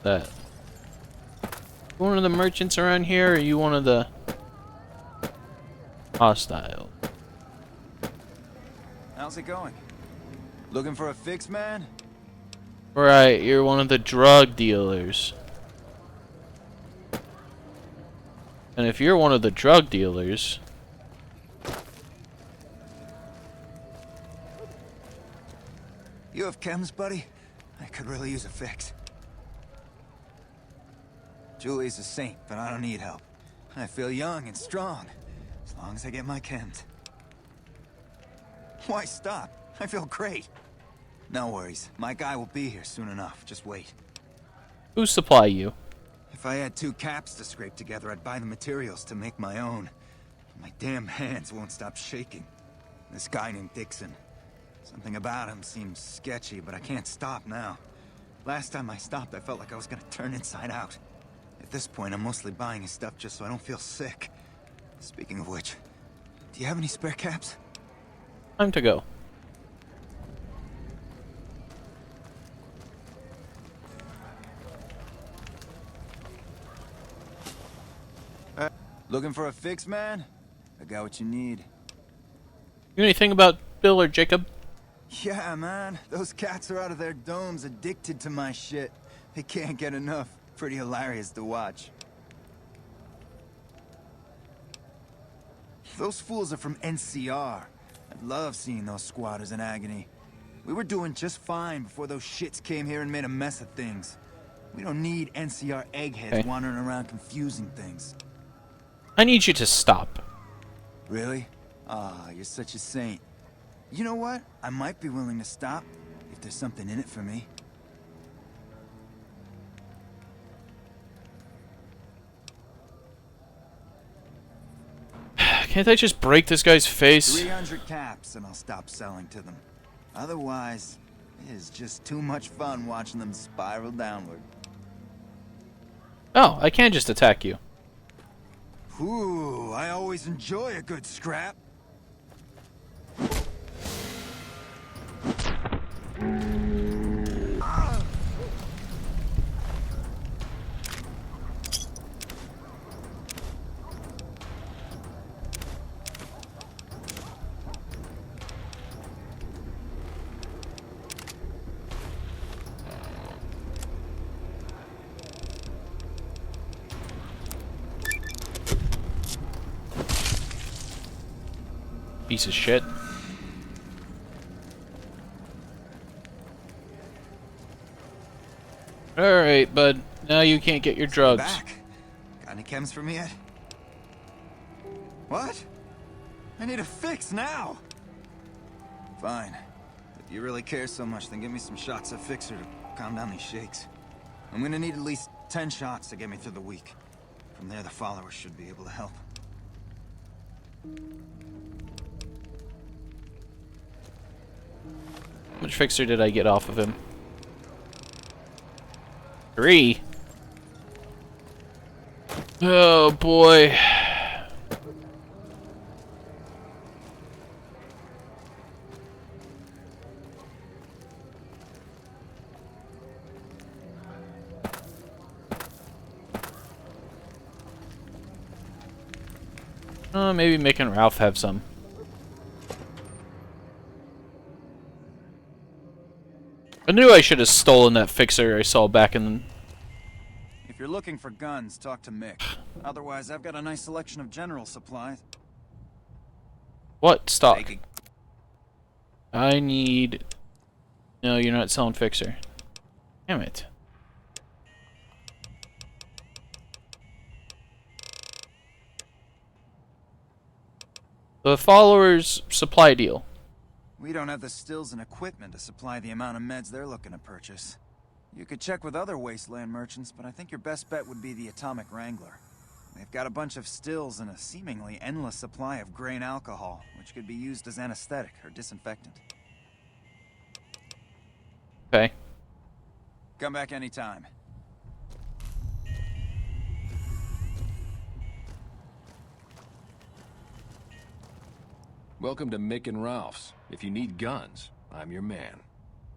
That. One of the merchants around here, or are you one of the hostile? How's it going? Looking for a fix, man? Right, you're one of the drug dealers. And if you're one of the drug dealers, You have chems, buddy? I could really use a fix. Julie's a saint, but I don't need help. I feel young and strong, as long as I get my chems. Why stop? I feel great. No worries. My guy will be here soon enough. Just wait. Who supply you? If I had 2 caps to scrape together, I'd buy the materials to make my own. My damn hands won't stop shaking. This guy named Dixon. Something about him seems sketchy, but I can't stop now. Last time I stopped, I felt like I was gonna turn inside out. At this point, I'm mostly buying his stuff just so I don't feel sick. Speaking of which, do you have any spare caps? Time to go. Looking for a fix, man? I got what you need. You know anything about Bill or Jacob? Yeah, man. Those cats are out of their domes addicted to my shit. They can't get enough. Pretty hilarious to watch. Those fools are from NCR. I love seeing those squatters in agony. We were doing just fine before those shits came here and made a mess of things. We don't need NCR eggheads wandering around confusing things. I need you to stop. Really? Ah, you're such a saint. You know what? I might be willing to stop if there's something in it for me. Can't I just break this guy's face? 300 caps and I'll stop selling to them. Otherwise, it is just too much fun watching them spiral downward. Oh, I can't just attack you. Ooh, I always enjoy a good scrap. Piece of shit. Alright, bud. Now you can't get your drugs. Back. Got any chems for me yet? What? I need a fix now. Fine. If you really care so much, then give me some shots of Fixer to calm down these shakes. I'm gonna need at least 10 shots to get me through the week. From there, the followers should be able to help. How much Fixer did I get off of him? 3. Oh boy. Maybe Mick and Ralph have some. I knew I should have stolen that Fixer I saw back in... If you're looking for guns, talk to Mick. Otherwise, I've got a nice selection of general supplies. What? Stop. I need... No, you're not selling Fixer. Damn it. The followers' supply deal. We don't have the stills and equipment to supply the amount of meds they're looking to purchase. You could check with other wasteland merchants, but I think your best bet would be the Atomic Wrangler. They've got a bunch of stills and a seemingly endless supply of grain alcohol, which could be used as anesthetic or disinfectant. Okay. Come back anytime. Welcome to Mick and Ralph's. If you need guns, I'm your man.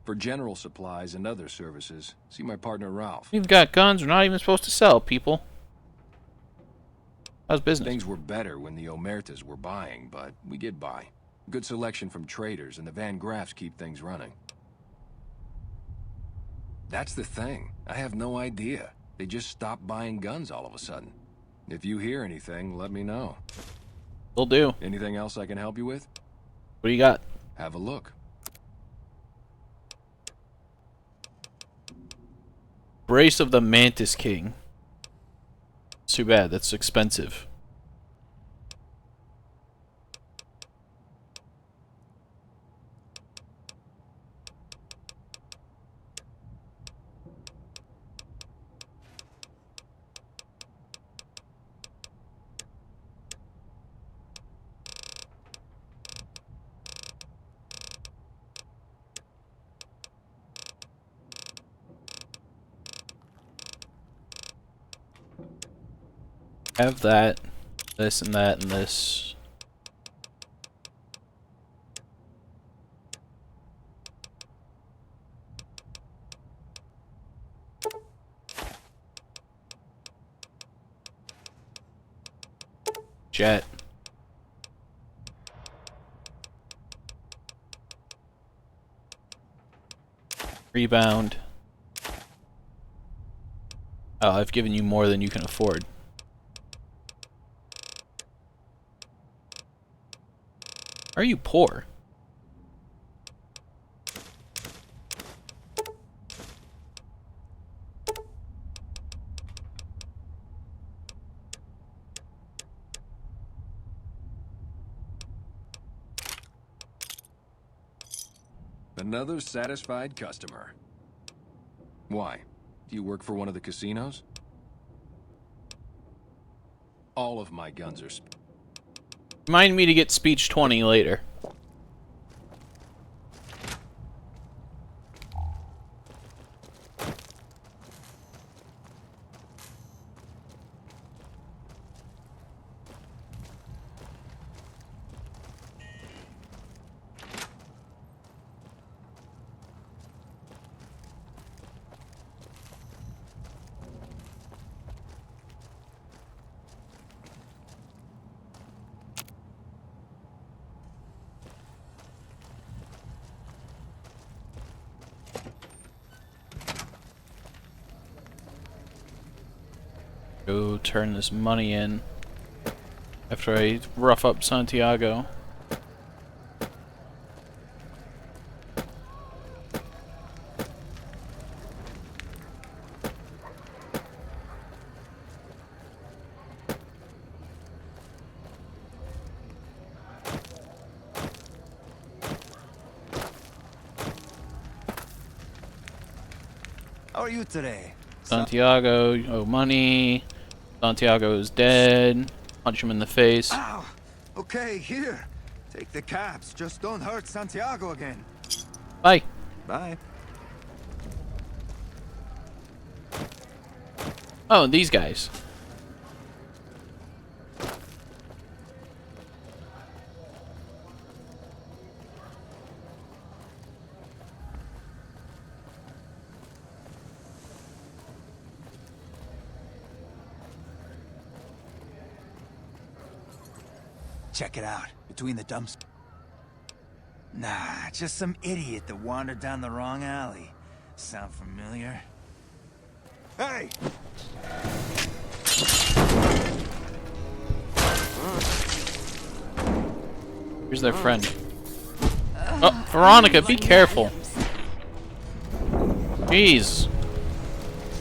For general supplies and other services, see my partner Ralph. We've got guns we're not even supposed to sell, people. How's business? Things were better when the Omertas were buying, but we get by. Good selection from traders, and the Van Graffs keep things running. That's the thing. I have no idea. They just stopped buying guns all of a sudden. If you hear anything, let me know. Will do. Anything else I can help you with? What do you got? Have a look. Brace of the Mantis King. It's too bad, that's expensive. Have that, this and that and this. Jet. Rebound. Oh, I've given you more than you can afford. Are you poor? Another satisfied customer. Why? Do you work for one of the casinos? All of my guns are... Remind me to get speech 20 later. Go turn this money in after I rough up Santiago. How are you today? Santiago, you owe money. Santiago is dead. Punch him in the face. Ow! Okay, here. Take the caps. Just don't hurt Santiago again. Bye. Bye. Oh, these guys. Check it out. Between the dumpsters. Nah, just some idiot that wandered down the wrong alley. Sound familiar? Hey! Here's their friend. Oh, Veronica, be careful. Jeez.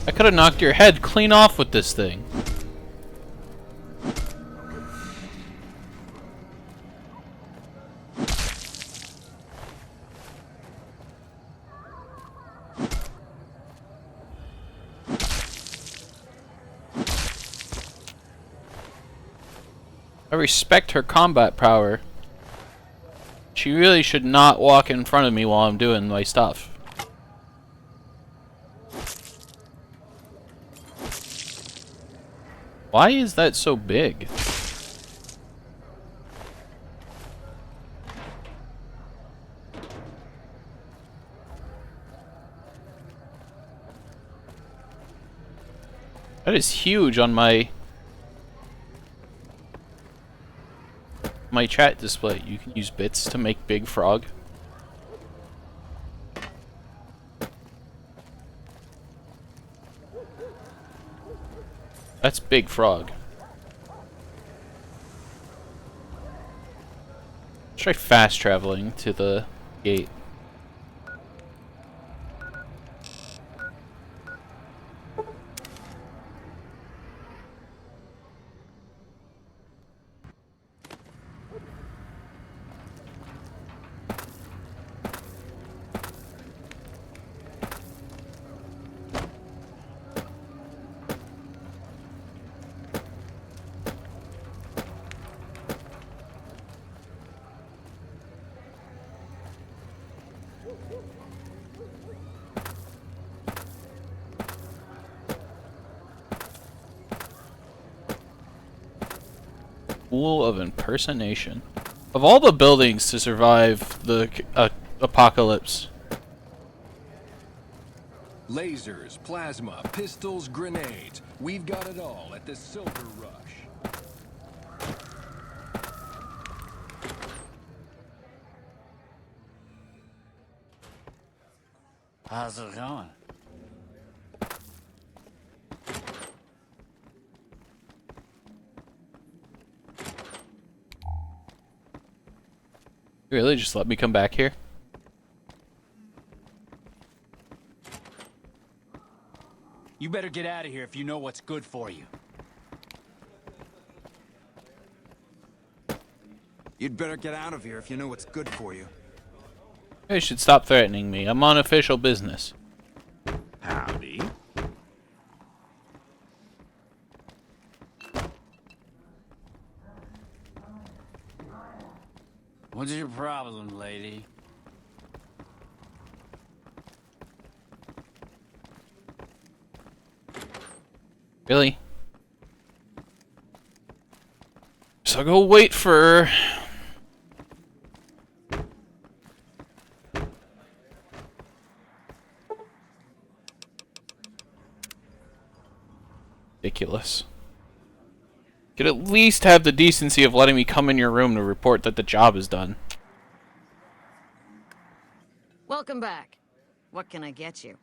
I could have knocked your head clean off with this thing. I respect her combat power. She really should not walk in front of me while I'm doing my stuff. Why is that so big? That is huge on my chat display. You can use bits to make Big Frog. That's Big Frog. Let's try fast traveling to the gate. School of Impersonation. Of all the buildings to survive the apocalypse. Lasers, plasma, pistols, grenades. We've got it all at the Silver Rush. How's it going? Really? Just let me come back here? You better get out of here if you know what's good for you. You'd better get out of here if you know what's good for you. You should stop threatening me. I'm on official business. Howdy. What's your problem, lady? Really? So I'll go wait for... Ridiculous. Could at least have the decency of letting me come in your room to report that the job is done. Welcome back. What can I get you?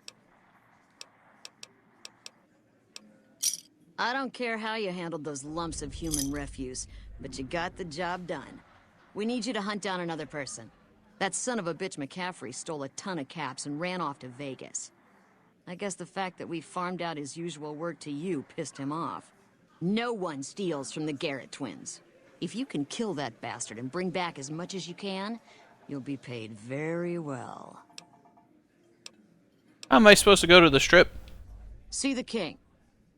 I don't care how you handled those lumps of human refuse, but you got the job done. We need you to hunt down another person. That son of a bitch McCaffrey stole a ton of caps and ran off to Vegas. I guess the fact that we farmed out his usual work to you pissed him off. No one steals from the Garrett twins. If you can kill that bastard and bring back as much as you can, you'll be paid very well. How am I supposed to go to the strip? See the king.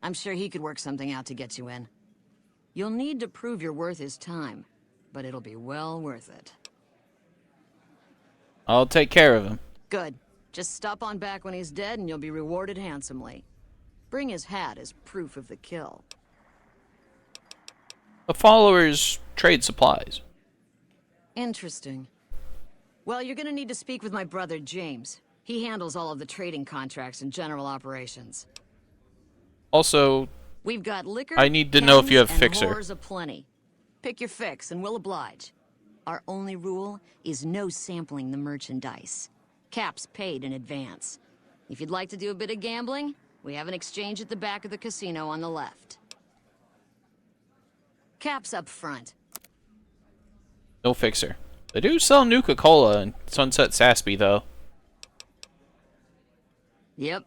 I'm sure he could work something out to get you in. You'll need to prove you're worth his time, but it'll be well worth it. I'll take care of him. Good. Just stop on back when he's dead and you'll be rewarded handsomely. Bring his hat as proof of the kill. The followers trade supplies. Interesting. Well, you're gonna need to speak with my brother, James. He handles all of the trading contracts and general operations. Also, we've got liquor, I need to know if you have and Fixer. whores aplenty. Pick your fix and we'll oblige. Our only rule is no sampling the merchandise. Caps paid in advance. If you'd like to do a bit of gambling, we have an exchange at the back of the casino on the left. Caps up front. No Fixer. They do sell Nuka-Cola in Sunset Saspy, though. Yep.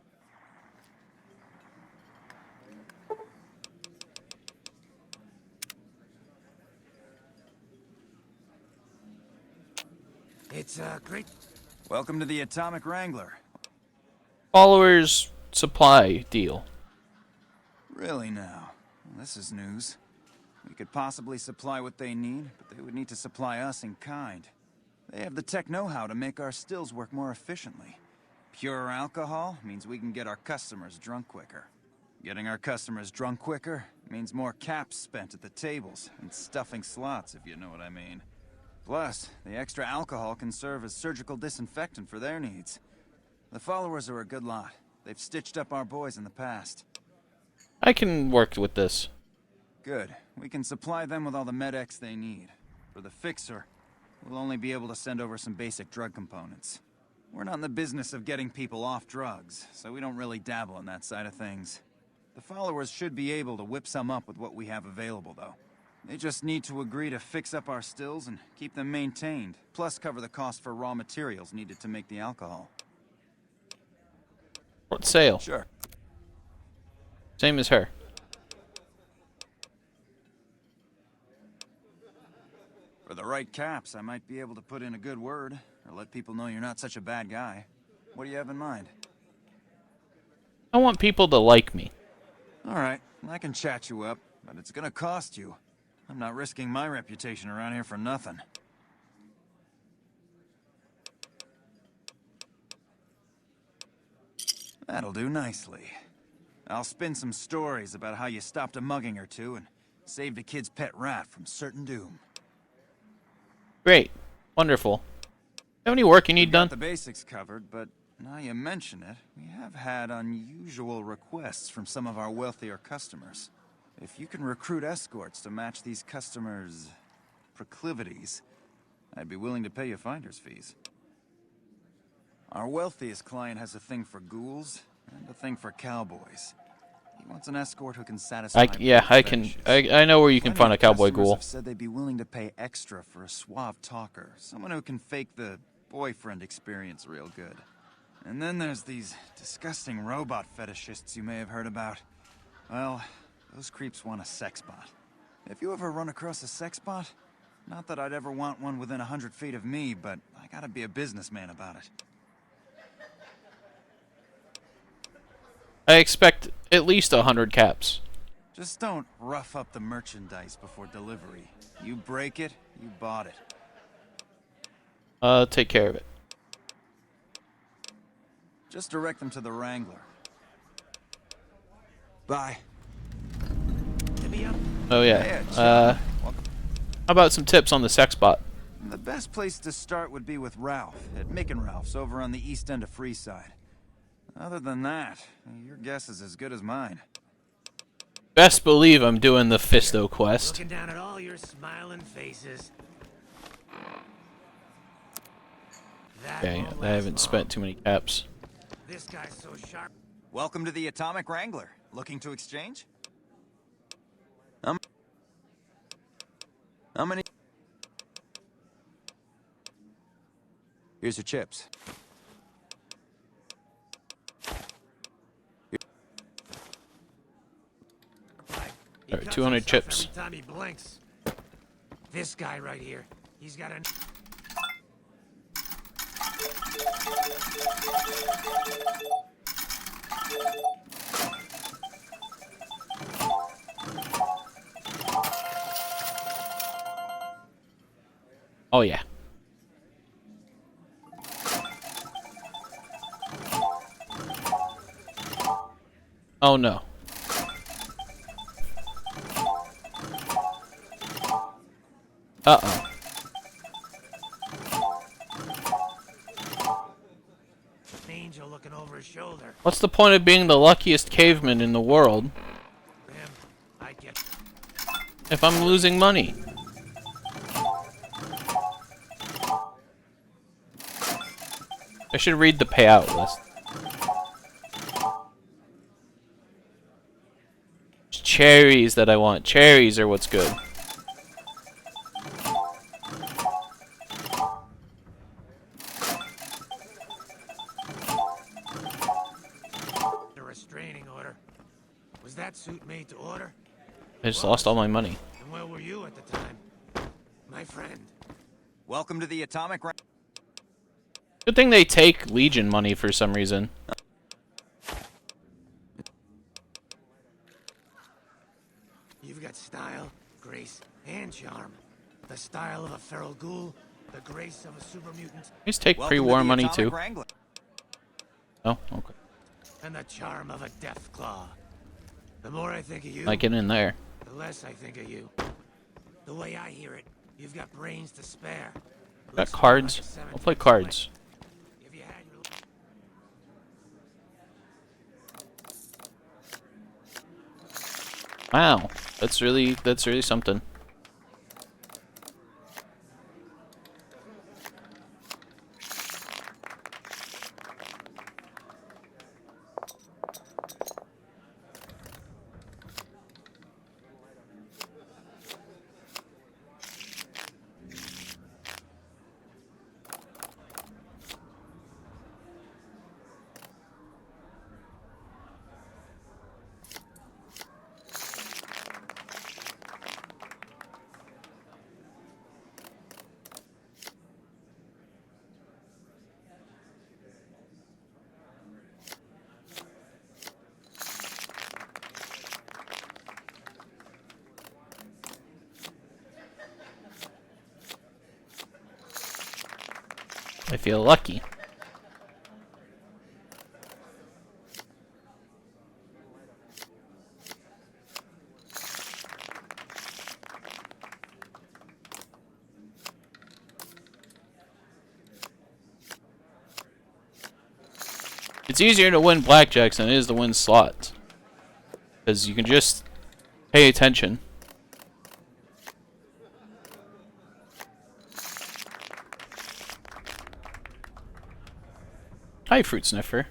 It's great. Welcome to the Atomic Wrangler. Followers supply deal. Really now? Well, this is news. We could possibly supply what they need, but they would need to supply us in kind. They have the tech know-how to make our stills work more efficiently. Pure alcohol means we can get our customers drunk quicker. Getting our customers drunk quicker means more caps spent at the tables and stuffing slots, if you know what I mean. Plus, the extra alcohol can serve as surgical disinfectant for their needs. The followers are a good lot. They've stitched up our boys in the past. I can work with this. Good. We can supply them with all the med-X they need. For the Fixer, we'll only be able to send over some basic drug components. We're not in the business of getting people off drugs, so we don't really dabble in that side of things. The followers should be able to whip some up with what we have available, though. They just need to agree to fix up our stills and keep them maintained, plus cover the cost for raw materials needed to make the alcohol. What sale? Sure. Same as her. For the right caps, I might be able to put in a good word, or let people know you're not such a bad guy. What do you have in mind? I want people to like me. Alright, I can chat you up, but it's gonna cost you. I'm not risking my reputation around here for nothing. That'll do nicely. I'll spin some stories about how you stopped a mugging or two and Saved a kid's pet rat from certain doom. Great. Wonderful. Have any work you need done? The basics covered, but now you mention it, we have had unusual requests from some of our wealthier customers. If you can recruit escorts to match these customers' proclivities, I'd be willing to pay you finder's fees. Our wealthiest client has a thing for ghouls and a thing for cowboys. He wants an escort who can satisfy. I know where you can find a cowboy ghoul. Have said they'd be willing to pay extra for a suave talker, someone who can fake the boyfriend experience real good. And then there's these disgusting robot fetishists you may have heard about. Well, those creeps want a sex bot. If you ever run across a sex bot, not that I'd ever want one within 100 feet of me, but I gotta be a businessman about it. I expect at least 100 caps. Just don't rough up the merchandise before delivery. You break it, you bought it. Take care of it. Just direct them to the Wrangler. Bye. Oh yeah. How about some tips on the sex bot? The best place to start would be with Ralph at Mick and Ralph's over on the east end of Freeside. Other than that, your guess is as good as mine. Best believe I'm doing the Fisto quest. Looking down at all your smiling faces. Okay, I haven't spent too many caps. This guy's so sharp. Welcome to the Atomic Wrangler. Looking to exchange? How many? Here's your chips. Alright, 200 chips. Every time he blinks. This guy right here. He's got a... Oh yeah. Oh no. Uh-oh. Angel looking over his shoulder. What's the point of being the luckiest caveman in the world if I'm losing money? I should read the payout list. It's cherries that I want. Cherries are what's good. The restraining order. Was that suit made to order? I just lost all my money. And where were you at the time? My friend. Welcome to the Atomic Wrangler. Good thing they take Legion money for some reason. You've got style, grace, and charm. The style of a feral ghoul, the grace of a super mutant. Please take pre-war money too. Oh, okay. And the charm of a death claw. The more I think of you, Like it in there. the less I think of you. The way I hear it, you've got brains to spare. Got cards? I'll play cards. Wow, that's really something. I feel lucky. It's easier to win blackjacks than it is to win slots. Because you can just pay attention. Hi, Fruit Sniffer.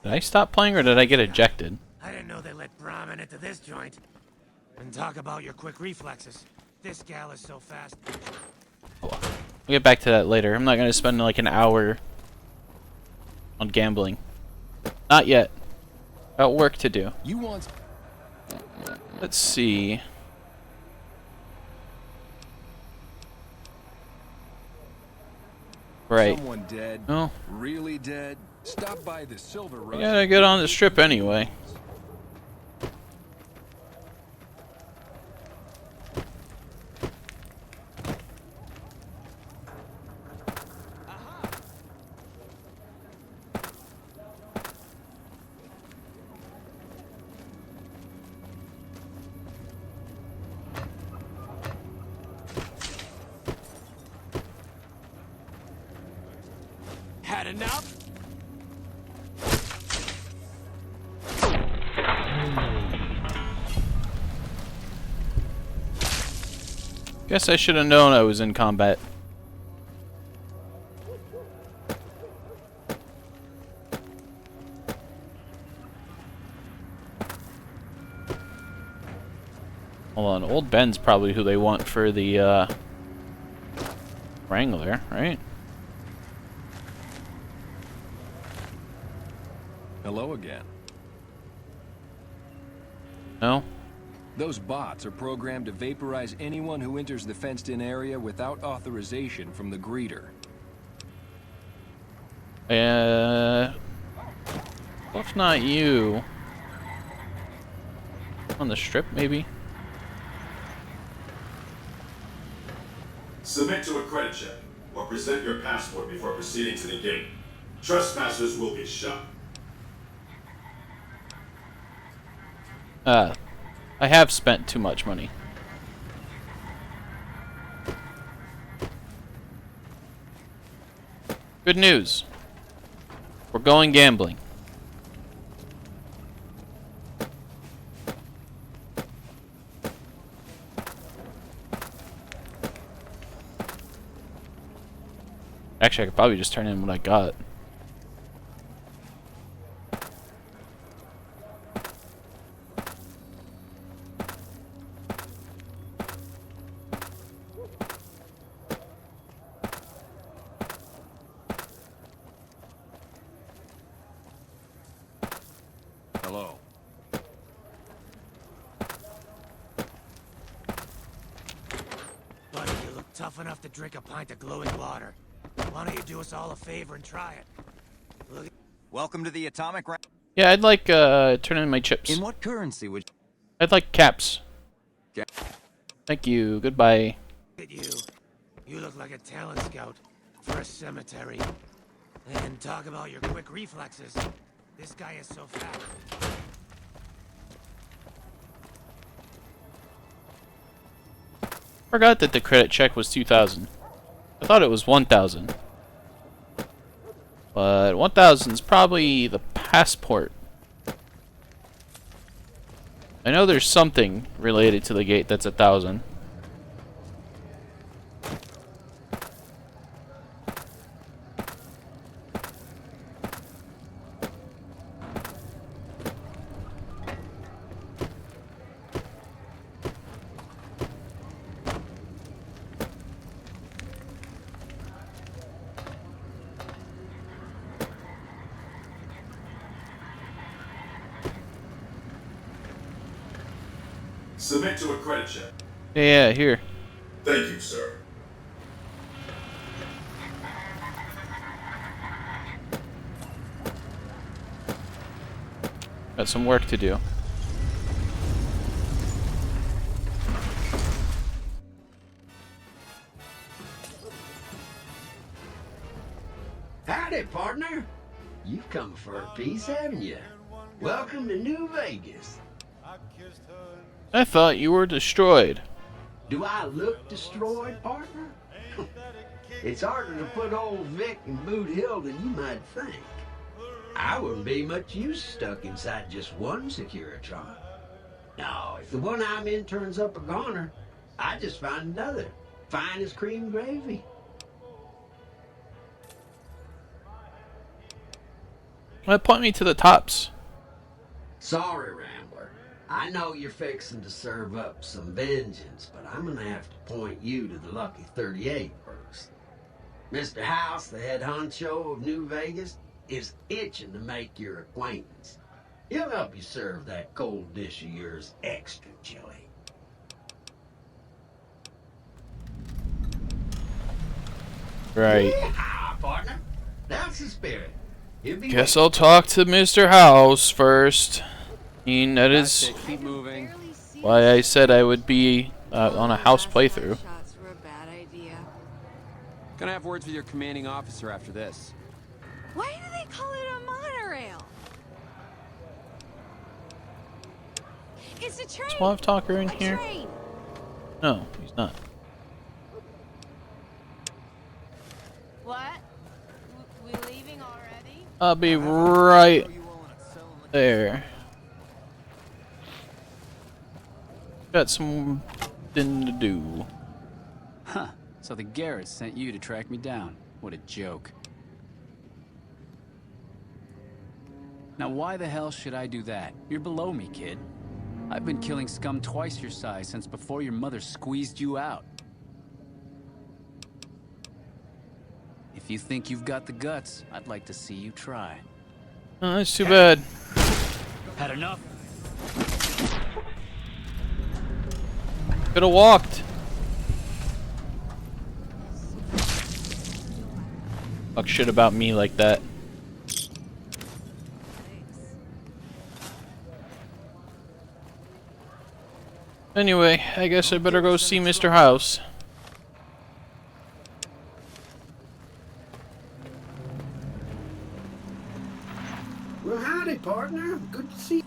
Did I stop playing or did I get ejected? I didn't know they let Brahmin into this joint. And talk about your quick reflexes. This gal is so fast. We'll get back to that later. I'm not going to spend like an hour on gambling. Not yet. Got work to do. You want... Let's see. Right. Someone dead? Oh. Really dead? Stop by the Silver Rush. I gotta get on the strip anyway. Had enough? Guess I should have known I was in combat. Hold on, Old Ben's probably who they want for the Wrangler, right? Hello again. No? Those bots are programmed to vaporize anyone who enters the fenced-in area without authorization from the greeter. If not you. On the strip, maybe? Submit to a credit check, or present your passport before proceeding to the gate. Trespassers will be shot. I have spent too much money. Good news. We're going gambling. Actually, I could probably just turn in what I got. Hello. Buddy, you look tough enough to drink a pint of glowing water. Why don't you do us all a favor and try it? Look. Welcome to the atomic round. Yeah, I'd like turn in my chips. In what currency would I'd like caps. Thank you. Goodbye. Look at you. You look like a talent scout for a cemetery. And talk about your quick reflexes. This guy is so fast. Forgot that the credit check was 2,000. I thought it was 1,000. But 1,000 is probably the passport. I know there's something related to the gate that's 1,000. Submit to a credit check. Yeah, here. Thank you, sir. Got some work to do. for a piece, haven't you? Welcome to New Vegas. I thought you were destroyed. Do I look destroyed, partner? It's harder to put old Vic in Boot Hill than you might think. I wouldn't be much use stuck inside just one Securitron. No, if the one I'm in turns up a goner, I just find another. Fine as cream gravy. Point me to the tops. Sorry, Rambler. I know you're fixing to serve up some vengeance, but I'm gonna have to point you to the Lucky 38 first. Mr. House, the head honcho of New Vegas, is itching to make your acquaintance. He'll help you serve that cold dish of yours extra chili. Right. Yeah, partner. That's the spirit. He'll be Guess I'll talk to Mr. House first. I mean, that is Keep moving. why I said I would be on a house playthrough. Gonna have words with your commanding officer after this. Why do they call it a monorail? It's a train. Suave Talker in here? Train. No, he's not. What? We leaving already? I'll be right there. Got something to do. Huh. So the Garrett sent you to track me down. What a joke. Now why the hell should I do that? You're below me, kid. I've been killing scum twice your size since before your mother squeezed you out. If you think you've got the guts, I'd like to see you try. Oh, that's too bad. Had enough? Could have walked. Talk shit about me like that. Anyway, I guess I better go see Mr. House. Well, howdy, partner. Good to see you.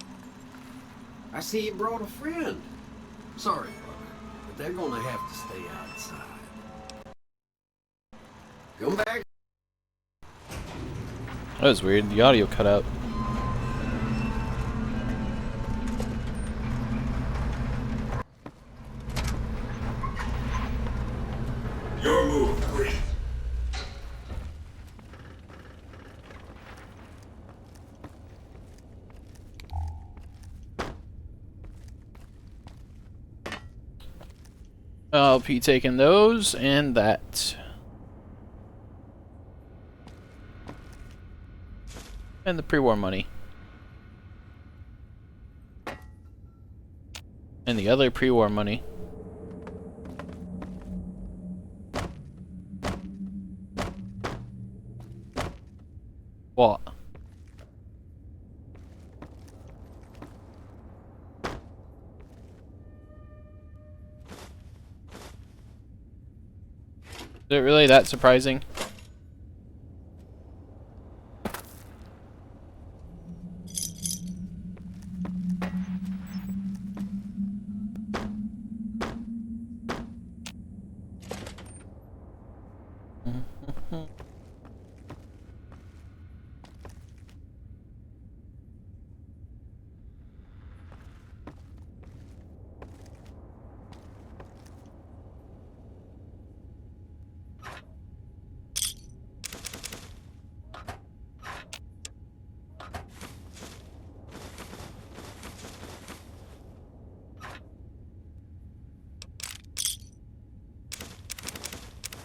I see you brought a friend. Sorry, partner, but they're gonna have to stay outside. Come back. That was weird. The audio cut out. Your move, Green. I'll be taking those and that. And the pre-war money. And the other pre-war money. What? Is it really that surprising?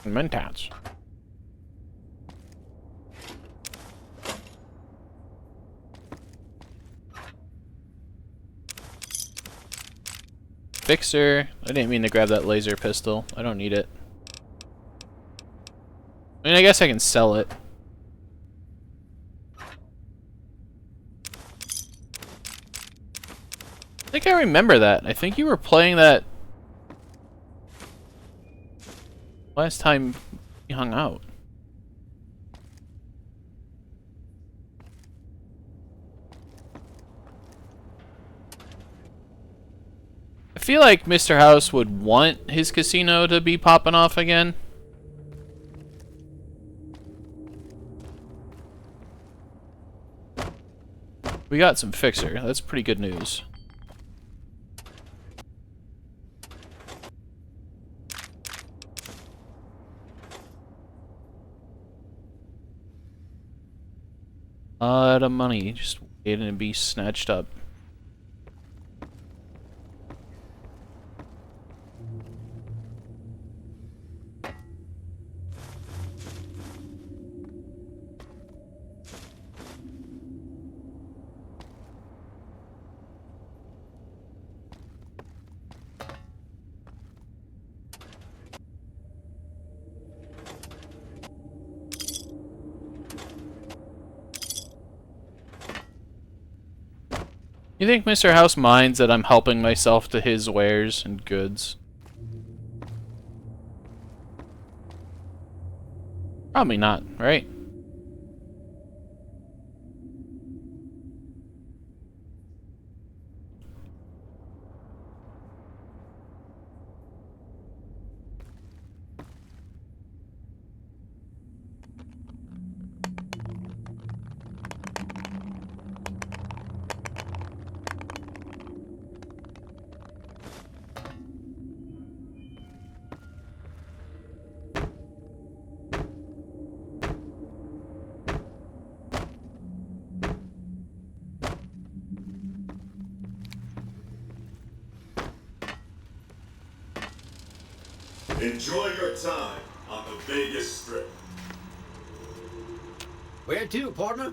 Mentats. Fixer. I didn't mean to grab that laser pistol. I don't need it. I mean, I guess I can sell it. I think I remember that. I think you were playing that last time we hung out. feel like Mr. House would want his casino to be popping off again. We got some fixer. That's pretty good news. A lot of money just waiting to be snatched up. You think Mr. House minds that I'm helping myself to his wares and goods? Probably not, right? Enjoy your time on the Vegas Strip. Where to, partner?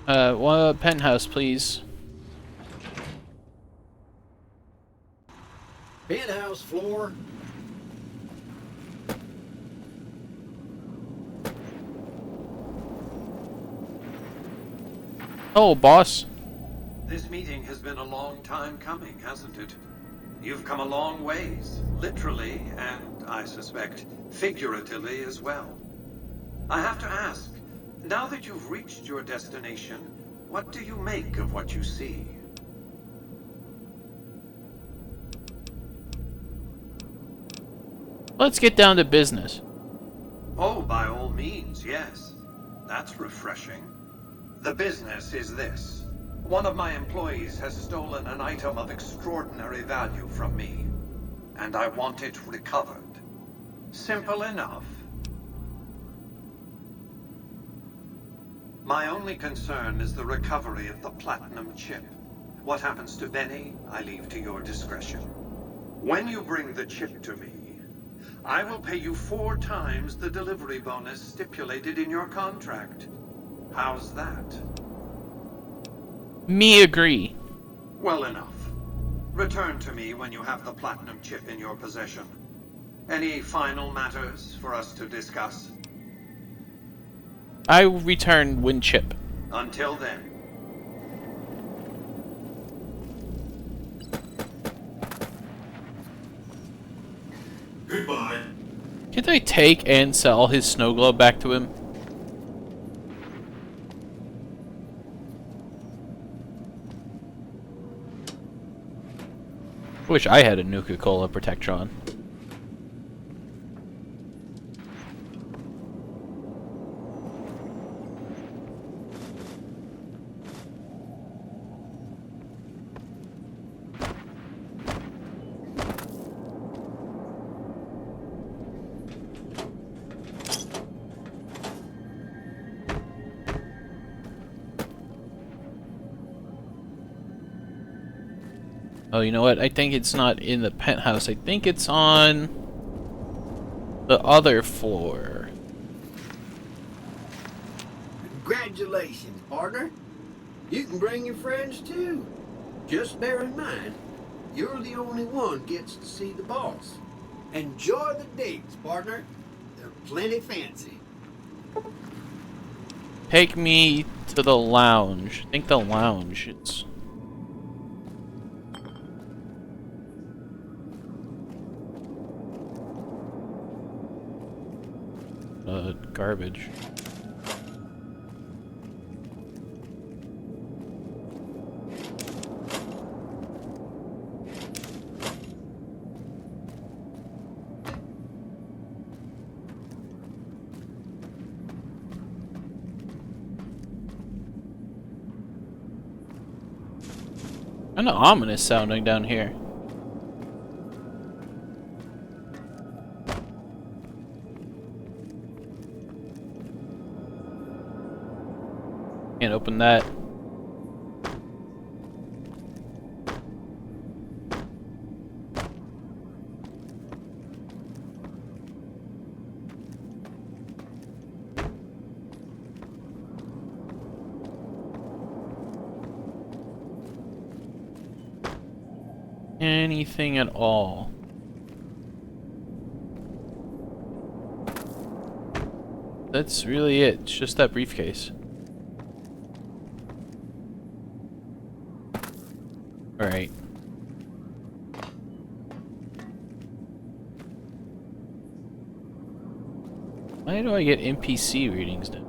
One penthouse, please. Penthouse floor. Oh, boss. This meeting has been a long time coming, hasn't it? You've come a long ways, literally, and I suspect figuratively as well. I have to ask, now that you've reached your destination, what do you make of what you see? Let's get down to business. Oh, by all means, yes. That's refreshing. The business is this. One of my employees has stolen an item of extraordinary value from me, and I want it recovered. Simple enough. My only concern is the recovery of the platinum chip. What happens to Benny, I leave to your discretion. When you bring the chip to me, I will pay you 4 times the delivery bonus stipulated in your contract. How's that? Me agree. Well enough. Return to me when you have the platinum chip in your possession. Any final matters for us to discuss? I return when chip. Until then. Goodbye. Can't I take and sell his snow globe back to him? I wish I had a Nuka-Cola Protectron. Oh, you know what? I think it's not in the penthouse. I think it's on the other floor. Congratulations, partner. You can bring your friends too. Just bear in mind, you're the only one gets to see the boss. Enjoy the digs, partner. They're plenty fancy. Take me to the lounge. I think the lounge is... garbage. Kinda ominous sounding down here. Can't open that. Anything at all. That's really it. It's just that briefcase. Alright. Why do I get NPC readings now?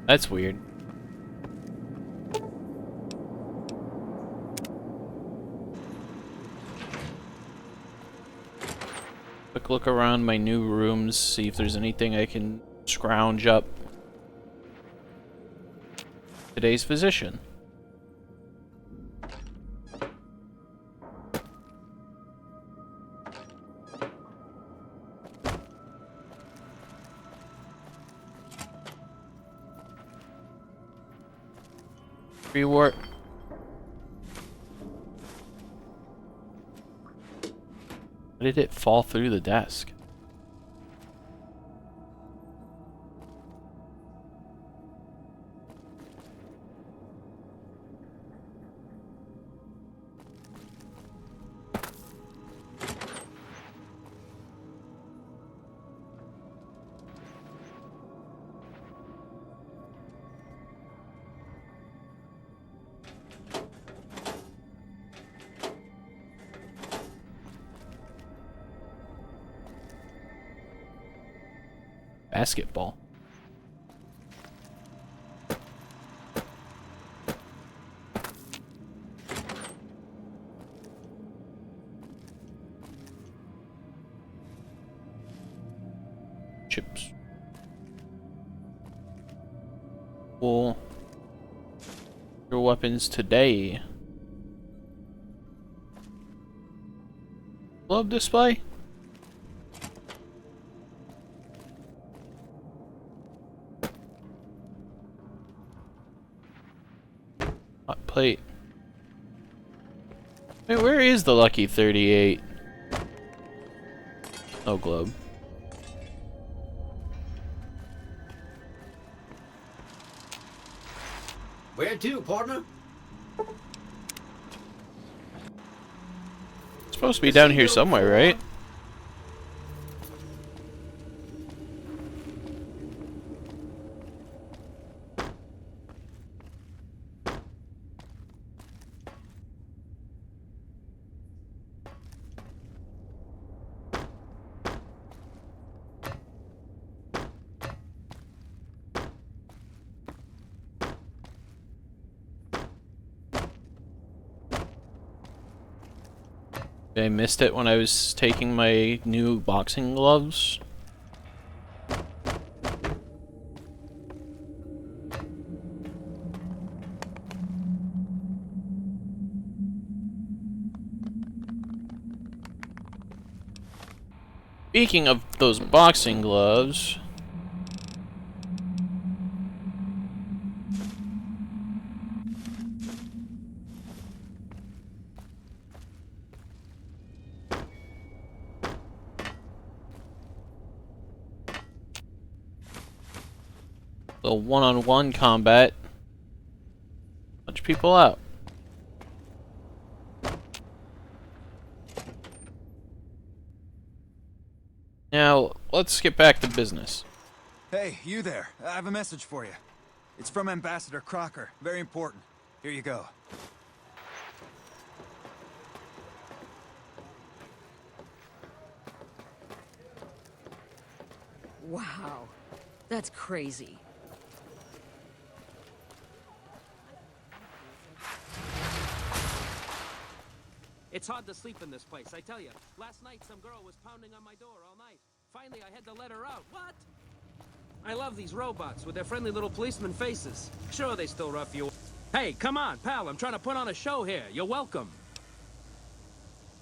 That's weird. Quick look around my new rooms, see if there's anything I can scrounge up. Today's physician. Reward. How did it fall through the desk? Basketball. Chips. Cool. Your weapons today. Glove display? Hot plate. Wait, where is the Lucky 38? Oh, globe. Where to, partner? It's supposed to be down here somewhere, right? I missed it when I was taking my new boxing gloves. Speaking of those boxing gloves, the one-on-one combat, bunch of people out. Now, let's get back to business. Hey, you there. I have a message for you. It's from Ambassador Crocker. Very important. Here you go. Wow. That's crazy. It's hard to sleep in this place, I tell you. Last night, some girl was pounding on my door all night. Finally, I had to let her out. What? I love these robots with their friendly little policeman faces. Sure, they still rough you. Hey, come on, pal. I'm trying to put on a show here. You're welcome.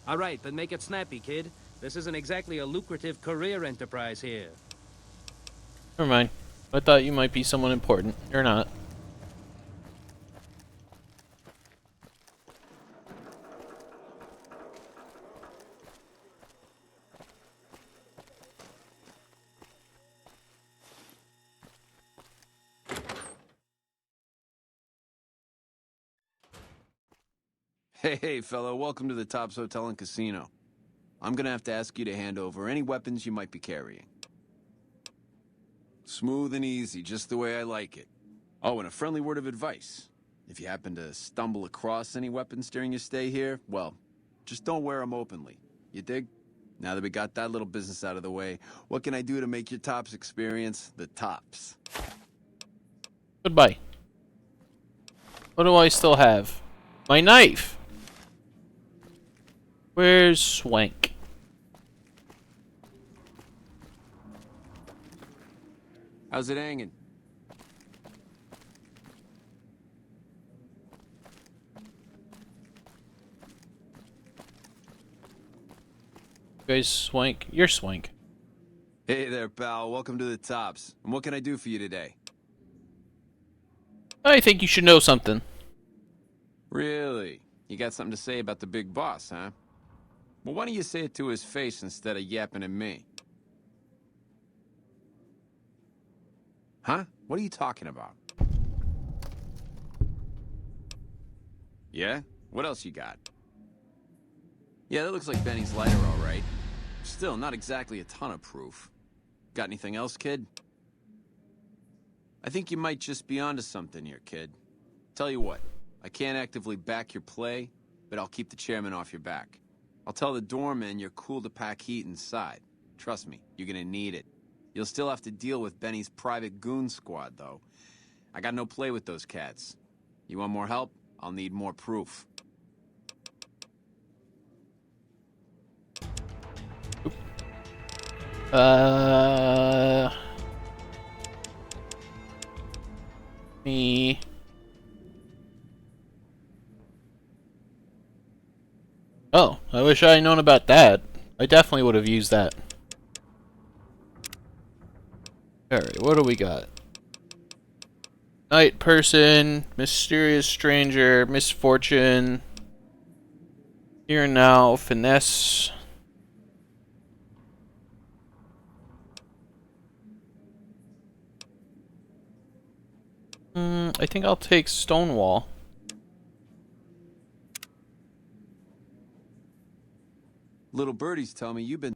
All right, but make it snappy, kid. This isn't exactly a lucrative career enterprise here. Never mind. I thought you might be someone important. You're not. Hey, fellow, welcome to the Tops Hotel and Casino. I'm gonna have to ask you to hand over any weapons you might be carrying. Smooth and easy, just the way I like it. Oh, and a friendly word of advice. If you happen to stumble across any weapons during your stay here, well, just don't wear them openly. You dig? Now that we got that little business out of the way, what can I do to make your Tops experience the tops? Goodbye. What do I still have? My knife! Where's Swank? How's it hanging? You guys Swank? You're Swank. Hey there, pal. Welcome to the Tops. And what can I do for you today? I think you should know something. Really? You got something to say about the big boss, huh? Well, why don't you say it to his face instead of yapping at me? Huh? What are you talking about? Yeah? What else you got? Yeah, that looks like Benny's lighter, all right. Still, not exactly a ton of proof. Got anything else, kid? I think you might just be onto something here, kid. Tell you what, I can't actively back your play, but I'll keep the chairman off your back. I'll tell the doorman you're cool to pack heat inside. Trust me, you're gonna need it. You'll still have to deal with Benny's private goon squad, though. I got no play with those cats. You want more help? I'll need more proof. Me. Oh, I wish I had known about that. I definitely would have used that. Alright, what do we got? Night person, mysterious stranger, misfortune. Here now, finesse. I think I'll take Stonewall. Little birdies tell me you've been...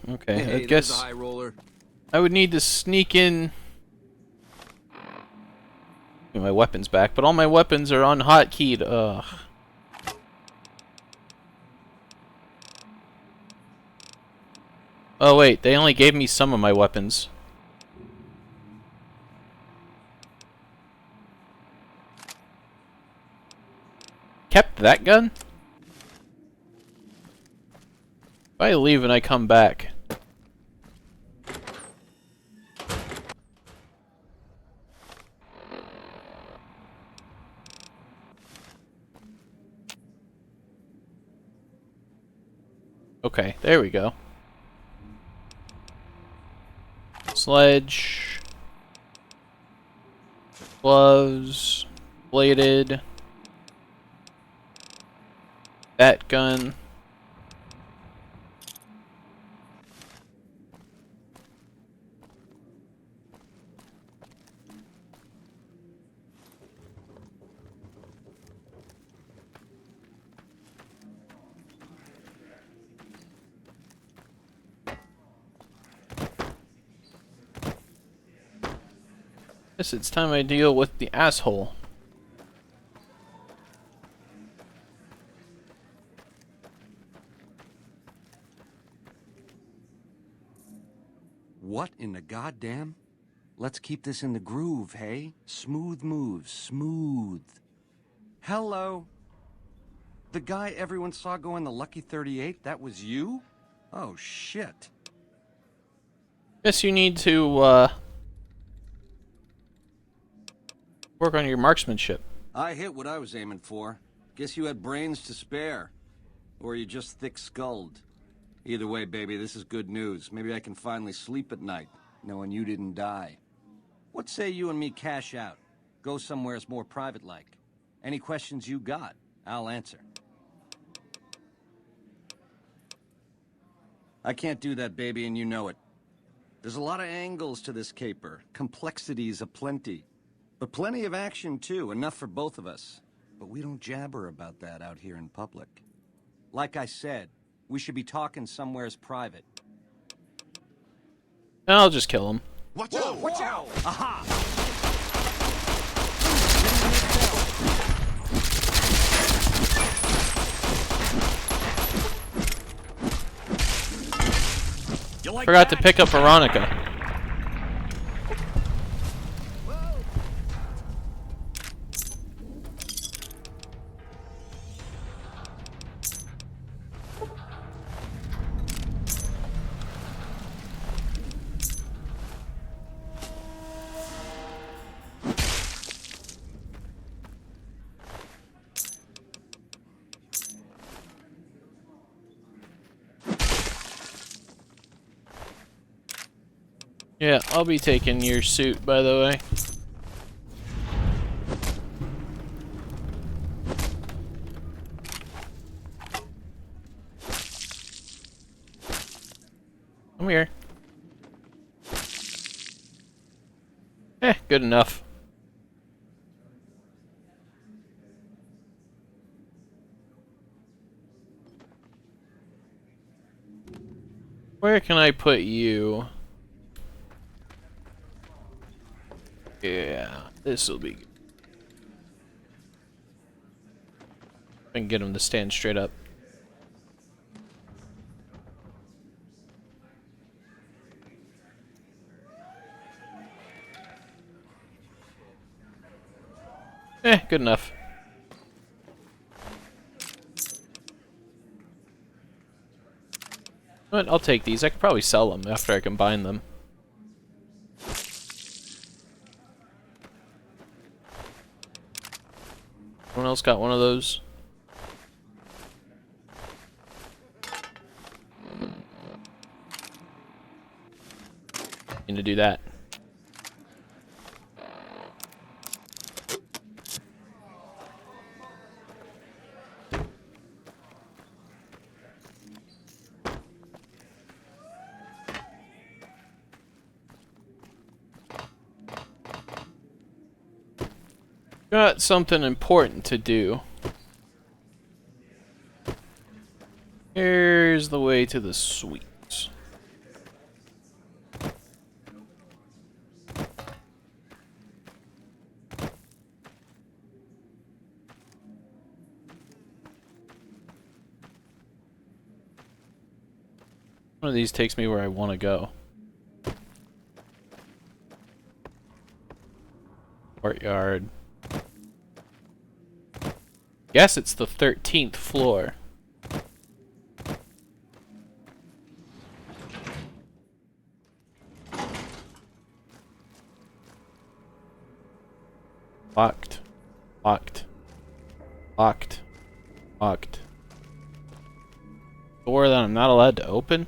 Okay, Hey, I guess there's a high roller. I would need to sneak in. Get my weapons back, but all my weapons are on hotkeyed. Ugh. Oh wait, they only gave me some of my weapons. Kept that gun? If I leave and I come back. Okay, there we go. Sledge. Gloves. Bladed. Bat gun. Guess it's time I deal with the asshole. What in the goddamn? Let's keep this in the groove, hey? Smooth moves, smooth. Hello. The guy everyone saw go in the Lucky 38, that was you? Oh, shit. Guess you need to, work on your marksmanship. I hit what I was aiming for. Guess you had brains to spare. Or you just thick-skulled. Either way, baby, this is good news. Maybe I can finally sleep at night, knowing you didn't die. What say you and me cash out? Go somewheres more private-like. Any questions you got, I'll answer. I can't do that, baby, and you know it. There's a lot of angles to this caper. Complexities aplenty. But plenty of action, too. Enough for both of us. But we don't jabber about that out here in public. Like I said, we should be talking somewheres private. I'll just kill him. Watch out! Watch out! Aha! Forgot to pick up Veronica. Yeah, I'll be taking your suit, by the way. Come here. Good enough. Where can I put you? Yeah, this will be good. I can get him to stand straight up. Good enough. But I'll take these. I could probably sell them after I combine them. Anyone else got one of those? Need to do that. Got something important to do. Here's the way to the suites. One of these takes me where I want to go. Courtyard. Guess it's the 13th floor. Locked. Locked. Locked. Locked. Door that I'm not allowed to open?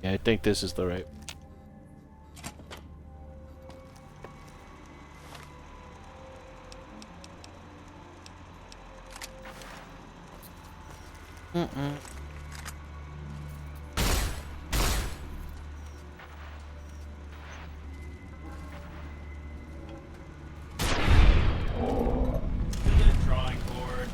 Yeah, I think this is the right. Drawing board.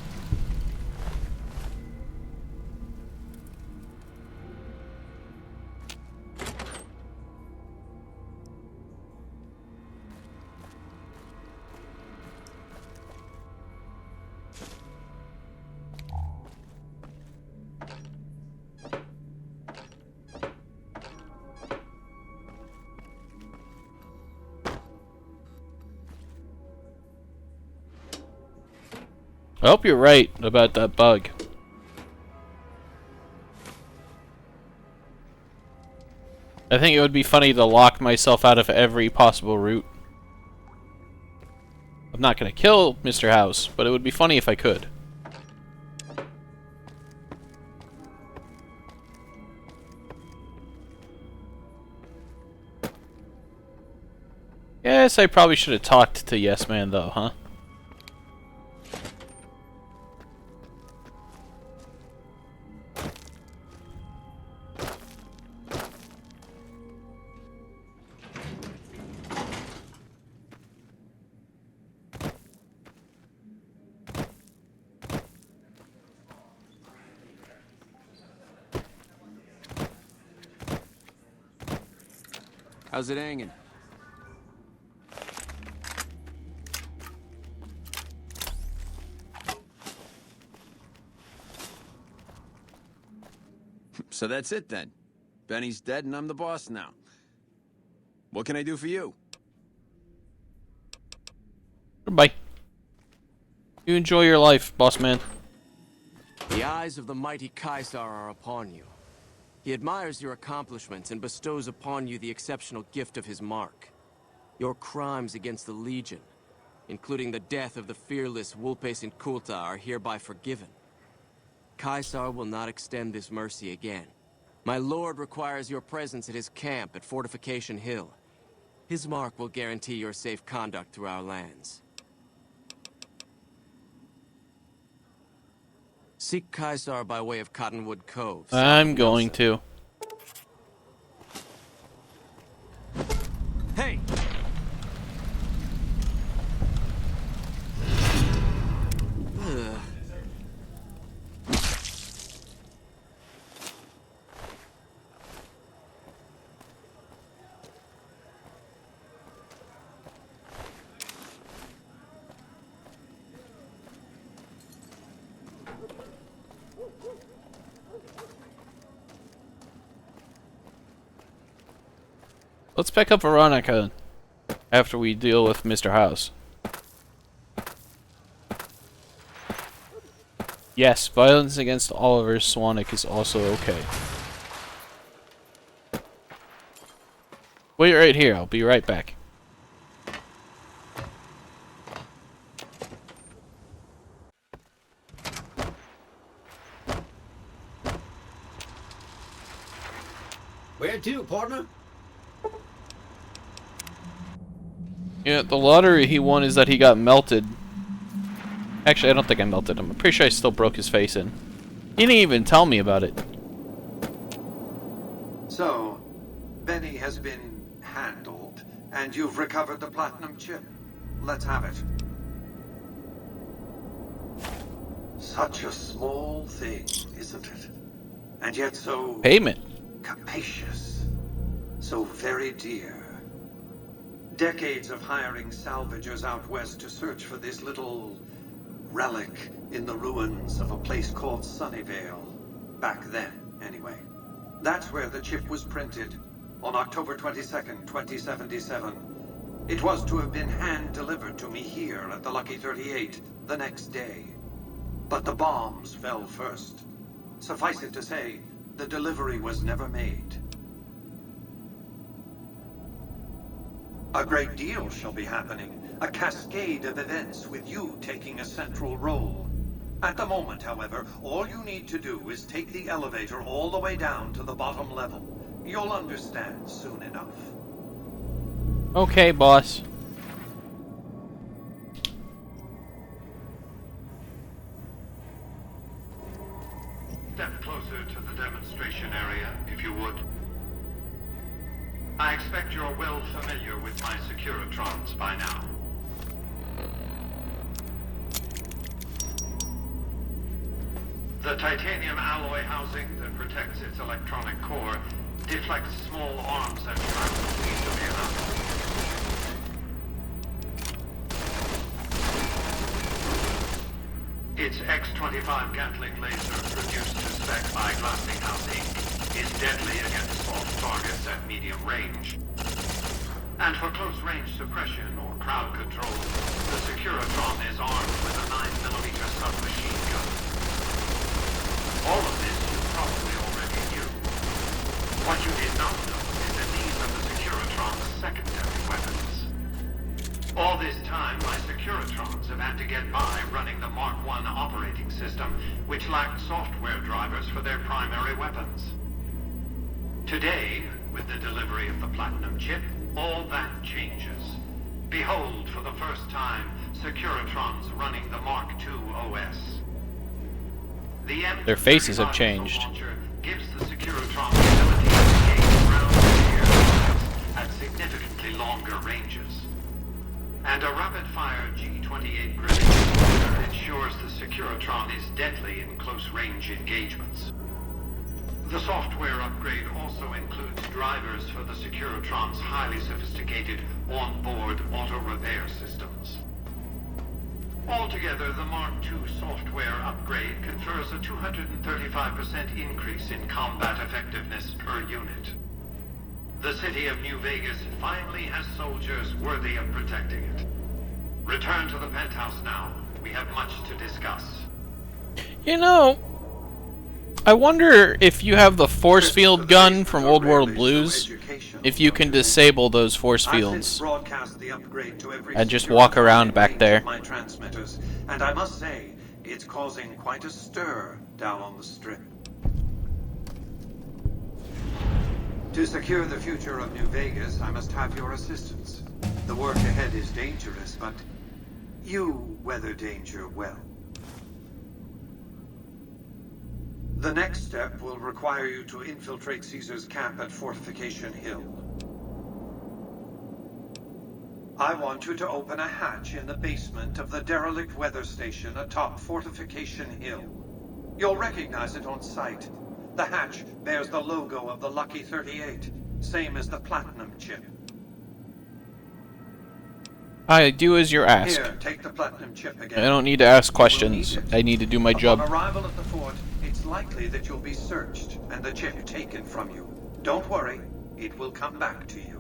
I hope you're right about that bug. I think it would be funny to lock myself out of every possible route. I'm not gonna kill Mr. House, but it would be funny if I could. Yes, I probably should have talked to Yes Man though, huh? How's it hanging? So that's it then. Benny's dead and I'm the boss now. What can I do for you? Bye. You enjoy your life, boss man. The eyes of the mighty Caesar are upon you. He admires your accomplishments and bestows upon you the exceptional gift of his mark. Your crimes against the Legion, including the death of the fearless Vulpes Inculta, are hereby forgiven. Caesar will not extend this mercy again. My lord requires your presence at his camp at Fortification Hill. His mark will guarantee your safe conduct through our lands. Seek Caesar by way of Cottonwood Cove. I'm going to. Hey! Let's pick up Veronica after we deal with Mr. House. Yes, violence against Oliver Swanwick is also okay. Wait right here, I'll be right back. Where to, partner? Yeah, the lottery he won is that he got melted. Actually, I don't think I melted him. I'm pretty sure I still broke his face in. He didn't even tell me about it. So, Benny has been handled, and you've recovered the platinum chip. Let's have it. Such a small thing, isn't it? And yet so... Payment. Capacious. So very dear. Decades of hiring salvagers out west to search for this little relic in the ruins of a place called Sunnyvale. Back then, anyway. That's where the chip was printed, on October 22nd, 2077. It was to have been hand-delivered to me here at the Lucky 38 the next day. But the bombs fell first. Suffice it to say, the delivery was never made. A great deal shall be happening. A cascade of events with you taking a central role. At the moment, however, all you need to do is take the elevator all the way down to the bottom level. You'll understand soon enough. Okay, boss. Step closer to the demonstration area, if you would. I expect you're well familiar with my Securitrons by now. The titanium alloy housing that protects its electronic core deflects small arms and travels easily enough. Its X-25 Gatling laser, produced to spec by Glassinghouse Inc., is deadly against soft targets at medium range. And for close-range suppression or crowd control, the Securitron is armed with a 9mm submachine gun. All of this you probably already knew. What you did not know is that these are the Securitron's secondary weapons. All this time, my Securitrons have had to get by running the Mark I operating system, which lacked software drivers for their primary weapons. Today, with the delivery of the Platinum chip, all that changes. Behold, for the first time, Securitrons running the Mark II OS. Their faces have changed. Gives the Securitron the ability to engage ground-to-air missiles at significantly longer ranges. And a rapid-fire G-28 grenade ensures the Securitron is deadly in close-range engagements. The software upgrade also includes drivers for the Securitron's highly sophisticated on-board auto-repair systems. Altogether, the Mark II software upgrade confers a 235% increase in combat effectiveness per unit. The city of New Vegas finally has soldiers worthy of protecting it. Return to the penthouse now. We have much to discuss. You know, I wonder if you have the force field gun from Old World Blues, if you can disable those force fields and just walk around back there. My transmitters, and I must say, it's causing quite a stir down on the strip. To secure the future of New Vegas, I must have your assistance. The work ahead is dangerous, but you weather danger well. The next step will require you to infiltrate Caesar's camp at Fortification Hill. I want you to open a hatch in the basement of the derelict weather station atop Fortification Hill. You'll recognize it on sight. The hatch bears the logo of the Lucky 38, same as the Platinum chip. I do as you're asked. Here, take the Platinum chip again. I don't need to ask questions. I need to do my job. On arrival at the fort, it's likely that you'll be searched and the chip taken from you. Don't worry, it will come back to you.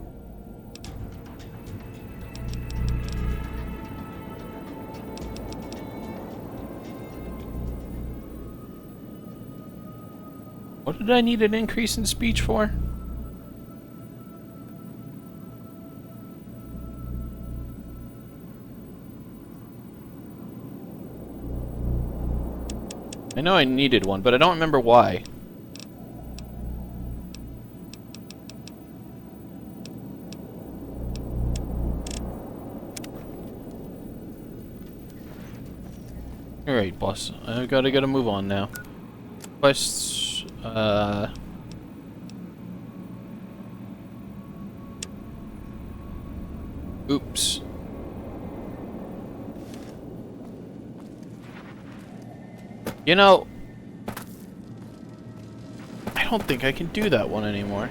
What did I need an increase in speech for? I know I needed one, but I don't remember why. Alright, boss. I gotta move on now. Quests, oops. You know, I don't think I can do that one anymore.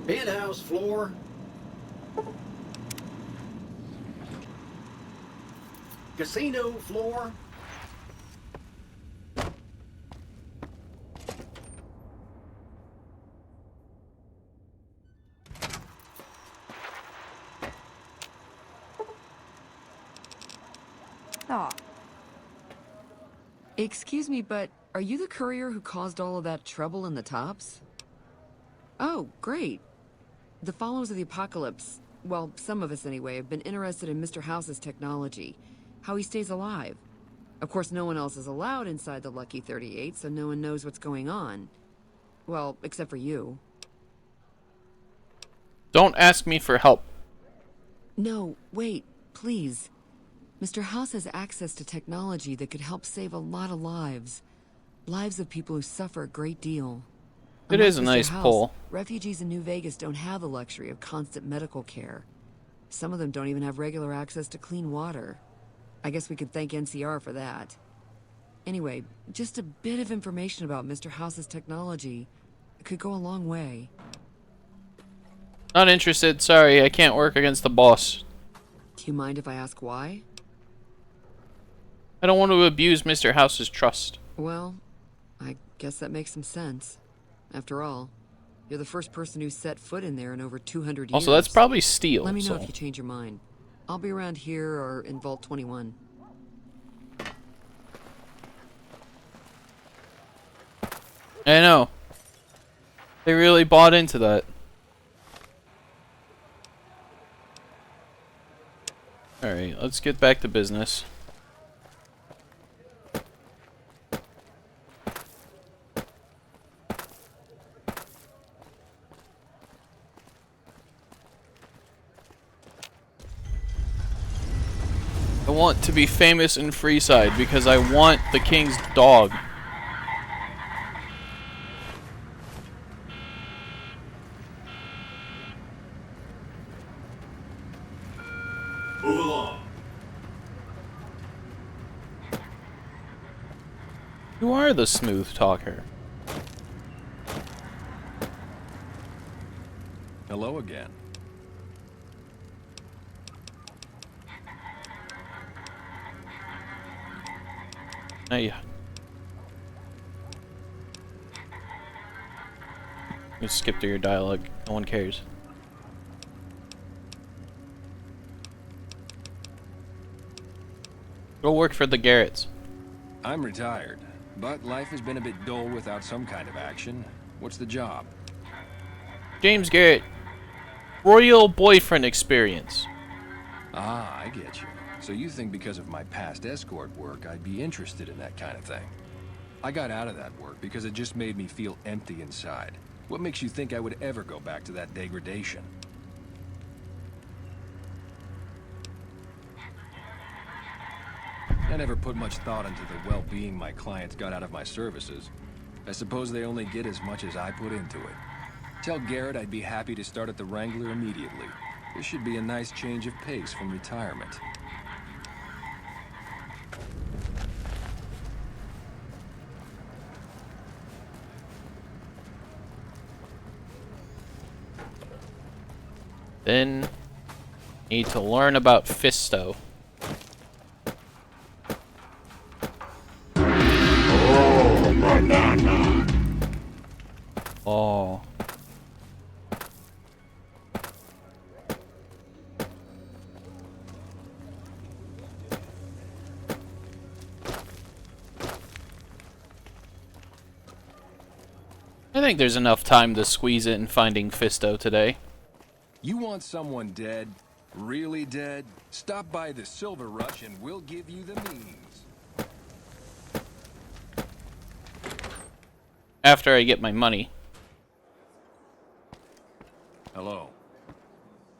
Penthouse floor. Casino floor. Aw. Excuse me, but are you the courier who caused all of that trouble in the tops? Oh, great. The followers of the apocalypse, well, some of us anyway, have been interested in Mr. House's technology, how he stays alive. Of course, no one else is allowed inside the Lucky 38, so no one knows what's going on. Well, except for you. Don't ask me for help. No, wait, please. Mr. House has access to technology that could help save a lot of lives. Lives of people who suffer a great deal. It is a nice pull. Refugees in New Vegas don't have the luxury of constant medical care. Some of them don't even have regular access to clean water. I guess we could thank NCR for that. Anyway, just a bit of information about Mr. House's technology could go a long way. Not interested. Sorry, I can't work against the boss. Do you mind if I ask why? I don't want to abuse Mr. House's trust. Well, I guess that makes some sense. After all, you're the first person who's set foot in there in over 200 years. Also, that's probably steel. Let me know so. if you change your mind. I'll be around here or in Vault 21. I know. They really bought into that. Alright, let's get back to business. I want to be famous in Freeside because I want the king's dog. Move along. You are the smooth talker. Hello again. Hey. You skip through your dialogue. No one cares. Go work for the Garretts. I'm retired, but life has been a bit dull without some kind of action. What's the job? James Garrett. Royal boyfriend experience. Ah, I get you. So you think because of my past escort work, I'd be interested in that kind of thing. I got out of that work because it just made me feel empty inside. What makes you think I would ever go back to that degradation? I never put much thought into the well-being my clients got out of my services. I suppose they only get as much as I put into it. Tell Garrett I'd be happy to start at the Wrangler immediately. This should be a nice change of pace from retirement. Then need to learn about Fisto. Oh, banana. Oh. I think there's enough time to squeeze in finding Fisto today. You want someone dead? Really dead? Stop by the Silver Rush and we'll give you the means. After I get my money. Hello.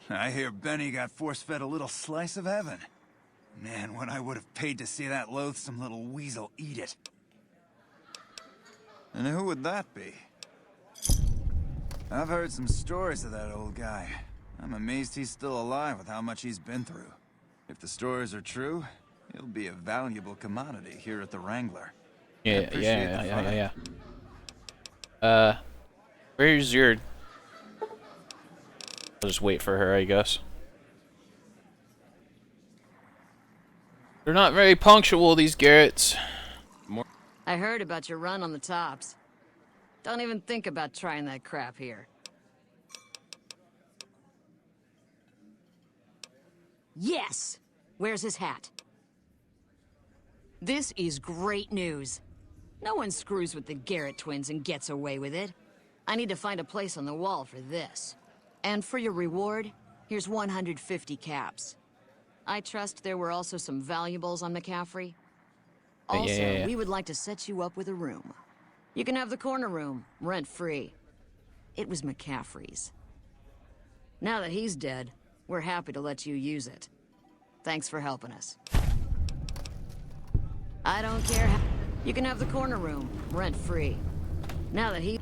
I hear Benny got force-fed a little slice of heaven. Man, what I would have paid to see that loathsome little weasel eat it. And who would that be? I've heard some stories of that old guy. I'm amazed he's still alive with how much he's been through. If the stories are true, he'll be a valuable commodity here at the Wrangler. Yeah. Where's your... I'll just wait for her, I guess. They're not very punctual, these Garretts. I heard about your run on the tops. Don't even think about trying that crap here. Yes! Where's his hat? This is great news. No one screws with the Garrett twins and gets away with it. I need to find a place on the wall for this. And for your reward, here's 150 caps. I trust there were also some valuables on McCaffrey. Also, we would like to set you up with a room. You can have the corner room, rent-free. It was McCaffrey's. Now that he's dead, we're happy to let you use it. Thanks for helping us. I don't care how... You can have the corner room, rent-free. Now that he...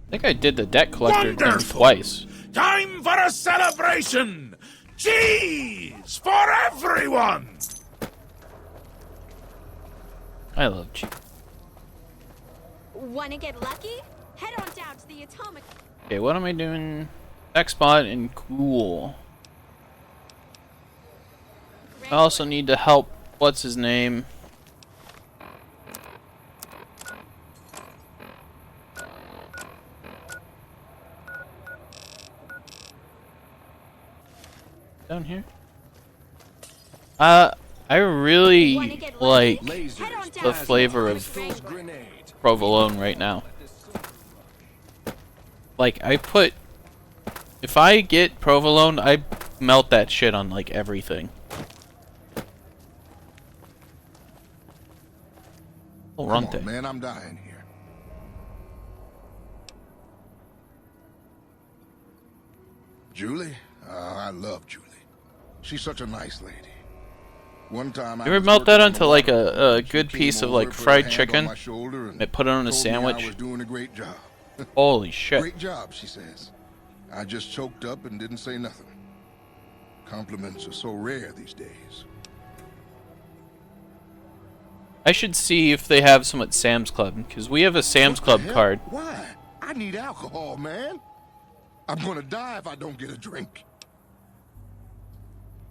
I think I did the debt collector thing twice. Time for a celebration! Cheese for everyone! I love cheese. Wanna get lucky? Head on down to the atomic... Okay, what am I doing? X-Bot and Cool. I also need to help... What's his name? Down here? I I really like the flavor of provolone right now. Like, if I get provolone, I melt that shit on, like, everything. Come on, man, I'm dying here. Julie? I love Julie. She's such a nice lady. One time You ever melt that onto, like, a good piece of, like, fried chicken and put it on a sandwich? I was doing a great job. Holy shit. Great job, she says. I just choked up and didn't say nothing. Compliments are so rare these days. I should see if they have some at Sam's Club, because we have a Sam's Club card. Why? I need alcohol, man. I'm gonna die if I don't get a drink.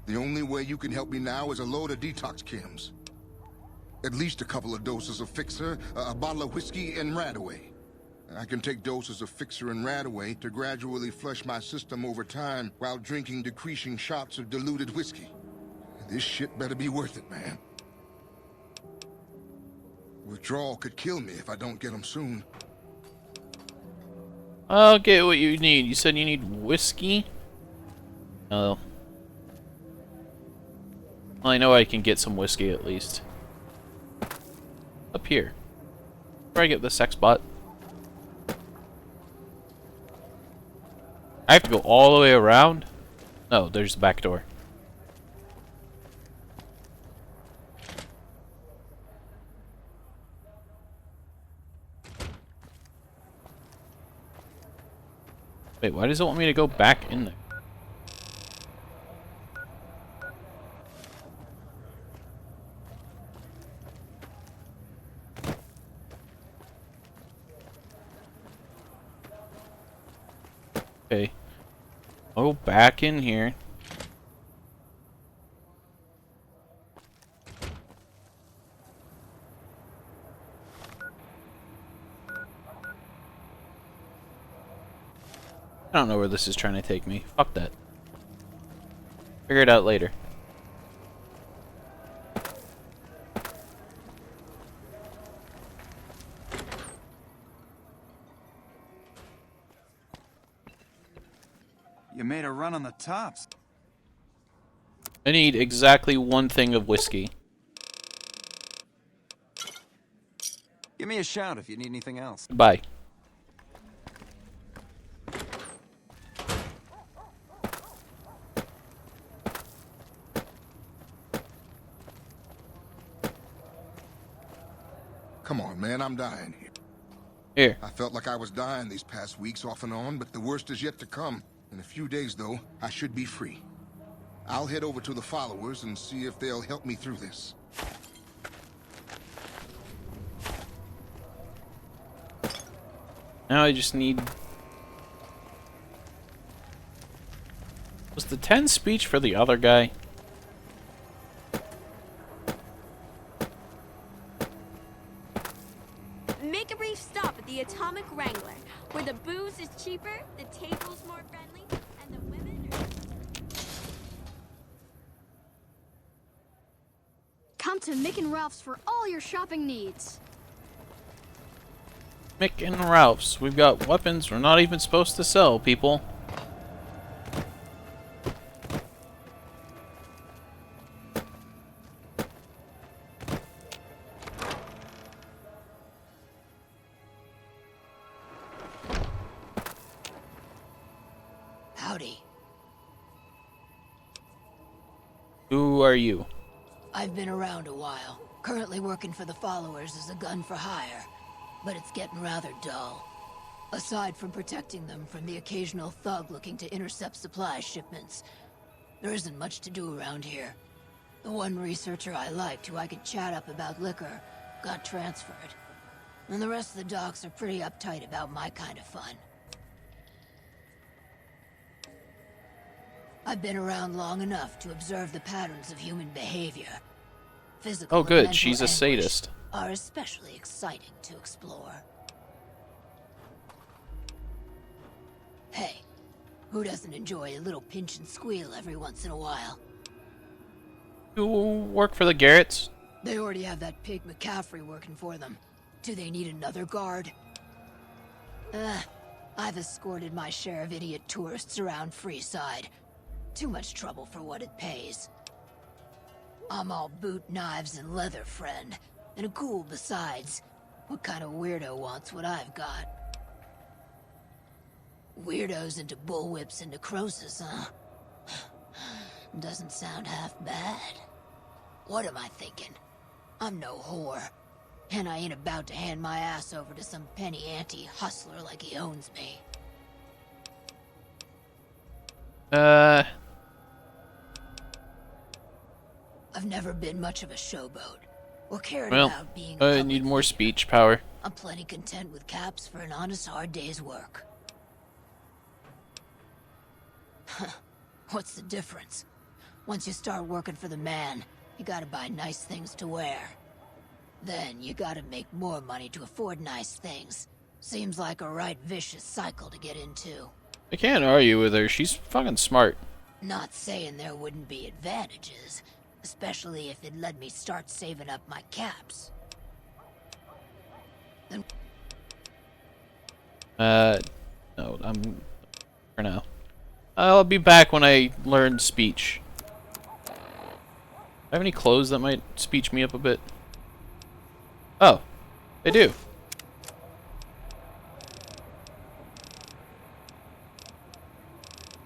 The only way you can help me now is a load of detox chems. At least a couple of doses of Fixer, a bottle of whiskey, and Radaway. I can take doses of Fixer and Radaway to gradually flush my system over time while drinking decreasing shots of diluted whiskey. This shit better be worth it, man. Withdrawal could kill me if I don't get them soon. I'll get what you need. You said you need whiskey? Oh. Well, I know I can get some whiskey at least. Up here. Where I get the sex bot. I have to go all the way around? No, there's the back door. Wait, why does it want me to go back in there? Okay. I'll go back in here. I don't know where this is trying to take me. Fuck that. Figure it out later. You made a run on the tops. I need exactly one thing of whiskey. Give me a shout if you need anything else. Bye. Come on, man, I'm dying here. Here. I felt like I was dying these past weeks off and on, but the worst is yet to come. In a few days, though, I should be free. I'll head over to the followers and see if they'll help me through this. Now I just need... Was the 10 speech for the other guy? Make a brief stop at the Atomic Wrangler, where the booze is cheaper, the table's more friendly, and the women are... Come to Mick and Ralph's for all your shopping needs. Mick and Ralph's. We've got weapons we're not even supposed to sell, people. Howdy. Who are you? I've been around a while. Currently working for the followers as a gun for hire. But it's getting rather dull. Aside from protecting them from the occasional thug looking to intercept supply shipments, there isn't much to do around here. The one researcher I liked who I could chat up about liquor got transferred. And the rest of the docs are pretty uptight about my kind of fun. I've been around long enough to observe the patterns of human behavior. Physical Oh, and good. mental She's a anguish sadist. are especially exciting to explore. Hey, who doesn't enjoy a little pinch and squeal every once in a while? You work for the Garretts? They already have that pig McCaffrey working for them. Do they need another guard? I've escorted my share of idiot tourists around Freeside. Too much trouble for what it pays. I'm all boot, knives, and leather, friend. And a ghoul besides. What kind of weirdo wants what I've got? Weirdos into bullwhips and necrosis, huh? Doesn't sound half bad. What am I thinking? I'm no whore. And I ain't about to hand my ass over to some penny ante hustler like he owns me. I've never been much of a showboat, or cared about being a I need more speech power. I'm plenty content with caps for an honest hard day's work. What's the difference? Once you start working for the man, you gotta buy nice things to wear. Then you gotta make more money to afford nice things. Seems like a right vicious cycle to get into. I can't argue with her. She's fucking smart. Not saying there wouldn't be advantages, especially if it let me start saving up my caps. Then no, I'm for now. I'll be back when I learn speech. Do I have any clothes that might speech me up a bit? Oh, I do.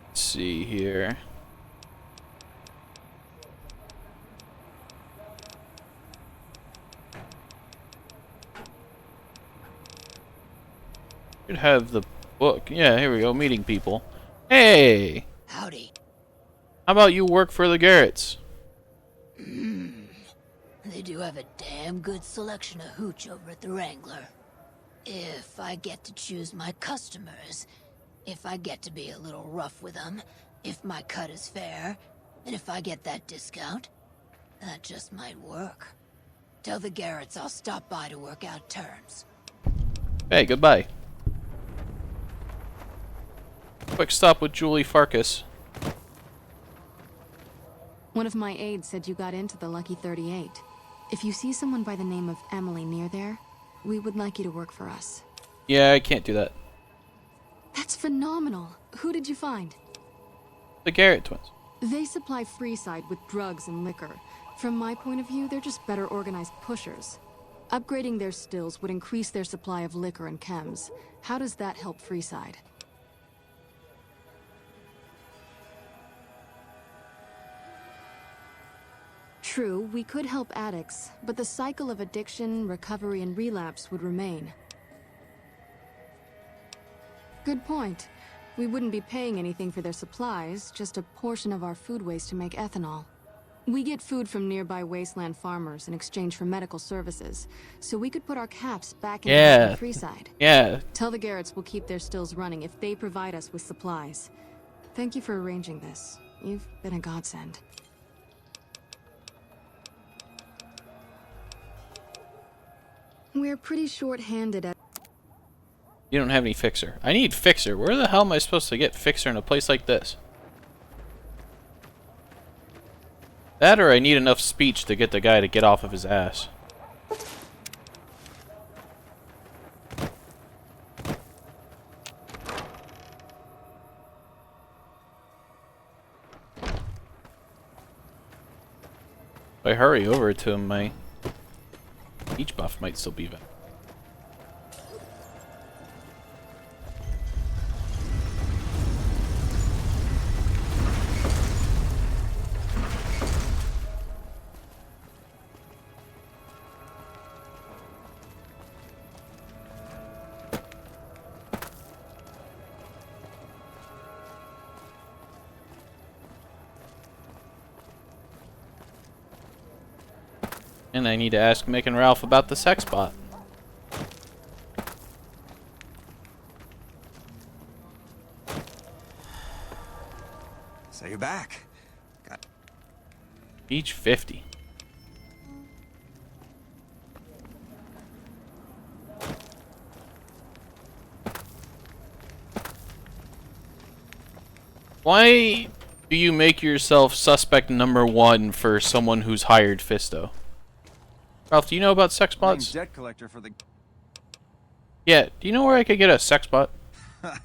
Let's see here. Should have the book. Yeah, here we go. Meeting people. Hey! Howdy. How about you work for the Garretts? They do have a damn good selection of hooch over at the Wrangler. If I get to choose my customers, if I get to be a little rough with them, if my cut is fair, and if I get that discount, that just might work. Tell the Garretts I'll stop by to work out terms. Hey, goodbye. Quick stop with Julie Farkas. One of my aides said you got into the Lucky 38. If you see someone by the name of Emily near there, we would like you to work for us. Yeah, I can't do that. That's phenomenal. Who did you find? The Garrett twins. They supply Freeside with drugs and liquor. From my point of view, they're just better organized pushers. Upgrading their stills would increase their supply of liquor and chems. How does that help Freeside? True, we could help addicts, but the cycle of addiction, recovery, and relapse would remain. Good point. We wouldn't be paying anything for their supplies, just a portion of our food waste to make ethanol. We get food from nearby wasteland farmers in exchange for medical services, so we could put our caps back into Freeside. Yeah. Tell the Garretts we'll keep their stills running if they provide us with supplies. Thank you for arranging this. You've been a godsend. We're pretty short-handed at... You don't have any fixer. I need fixer. Where the hell am I supposed to get fixer in a place like this? That or I need enough speech to get the guy to get off of his ass. If I hurry over to him, my speech buff might still be valid. And I need to ask Mick and Ralph about the sex bot. So you're back. Each 50. Why? do you make yourself suspect number 1 for someone who's hired Fisto? Ralph, do you know about sex bots? Debt collector for the... Yeah, do you know where I could get a sex bot? Are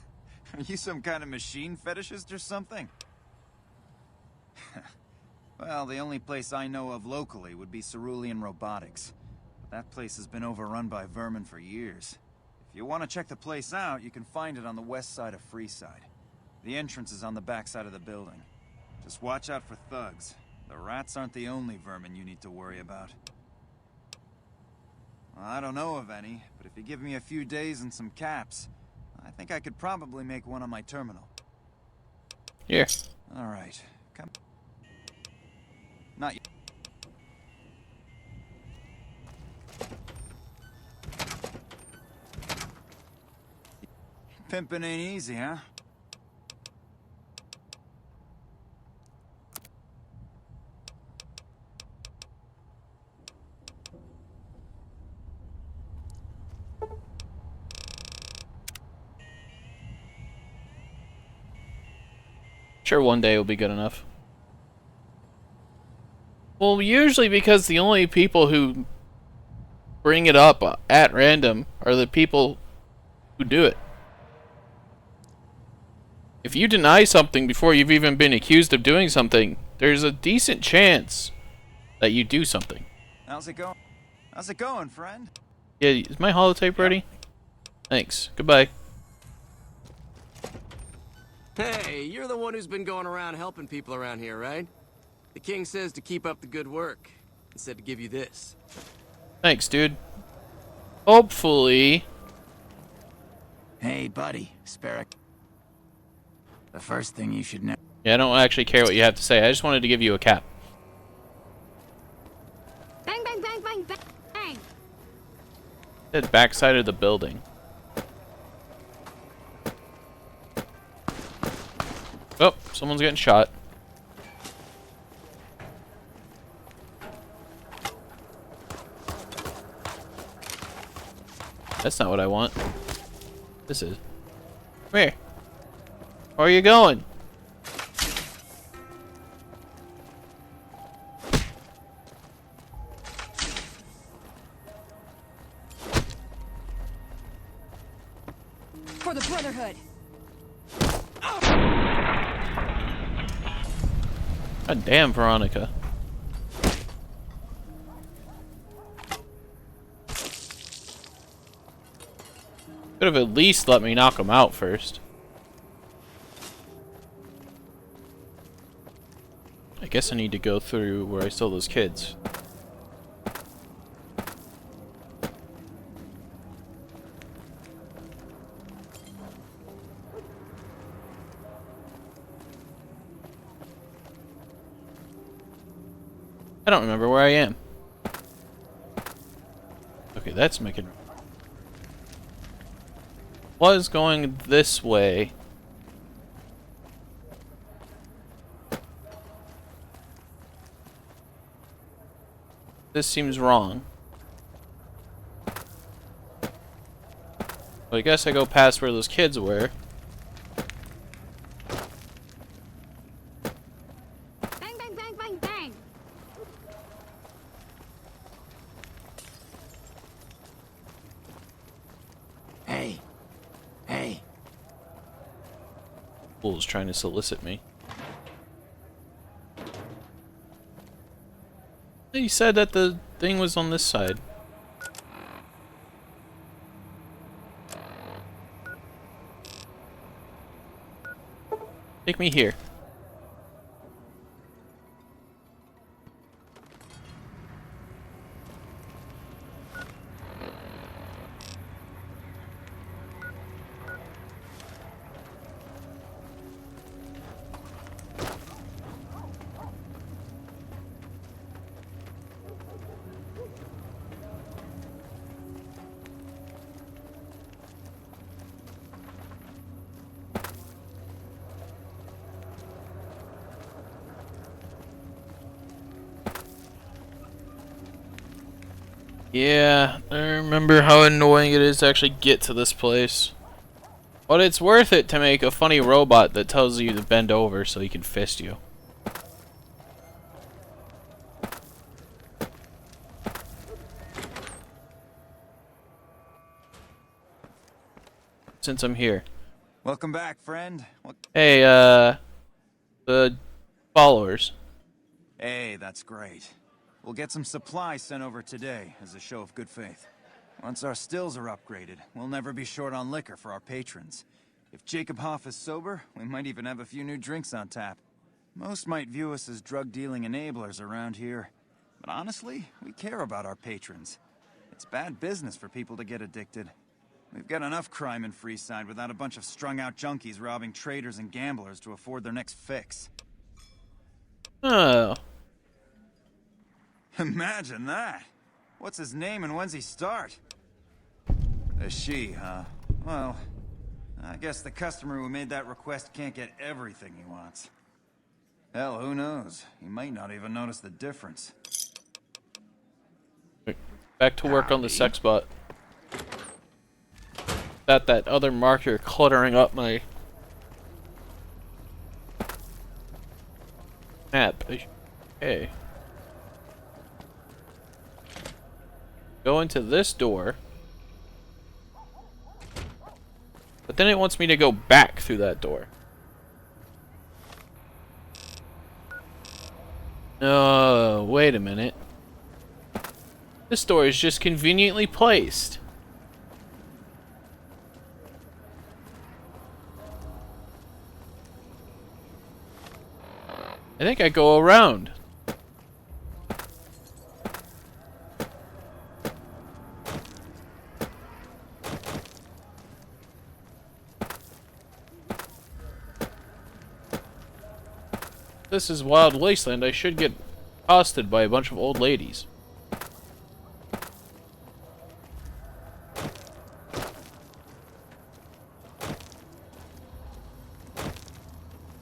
you some kind of machine fetishist or something? Well, the only place I know of locally would be Cerulean Robotics. But that place has been overrun by vermin for years. If you want to check the place out, you can find it on the west side of Freeside. The entrance is on the back side of the building. Just watch out for thugs. The rats aren't the only vermin you need to worry about. Well, I don't know of any, but if you give me a few days and some caps, I think I could probably make one on my terminal. Here. All right. Come. Not yet. Pimpin' ain't easy, huh? Sure, one day will be good enough. Well, usually because the only people who bring it up at random are the people who do it. If you deny something before you've even been accused of doing something, there's a decent chance that you do something. How's it going? How's it going, friend? Yeah, is my holotape ready? Thanks. Goodbye. Hey, you're the one who's been going around helping people around here, right? The king says to keep up the good work. He said to give you this. Thanks, dude. Hopefully... Hey, buddy. Sparrow. The first thing you should know... Yeah, I don't actually care what you have to say. I just wanted to give you a cap. Bang, bang, bang, bang, bang, bang. The backside of the building. Oh, someone's getting shot. That's not what I want. This is. Come here. Where are you going? For the Brotherhood. God damn, Veronica. Could have at least let me knock him out first. I guess I need to go through where I stole those kids. I don't remember where I am. Okay, that's making... Was going this way. This seems wrong. Well, I guess I go past where those kids were. Bang, bang, bang, bang, bang. Hey. Hey. Fool's trying to solicit me. He said that the thing was on this side. Take me here. Yeah, I remember how annoying it is to actually get to this place. But it's worth it to make a funny robot that tells you to bend over so he can fist you. Since I'm here. Welcome back, friend. Hey, the followers. Hey, that's great. We'll get some supplies sent over today as a show of good faith. Once our stills are upgraded, we'll never be short on liquor for our patrons. If Jacob Hoff is sober, we might even have a few new drinks on tap. Most might view us as drug-dealing enablers around here. But honestly, we care about our patrons. It's bad business for people to get addicted. We've got enough crime in Freeside without a bunch of strung-out junkies robbing traders and gamblers to afford their next fix. Oh. Imagine that! What's his name and when's he start? A she, huh? Well, I guess the customer who made that request can't get everything he wants. Hell, who knows? He might not even notice the difference. Back to work on the sex bot. That other marker cluttering up my map. Okay. Go into this door. But then it wants me to go back through that door. No, wait a minute. This door is just conveniently placed. I think I go around. This is Wild Wasteland. I should get accosted by a bunch of old ladies.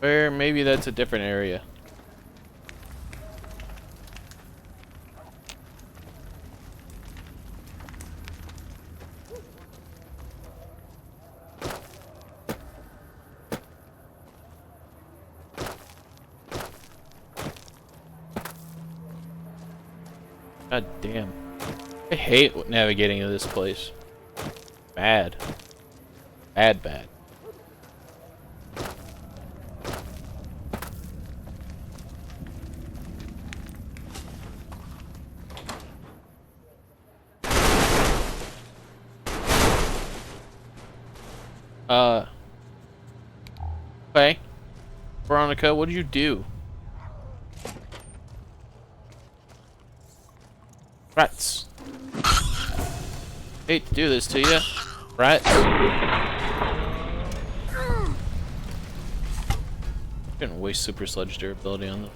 Or maybe that's a different area. God damn. I hate navigating to this place. Bad. Bad. Okay. Veronica, what did you do? Rats. Hate to do this to you. Rats. Didn't waste Super Sludge durability on them.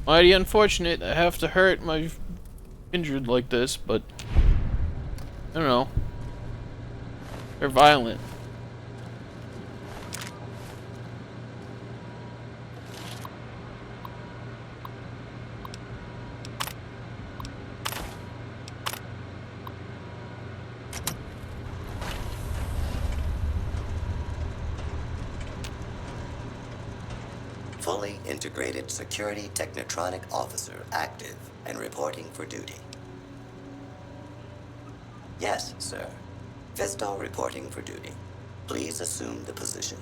Mighty unfortunate I have to hurt my injured like this, but I don't know. They're violent. Fully integrated security technotronic officer active and reporting for duty. Yes, sir. Fisto reporting for duty. Please assume the position.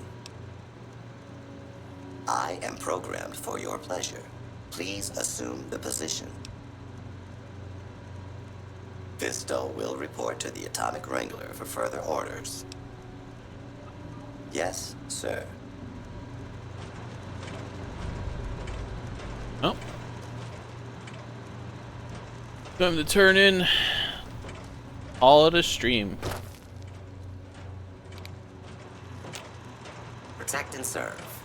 I am programmed for your pleasure. Please assume the position. Fisto will report to the Atomic Wrangler for further orders. Yes, sir. Oh. Time to turn in. Call it a stream. Protect and serve.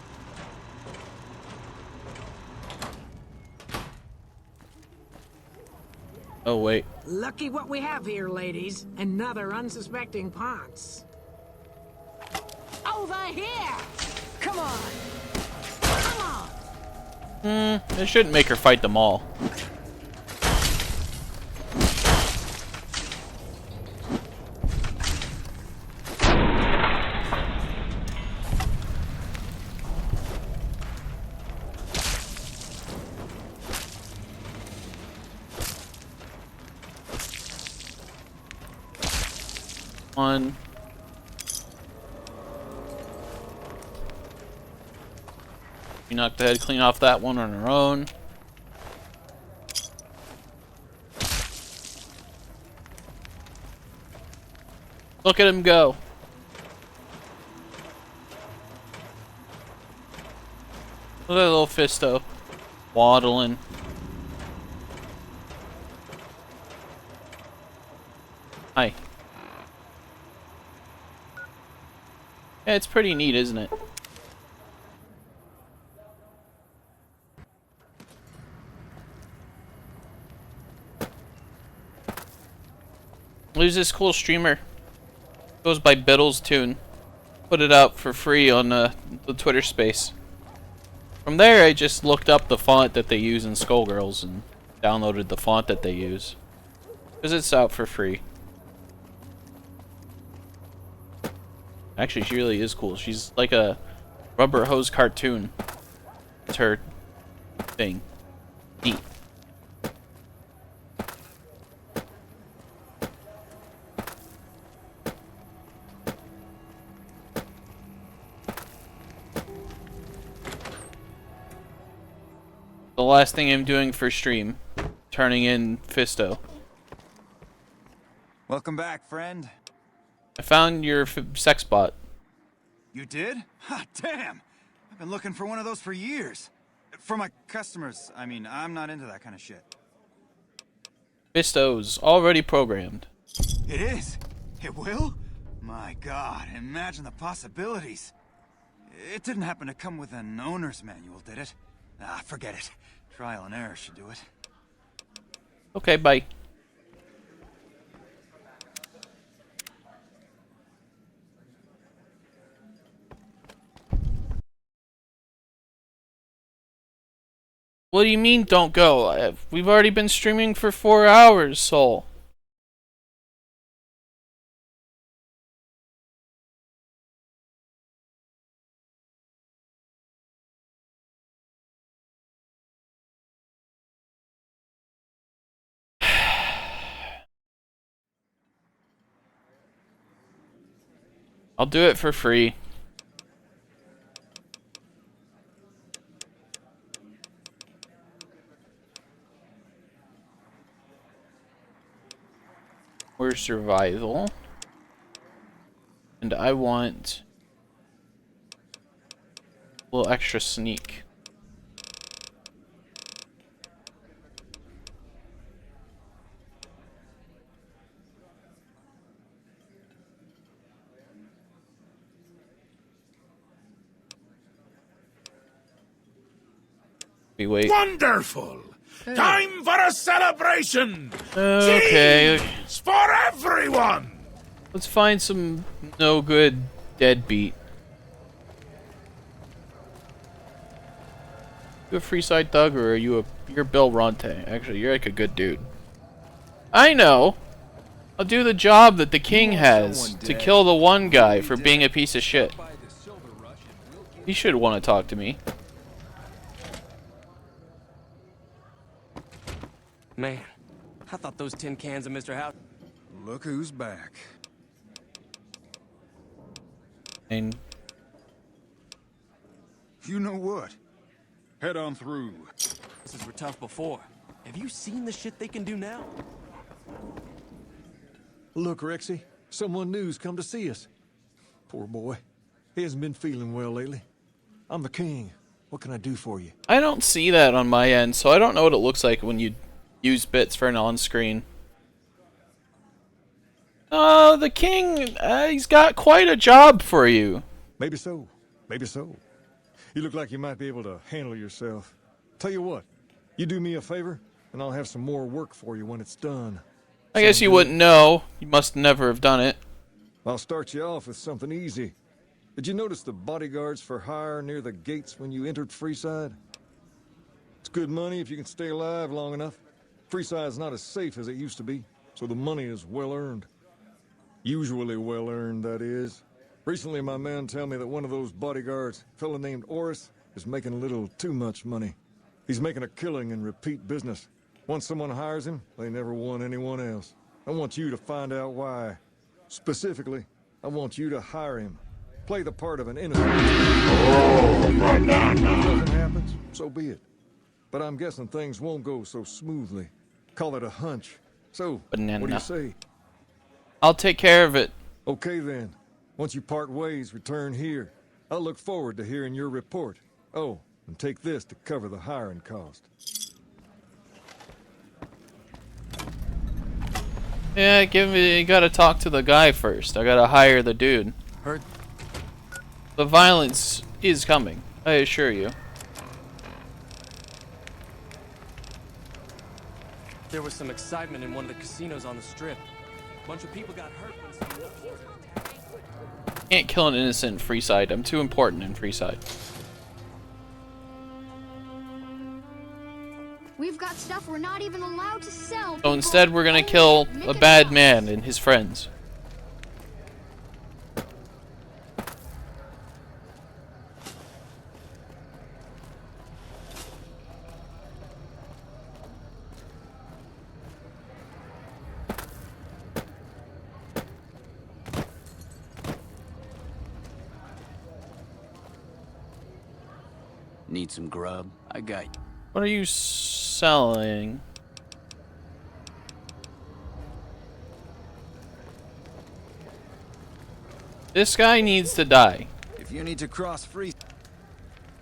Oh, wait. Lucky what we have here, ladies. Another unsuspecting Ponce. Over here! Come on! Come on! It shouldn't make her fight them all. One. You knocked the head clean off that one on her own. Look at him go. Look at that little Fisto. Waddling. Hi. Yeah, it's pretty neat, isn't it? There's this cool streamer. Goes by Biddles Tune. Put it out for free on the Twitter space. From there, I just looked up the font that they use in Skullgirls and downloaded the font that they use. Because it's out for free. Actually, she really is cool. She's like a rubber hose cartoon. It's her thing. Neat. The last thing I'm doing for stream, turning in Fisto. Welcome back, friend. I found your sex bot. You did? Ha, damn! I've been looking for one of those for years. For my customers, I mean, I'm not into that kind of shit. Fisto's already programmed. It is? It will? My god, imagine the possibilities. It didn't happen to come with an owner's manual, did it? Ah, forget it. Trial and error should do it. Okay, bye. What do you mean, don't go? We've already been streaming for 4 hours, Soul. I'll do it for free. We're survival. And I want a little extra sneak. Wait. Wonderful! Time for a celebration! Okay. Cheers for everyone! Let's find some no good deadbeat. You a Freeside thug or are you you're Bill Ronte? Actually, you're like a good dude. I know. I'll do the job that the king has to kill the one guy for being a piece of shit. He should want to talk to me. Man, I thought those tin cans of Mr. House. Look who's back. And you know what? Head on through. This were tough before. Have you seen the shit they can do now? Look, Rexy, someone new's come to see us. Poor boy. He hasn't been feeling well lately. I'm the king. What can I do for you? I don't see that on my end, so I don't know what it looks like when you use bits for an on-screen. The king, he's got quite a job for you. Maybe so. Maybe so. You look like you might be able to handle yourself. Tell you what, you do me a favor, and I'll have some more work for you when it's done. I guess you wouldn't know. You must never have done it. I'll start you off with something easy. Did you notice the bodyguards for hire near the gates when you entered Freeside? It's good money if you can stay alive long enough. Freeside's not as safe as it used to be, so the money is well earned. Usually well earned, that is. Recently, my man tell me that one of those bodyguards, a fella named Oris, is making a little too much money. He's making a killing in repeat business. Once someone hires him, they never want anyone else. I want you to find out why. Specifically, I want you to hire him. Play the part of an innocent. If nothing happens, so be it. But I'm guessing things won't go so smoothly. Call it a hunch. So, Banana. what do you say? I'll take care of it. Okay then. Once you part ways, return here. I'll look forward to hearing your report. Oh, and take this to cover the hiring cost. Yeah, you gotta talk to the guy first. I gotta hire the dude. Heard. The violence is coming, I assure you. There was some excitement in one of the casinos on the strip. A bunch of people got hurt when some... Can't kill an innocent in Freeside. I'm too important in Freeside. We've got stuff we're not even allowed to sell. So instead, we're gonna kill a bad man and his friends. Need some grub? I got you. What are you selling? This guy needs to die. If you need to cross free...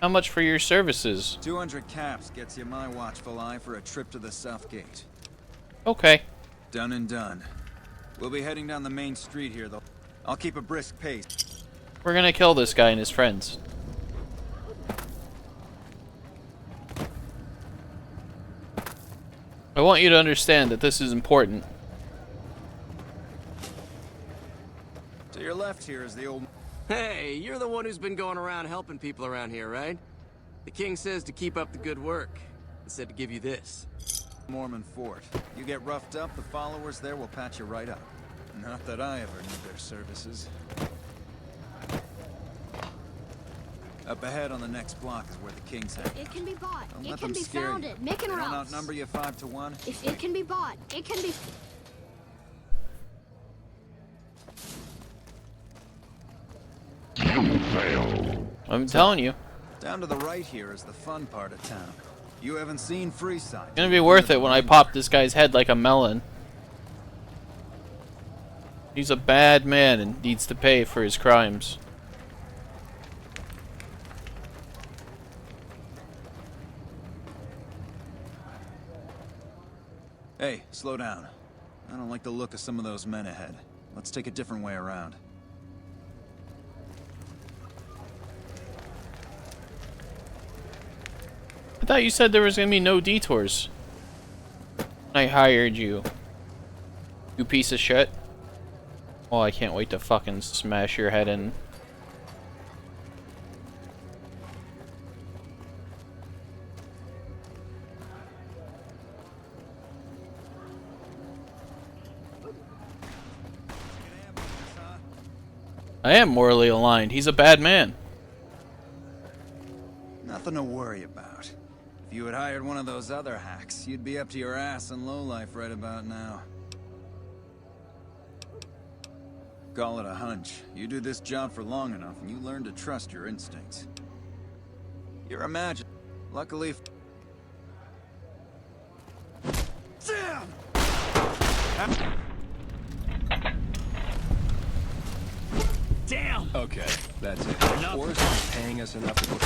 How much for your services? 200 caps gets you my watchful eye for a trip to the South Gate. Okay. Done and done. We'll be heading down the main street here, though. I'll keep a brisk pace. We're gonna kill this guy and his friends. I want you to understand that this is important. To your left here is the old... Hey, you're the one who's been going around helping people around here, right? The king says to keep up the good work. He said to give you this. Mormon fort. You get roughed up, the followers there will patch you right up. Not that I ever need their services. Up ahead on the next block is where the king's hang. It can be bought. Don't It let can them be scare founded. you. Make an They don't route. outnumber you 5 to 1. If it can be bought, it can be. I'm telling you. Down to the right here is the fun part of town. You haven't seen Freeside. It's gonna be worth it when I pop this guy's head like a melon. He's a bad man and needs to pay for his crimes. Hey, slow down. I don't like the look of some of those men ahead. Let's take a different way around. I thought you said there was gonna be no detours. I hired you. You piece of shit. Oh, I can't wait to fucking smash your head in. I am morally aligned. He's a bad man. Nothing to worry about. If you had hired one of those other hacks, you'd be up to your ass in lowlife right about now. Call it a hunch. You do this job for long enough, and you learn to trust your instincts. You're imagining. Luckily... Damn! Damn! Okay, that's it. Or's not paying us enough to put...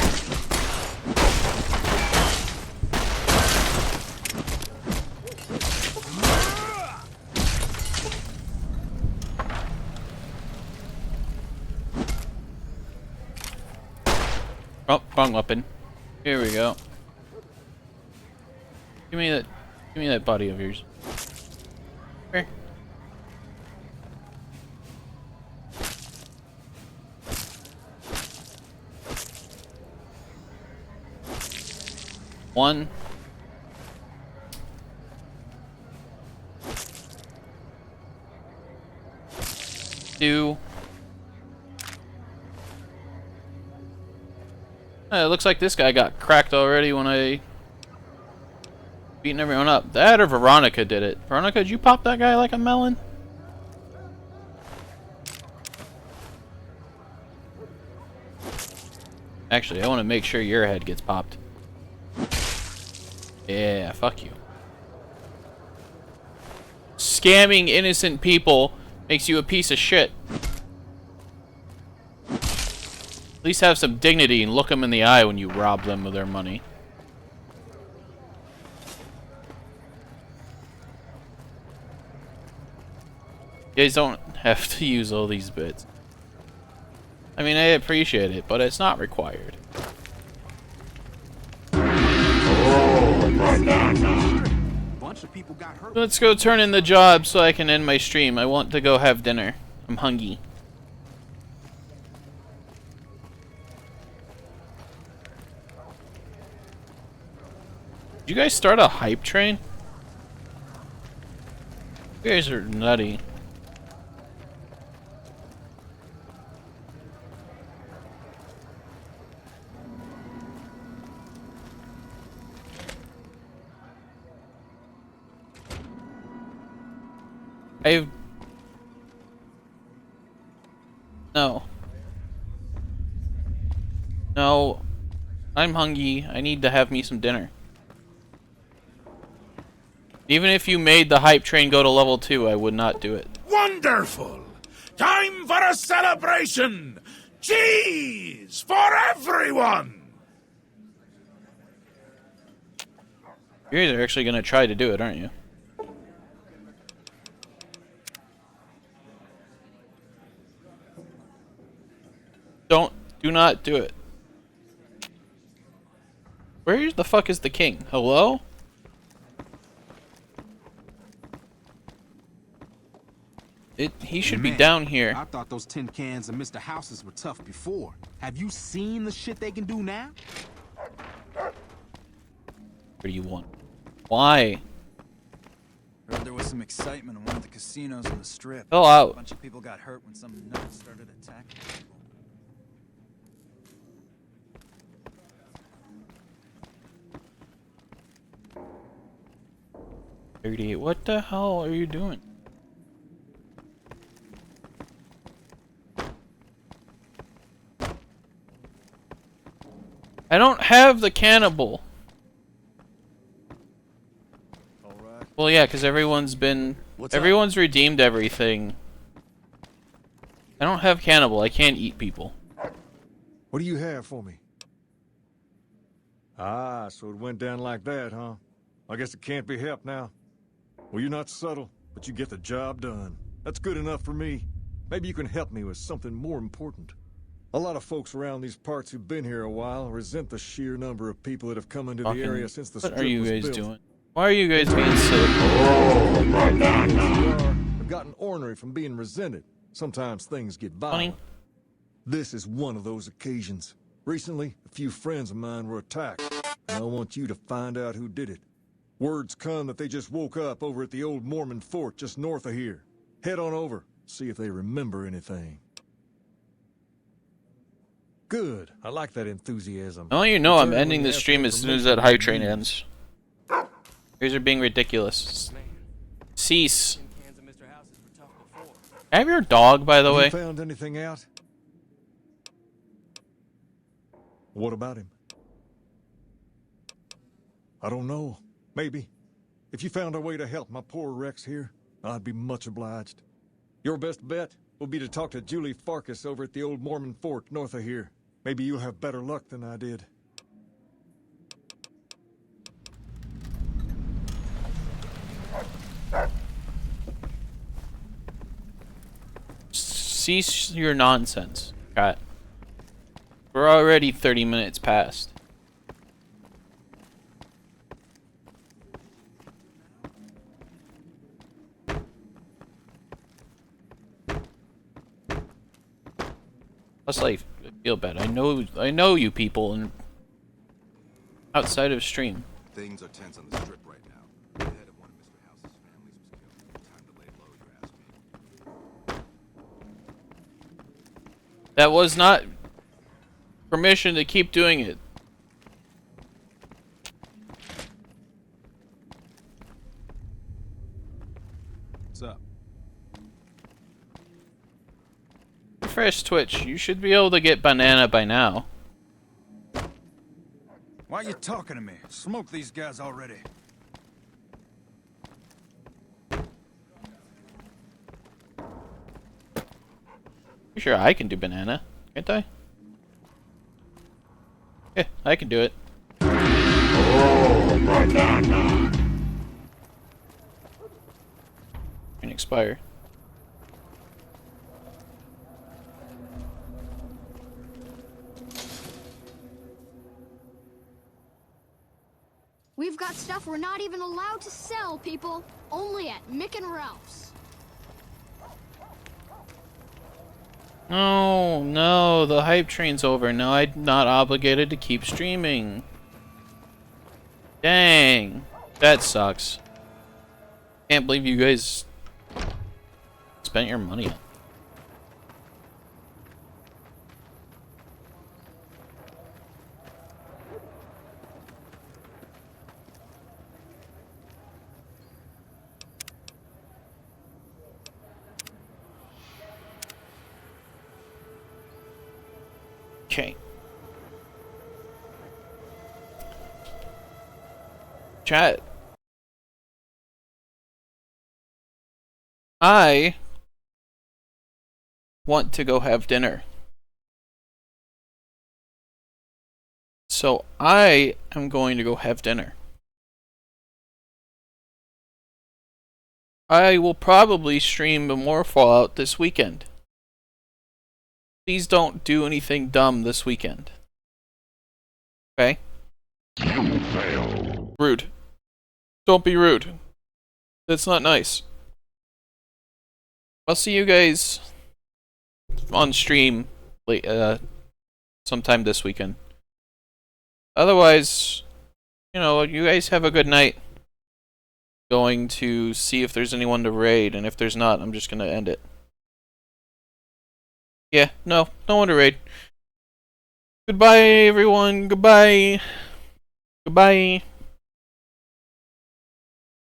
Oh, wrong weapon. Here we go. Give me that body of yours. Here. One. Two. It looks like this guy got cracked already when I beating everyone up. That or Veronica did it. Veronica, did you pop that guy like a melon? Actually, I want to make sure your head gets popped. Yeah, fuck you. Scamming innocent people makes you a piece of shit. At least have some dignity and look them in the eye when you rob them of their money. You guys don't have to use all these bits. I mean, I appreciate it, but it's not required. Let's go turn in the job so I can end my stream. I want to go have dinner. I'm hungry. Did you guys start a hype train? You guys are nutty. No. I'm hungry. I need to have me some dinner. Even if you made the hype train go to level 2, I would not do it. Wonderful! Time for a celebration! Cheese for everyone! You guys are actually going to try to do it, aren't you? Do not do it. Where the fuck is the king? Hello? He should be down here. I thought those tin cans and Mr. Houses were tough before. Have you seen the shit they can do now? What do you want? Why? Heard there was some excitement in one of the casinos on the strip. Fill out. A bunch of people got hurt when some nuts started attacking people. 38. What the hell are you doing? I don't have the cannibal. Alright. Well, yeah, because everyone's redeemed everything. I don't have cannibal. I can't eat people. What do you have for me? Ah, so it went down like that, huh? I guess it can't be helped now. Well, you're not subtle, but you get the job done. That's good enough for me. Maybe you can help me with something more important. A lot of folks around these parts who've been here a while resent the sheer number of people that have come into the area since the strip was built. What are you guys doing? Why are you guys being silly? I've gotten ornery from being resented. Sometimes things get violent. This is one of those occasions. Recently, a few friends of mine were attacked, and I want you to find out who did it. Word's come that they just woke up over at the old Mormon fort just north of here. Head on over, see if they remember anything. Good. I like that enthusiasm. I want you to know I'm ending the stream as soon as that hype train ends. You guys are being ridiculous. Cease. I have your dog, by the way. You found anything out? What about him? I don't know. Maybe. If you found a way to help my poor Rex here, I'd be much obliged. Your best bet will be to talk to Julie Farkas over at the old Mormon fort north of here. Maybe you'll have better luck than I did. Cease your nonsense. Got it. We're already 30 minutes past. Plus, I feel bad. I know you people, and outside of stream. Things are tense on the strip right now. The head of one of Mr. House's families was killed. Time to lay low, you ask me. That was not permission to keep doing it. What's up? Refresh Twitch. You should be able to get banana by now. Why are you talking to me? Smoke these guys already. You sure I can do banana, can't I? Yeah, I can do it. Oh, banana. Can expire. We've got stuff we're not even allowed to sell, people. Only at Mick and Ralph's. No, no, the hype train's over. Now I'm not obligated to keep streaming. Dang. That sucks. Can't believe you guys spent your money on it. Okay. Chat. I want to go have dinner. So I am going to go have dinner. I will probably stream more Fallout this weekend. Please don't do anything dumb this weekend. Okay? You fail. Rude. Don't be rude. That's not nice. I'll see you guys on stream late, sometime this weekend. Otherwise, you know, you guys have a good night. Going to see if there's anyone to raid, and if there's not, I'm just gonna end it. Yeah, no one to raid. Goodbye, everyone. Goodbye. Goodbye.